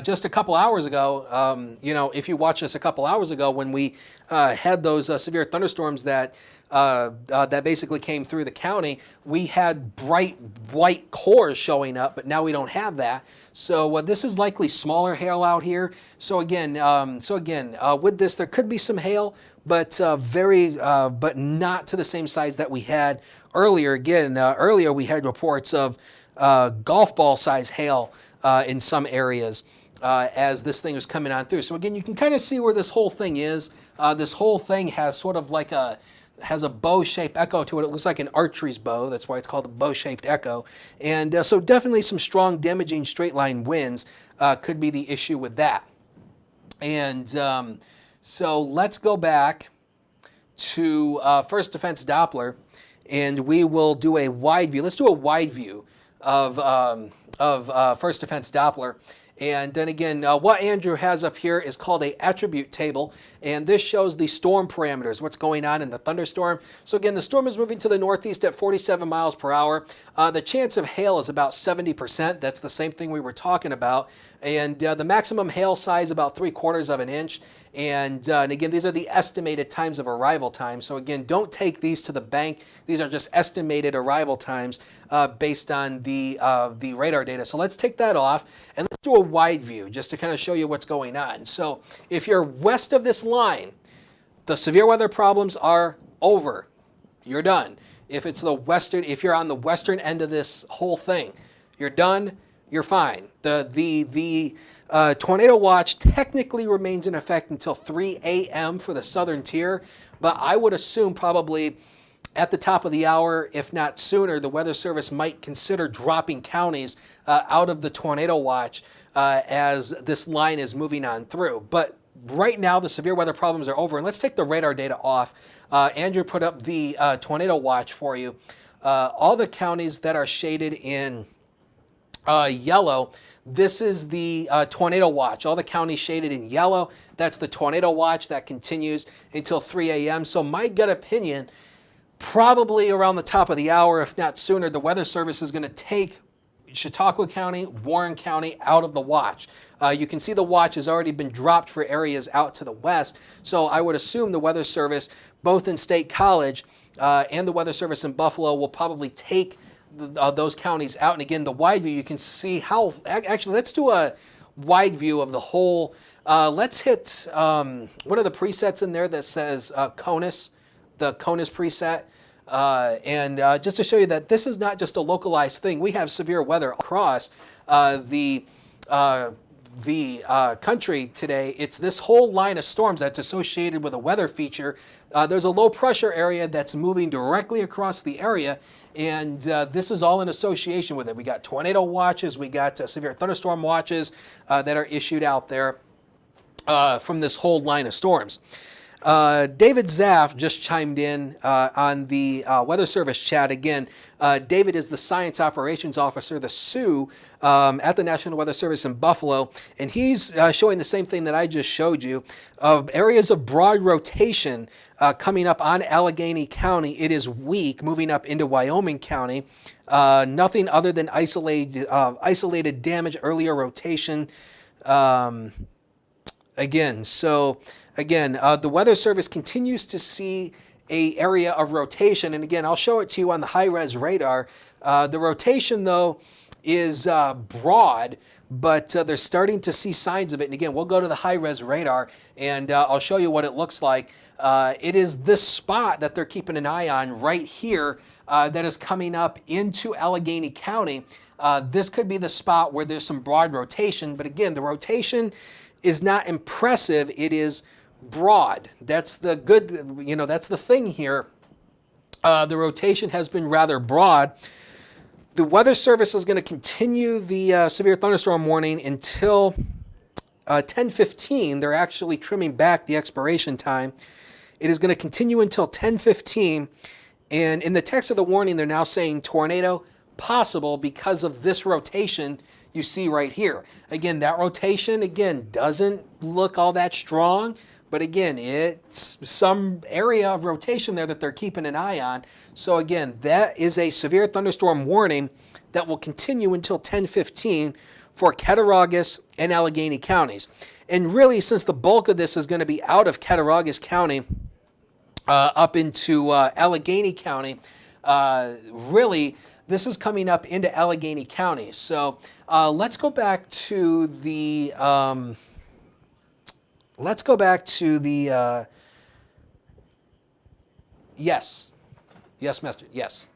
just a couple hours ago, you know, if you watched us a couple hours ago when we had those severe thunderstorms that basically came through the county, we had bright white cores showing up, but now we don't have that. So this is likely smaller hail out here. So again, with this, there could be some hail, but but not to the same size that we had earlier. Again, earlier we had reports of golf ball size hail in some areas as this thing was coming on through. So again, you can kind of see where this whole thing is. This whole thing has sort of like has a bow-shaped echo to it. It looks like an archery's bow. That's why it's called a bow-shaped echo. And so definitely some strong damaging straight line winds could be the issue with that. And so let's go back to First Defense Doppler, and we will do a wide view. Let's do a wide view of First Defense Doppler. And then again, what Andrew has up here is called a attribute table, and this shows the storm parameters, what's going on in the thunderstorm. So again, the storm is moving to the northeast at 47 miles per hour. The chance of hail is about 70%. That's the same thing we were talking about. And the maximum hail size about 3/4 of an inch. And again, these are the estimated times of arrival time. So again, don't take these to the bank. These are just estimated arrival times based on the radar data. So let's take that off and let's do a wide view just to kind of show you what's going on. So if you're west of this line, the severe weather problems are over. You're done. If you're on the western end of this whole thing, you're done. You're fine. The tornado watch technically remains in effect until 3 a.m. for the southern tier, but I would assume probably at the top of the hour, if not sooner, the Weather Service might consider dropping counties out of the tornado watch as this line is moving on through. But right now, the severe weather problems are over. And let's take the radar data off. Andrew put up the tornado watch for you. All the counties that are shaded in yellow, this is the tornado watch. All the counties shaded in yellow, that's the tornado watch that continues until 3 a.m. So my gut opinion, probably around the top of the hour, if not sooner, the Weather Service is going to take Chautauqua County, Warren County out of the watch. You can see the watch has already been dropped for areas out to the west. So I would assume the Weather Service, both in State College and the Weather Service in Buffalo, will probably take those counties out. And again, the wide view, you can see how, actually, let's do a wide view of the whole. Let's hit one of the presets in there that says CONUS, the CONUS preset. And just to show you that this is not just a localized thing. We have severe weather across the country today. It's this whole line of storms that's associated with a weather feature. There's a low pressure area that's moving directly across the area, and this is all in association with it. We got tornado watches, we got severe thunderstorm watches that are issued out there from this whole line of storms. David Zaff just chimed in on the Weather Service chat again. David is the Science Operations Officer, the SOO, at the National Weather Service in Buffalo, and he's showing the same thing that I just showed you of areas of broad rotation coming up on Allegheny County. It is weak, moving up into Wyoming County. Nothing other than isolated damage, earlier rotation. Again, the Weather Service continues to see an area of rotation. And again, I'll show it to you on the high-res radar. The rotation, though, is broad, but they're starting to see signs of it. And again, we'll go to the high-res radar, and I'll show you what it looks like. It is this spot that they're keeping an eye on right here that is coming up into Allegheny County. This could be the spot where there's some broad rotation. But again, the rotation is not impressive. It is broad. That's the good, that's the thing here. The rotation has been rather broad. The Weather Service is going to continue the severe thunderstorm warning until 10:15. They're actually trimming back the expiration time. It is going to continue until 10:15. And in the text of the warning, they're now saying tornado possible because of this rotation you see right here. Again, that rotation, doesn't look all that strong. But again, it's some area of rotation there that they're keeping an eye on. So again, that is a severe thunderstorm warning that will continue until 10:15 for Cattaraugus and Allegheny counties. And really, since the bulk of this is going to be out of Cattaraugus County up into Allegheny County, really, this is coming up into Allegheny County. So let's go back to the... Yes, Master, yes.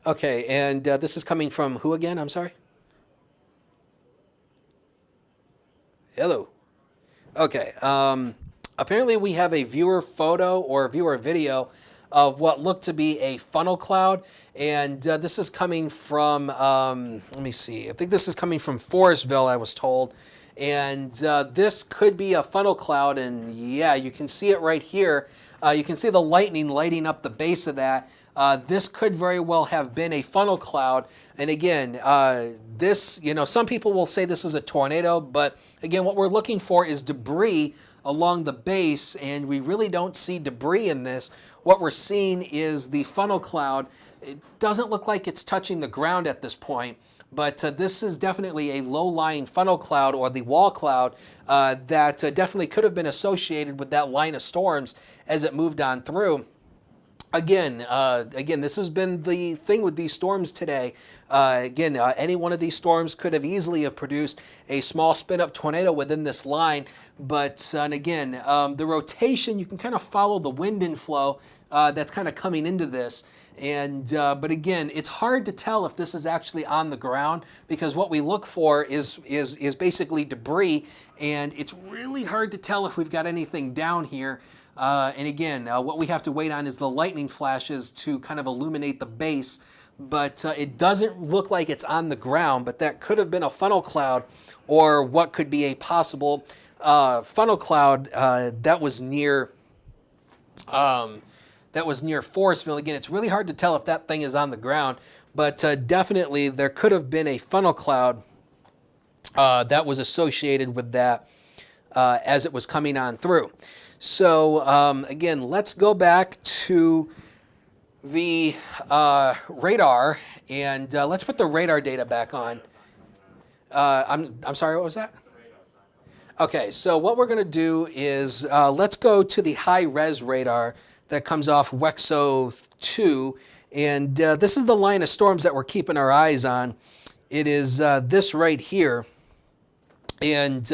Okay, and this is coming from who again? I'm sorry? Hello. Okay, apparently we have a viewer photo or viewer video of what looked to be a funnel cloud, and this is coming from, let me see, I think this is coming from Forestville, I was told, and this could be a funnel cloud, and yeah, you can see it right here. You can see the lightning lighting up the base of that. This could very well have been a funnel cloud, and again, this, some people will say this is a tornado, but again, what we're looking for is debris along the base, and we really don't see debris in this. What we're seeing is the funnel cloud. It doesn't look like it's touching the ground at this point, but this is definitely a low-lying funnel cloud or the wall cloud that definitely could have been associated with that line of storms as it moved on through. Again, this has been the thing with these storms today. Any one of these storms could have easily have produced a small spin-up tornado within this line. But the rotation, you can kind of follow the wind inflow that's kind of coming into this. And but again, it's hard to tell if this is actually on the ground, because what we look for is basically debris, and it's really hard to tell if we've got anything down here. What we have to wait on is the lightning flashes to kind of illuminate the base. but it doesn't look like it's on the ground, but that could have been a funnel cloud or what could be a possible funnel cloud that was near Forestville. Again, it's really hard to tell if that thing is on the ground, but definitely there could have been a funnel cloud that was associated with that as it was coming on through. So again, let's go back to the radar and let's put the radar data back on. I'm sorry, what was that? Okay, so what we're going to do is let's go to the high-res radar that comes off WEXO 2, and this is the line of storms that we're keeping our eyes on. It is this right here, and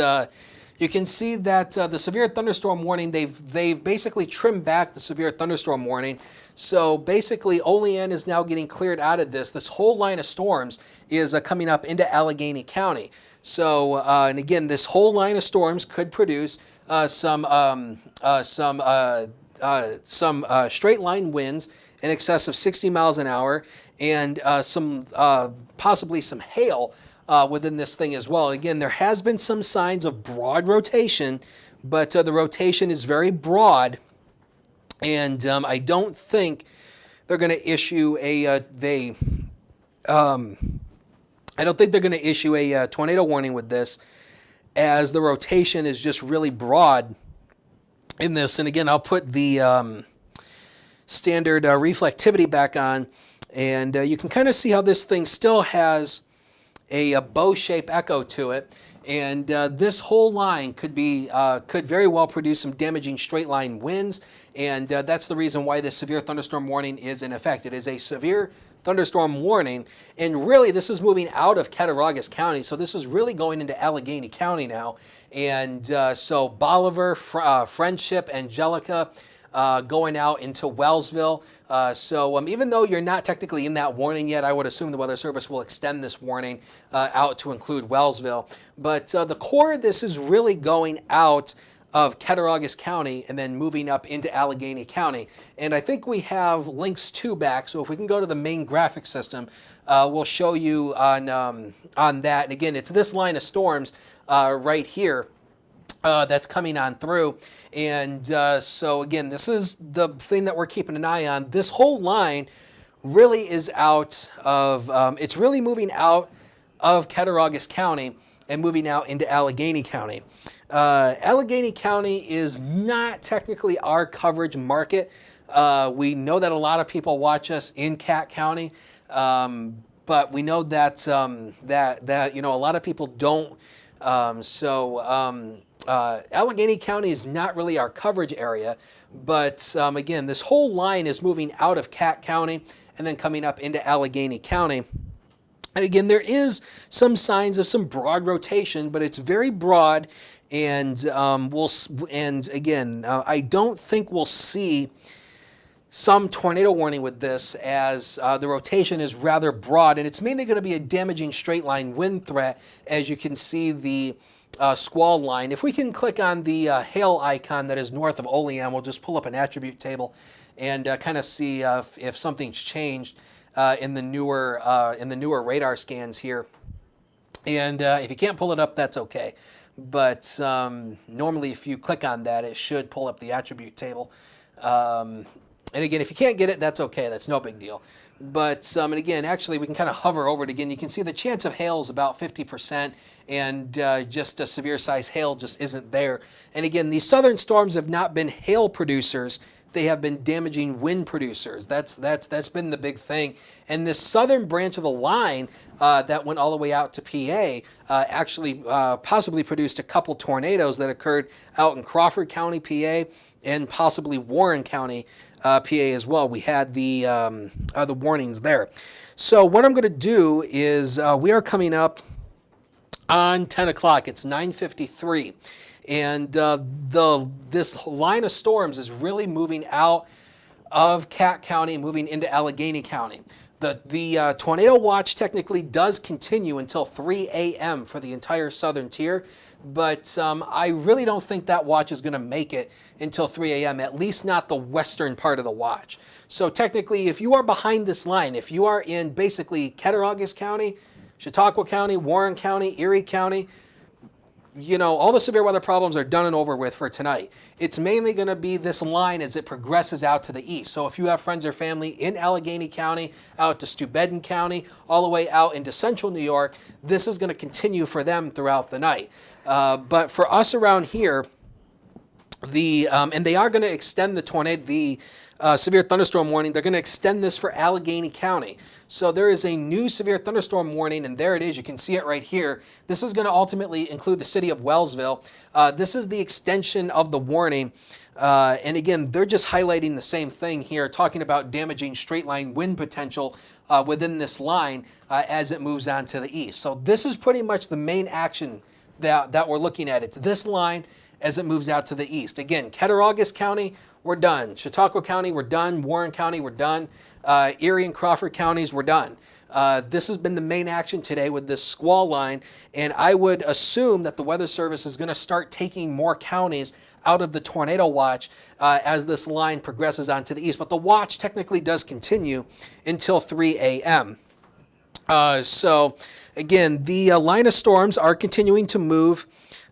you can see that the severe thunderstorm warning, they've basically trimmed back the severe thunderstorm warning. So basically, Olean is now getting cleared out of this. This whole line of storms is coming up into Allegheny County. So, and again, this whole line of storms could produce some straight line winds in excess of 60 miles an hour, and possibly some hail within this thing as well. Again, there has been some signs of broad rotation, but the rotation is very broad, and I don't think they're going to issue I don't think they're going to issue a tornado warning with this, as the rotation is just really broad in this. And again, I'll put the standard reflectivity back on, and you can kind of see how this thing still has a bow-shaped echo to it. And this whole line could very well produce some damaging straight line winds, and that's the reason why this severe thunderstorm warning is in effect. It is a severe thunderstorm warning, and really this is moving out of Cattaraugus County, so this is really going into Allegheny County now. And so Bolivar, Friendship, Angelica, going out into Wellsville. So even though you're not technically in that warning yet, I would assume the Weather Service will extend this warning out to include Wellsville. But the core of this is really going out of Cattaraugus County and then moving up into Allegheny County. And I think we have links 2 back, so if we can go to the main graphic system, we'll show you on that. And again, it's this line of storms right here that's coming on through. And so again, this is the thing that we're keeping an eye on. This whole line really is out of, it's really moving out of Cattaraugus County and moving out into Allegheny County. Allegheny County is not technically our coverage market. We know that a lot of people watch us in Cat County, but we know that that a lot of people don't. Allegheny County is not really our coverage area, but again, this whole line is moving out of Cat County and then coming up into Allegheny County. And again, there is some signs of some broad rotation, but it's very broad. And I don't think we'll see some tornado warning with this, as the rotation is rather broad, and it's mainly going to be a damaging straight line wind threat, as you can see the squall line. If we can click on the hail icon that is north of Olean, we'll just pull up an attribute table and kind of see if something's changed in the newer radar scans here. And if you can't pull it up, that's okay. But normally if you click on that, it should pull up the attribute table. And again, if you can't get it, that's okay. That's no big deal. But and again, actually, we can kind of hover over it again. You can see the chance of hail is about 50%, and just a severe size hail just isn't there. And again, these southern storms have not been hail producers. They have been damaging wind producers. That's been the big thing. And this southern branch of the line that went all the way out to PA actually possibly produced a couple tornadoes that occurred out in Crawford County, PA, and possibly Warren County, PA as well. We had the warnings there. So what I'm going to do is we are coming up on 10 o'clock. It's 9:53. And this line of storms is really moving out of Cat County, moving into Allegheny County. The tornado watch technically does continue until 3 a.m. for the entire southern tier. but I really don't think that watch is going to make it until 3 a.m., at least not the western part of the watch. So technically, if you are behind this line, if you are in basically Cattaraugus County, Chautauqua County, Warren County, Erie County, all the severe weather problems are done and over with for tonight. It's mainly going to be this line as it progresses out to the east. So if you have friends or family in Allegheny County, out to Steuben County, all the way out into central New York, this is going to continue for them throughout the night. But for us around here, and they are going to extend the severe thunderstorm warning. They're going to extend this for Allegheny County. So there is a new severe thunderstorm warning, and there it is. You can see it right here. This is going to ultimately include the city of Wellsville. This is the extension of the warning. And again, they're just highlighting the same thing here, talking about damaging straight line wind potential within this line as it moves on to the east. So this is pretty much the main action that we're looking at. It's this line as it moves out to the east. Again, Cattaraugus County, we're done. Chautauqua County, we're done. Warren County, we're done. Erie and Crawford counties, we're done. This has been the main action today with this squall line, and I would assume that the Weather Service is going to start taking more counties out of the tornado watch as this line progresses onto the east. But the watch technically does continue until 3 a.m. So again, the line of storms are continuing to move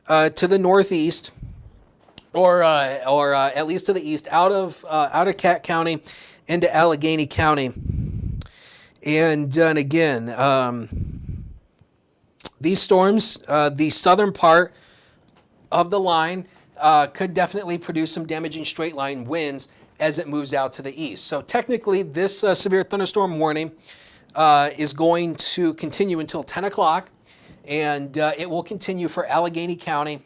to the northeast, or at least to the east, out of Cat County into Allegheny County. And again, these storms, the southern part of the line could definitely produce some damaging straight line winds as it moves out to the east. So technically, this severe thunderstorm warning is going to continue until 10 o'clock, and it will continue for Allegheny County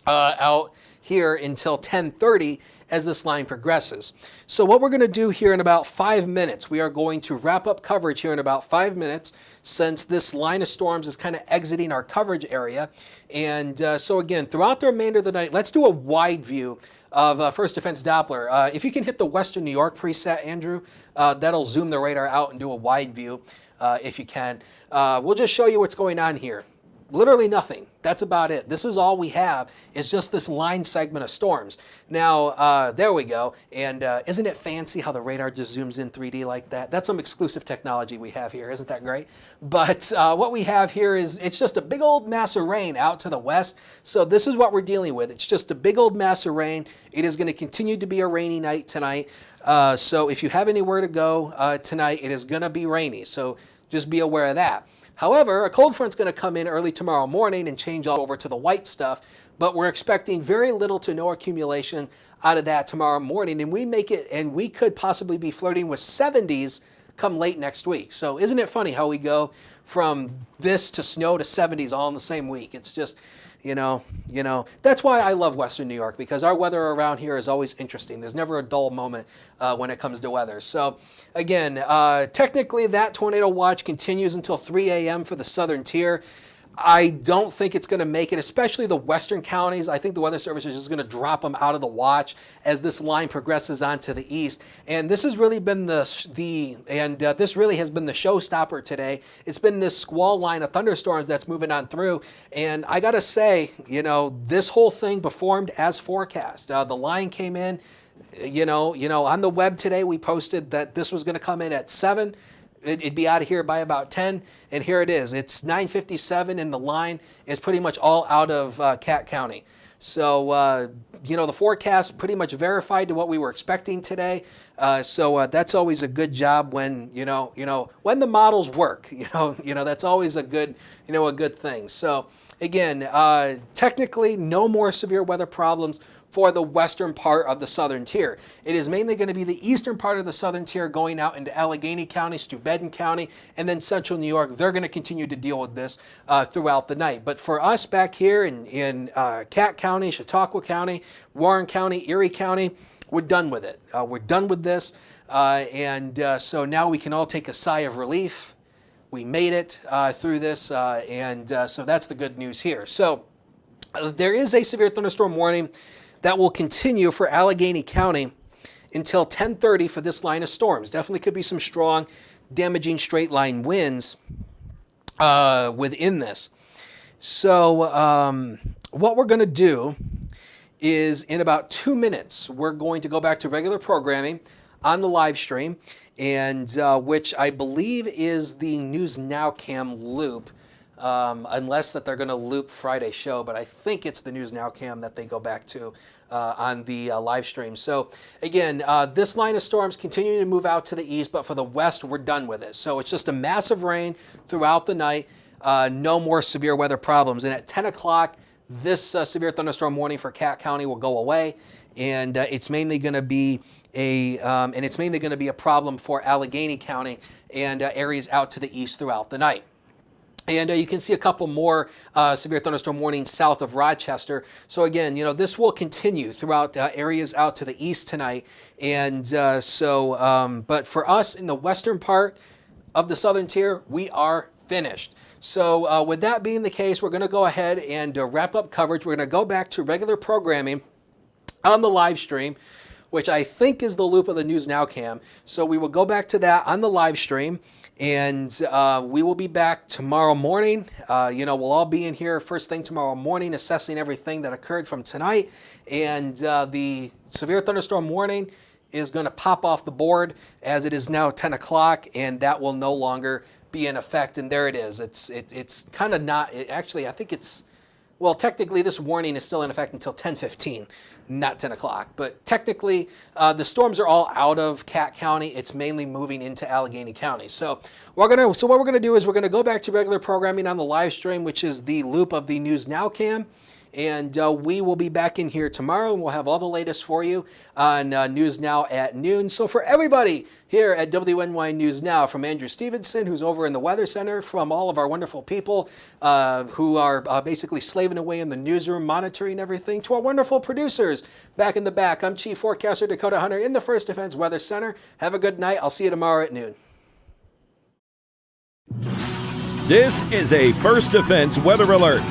out here until 10:30 as this line progresses. So what we're going to do here in about 5 minutes, we are going to wrap up coverage here in about 5 minutes, since this line of storms is kind of exiting our coverage area. And so again, throughout the remainder of the night, let's do a wide view of First Defense Doppler. If you can hit the Western New York preset, Andrew, that'll zoom the radar out and do a wide view if you can. We'll just show you what's going on here. Literally nothing. That's about it. This is all we have. It's just this line segment of storms. Now, there we go. And isn't it fancy how the radar just zooms in 3D like that? That's some exclusive technology we have here. Isn't that great? But what we have here is, it's just a big old mass of rain out to the west. So this is what we're dealing with. It's just a big old mass of rain. It is going to continue to be a rainy night tonight. So if you have anywhere to go tonight, it is going to be rainy. So just be aware of that. However, a cold front's going to come in early tomorrow morning and change all over to the white stuff, but we're expecting very little to no accumulation out of that tomorrow morning, and we could possibly be flirting with 70s come late next week. So isn't it funny how we go from this to snow to 70s all in the same week? It's just, that's why I love Western New York, because our weather around here is always interesting. There's never a dull moment when it comes to weather. So again, technically that tornado watch continues until 3 a.m. for the southern tier. I don't think it's going to make it, especially the western counties. I think the Weather Service is just going to drop them out of the watch as this line progresses on to the east. And this has really been this really has been the showstopper today. It's been this squall line of thunderstorms that's moving on through. And I got to say, this whole thing performed as forecast. The line came in, on the web today, we posted that this was going to come in at 7. It'd be out of here by about 10, and here it is. It's 9:57, and the line is pretty much all out of Cat County. So, the forecast pretty much verified to what we were expecting today. So that's always a good job when, when the models work. That's always a good thing. So again, technically, no more severe weather problems for the western part of the southern tier. It is mainly going to be the eastern part of the southern tier going out into Allegheny County, Steuben County, and then central New York. They're going to continue to deal with this throughout the night. But for us back here in Cat County, Chautauqua County, Warren County, Erie County, we're done with it. We're done with this. So now we can all take a sigh of relief. We made it through this, so that's the good news here. So there is a severe thunderstorm warning that will continue for Allegheny County until 10:30 for this line of storms. Definitely could be some strong, damaging straight line winds within this. So what we're going to do is in about 2 minutes, we're going to go back to regular programming on the live stream, and which I believe is the News Now cam loop, unless that they're going to loop Friday's show, but I think it's the News Now cam that they go back to on the live stream. So again, this line of storms continuing to move out to the east, but for the west, we're done with it. So it's just a massive rain throughout the night, no more severe weather problems. And at 10 o'clock, this severe thunderstorm warning for Cat County will go away, and it's mainly going to be a problem for Allegheny County and areas out to the east throughout the night. And you can see a couple more severe thunderstorm warnings south of Rochester. So again, this will continue throughout areas out to the east tonight. And but for us in the western part of the southern tier, we are finished. So with that being the case, we're going to go ahead and wrap up coverage. We're going to go back to regular programming on the live stream, which I think is the loop of the News Now cam. So we will go back to that on the live stream, and we will be back tomorrow morning. We'll all be in here first thing tomorrow morning assessing everything that occurred from tonight. And the severe thunderstorm warning is going to pop off the board as it is now 10 o'clock, and that will no longer be in effect. And there it is. It's kind of not, actually, I think it's, well, technically this warning is still in effect until 10:15, not 10 o'clock. But technically, the storms are all out of Cat County. It's mainly moving into Allegheny County. So what we're going to do is we're going to go back to regular programming on the live stream, which is the loop of the News Now cam. And we will be back in here tomorrow, and we'll have all the latest for you on News Now at noon. So for everybody here at WNY News Now, from Andrew Stevenson, who's over in the Weather Center, from all of our wonderful people who are basically slaving away in the newsroom, monitoring everything, to our wonderful producers back in the back, I'm Chief Forecaster Dakota Hunter in the First Defense Weather Center. Have a good night. I'll see you tomorrow at noon. This is a First Defense Weather Alert.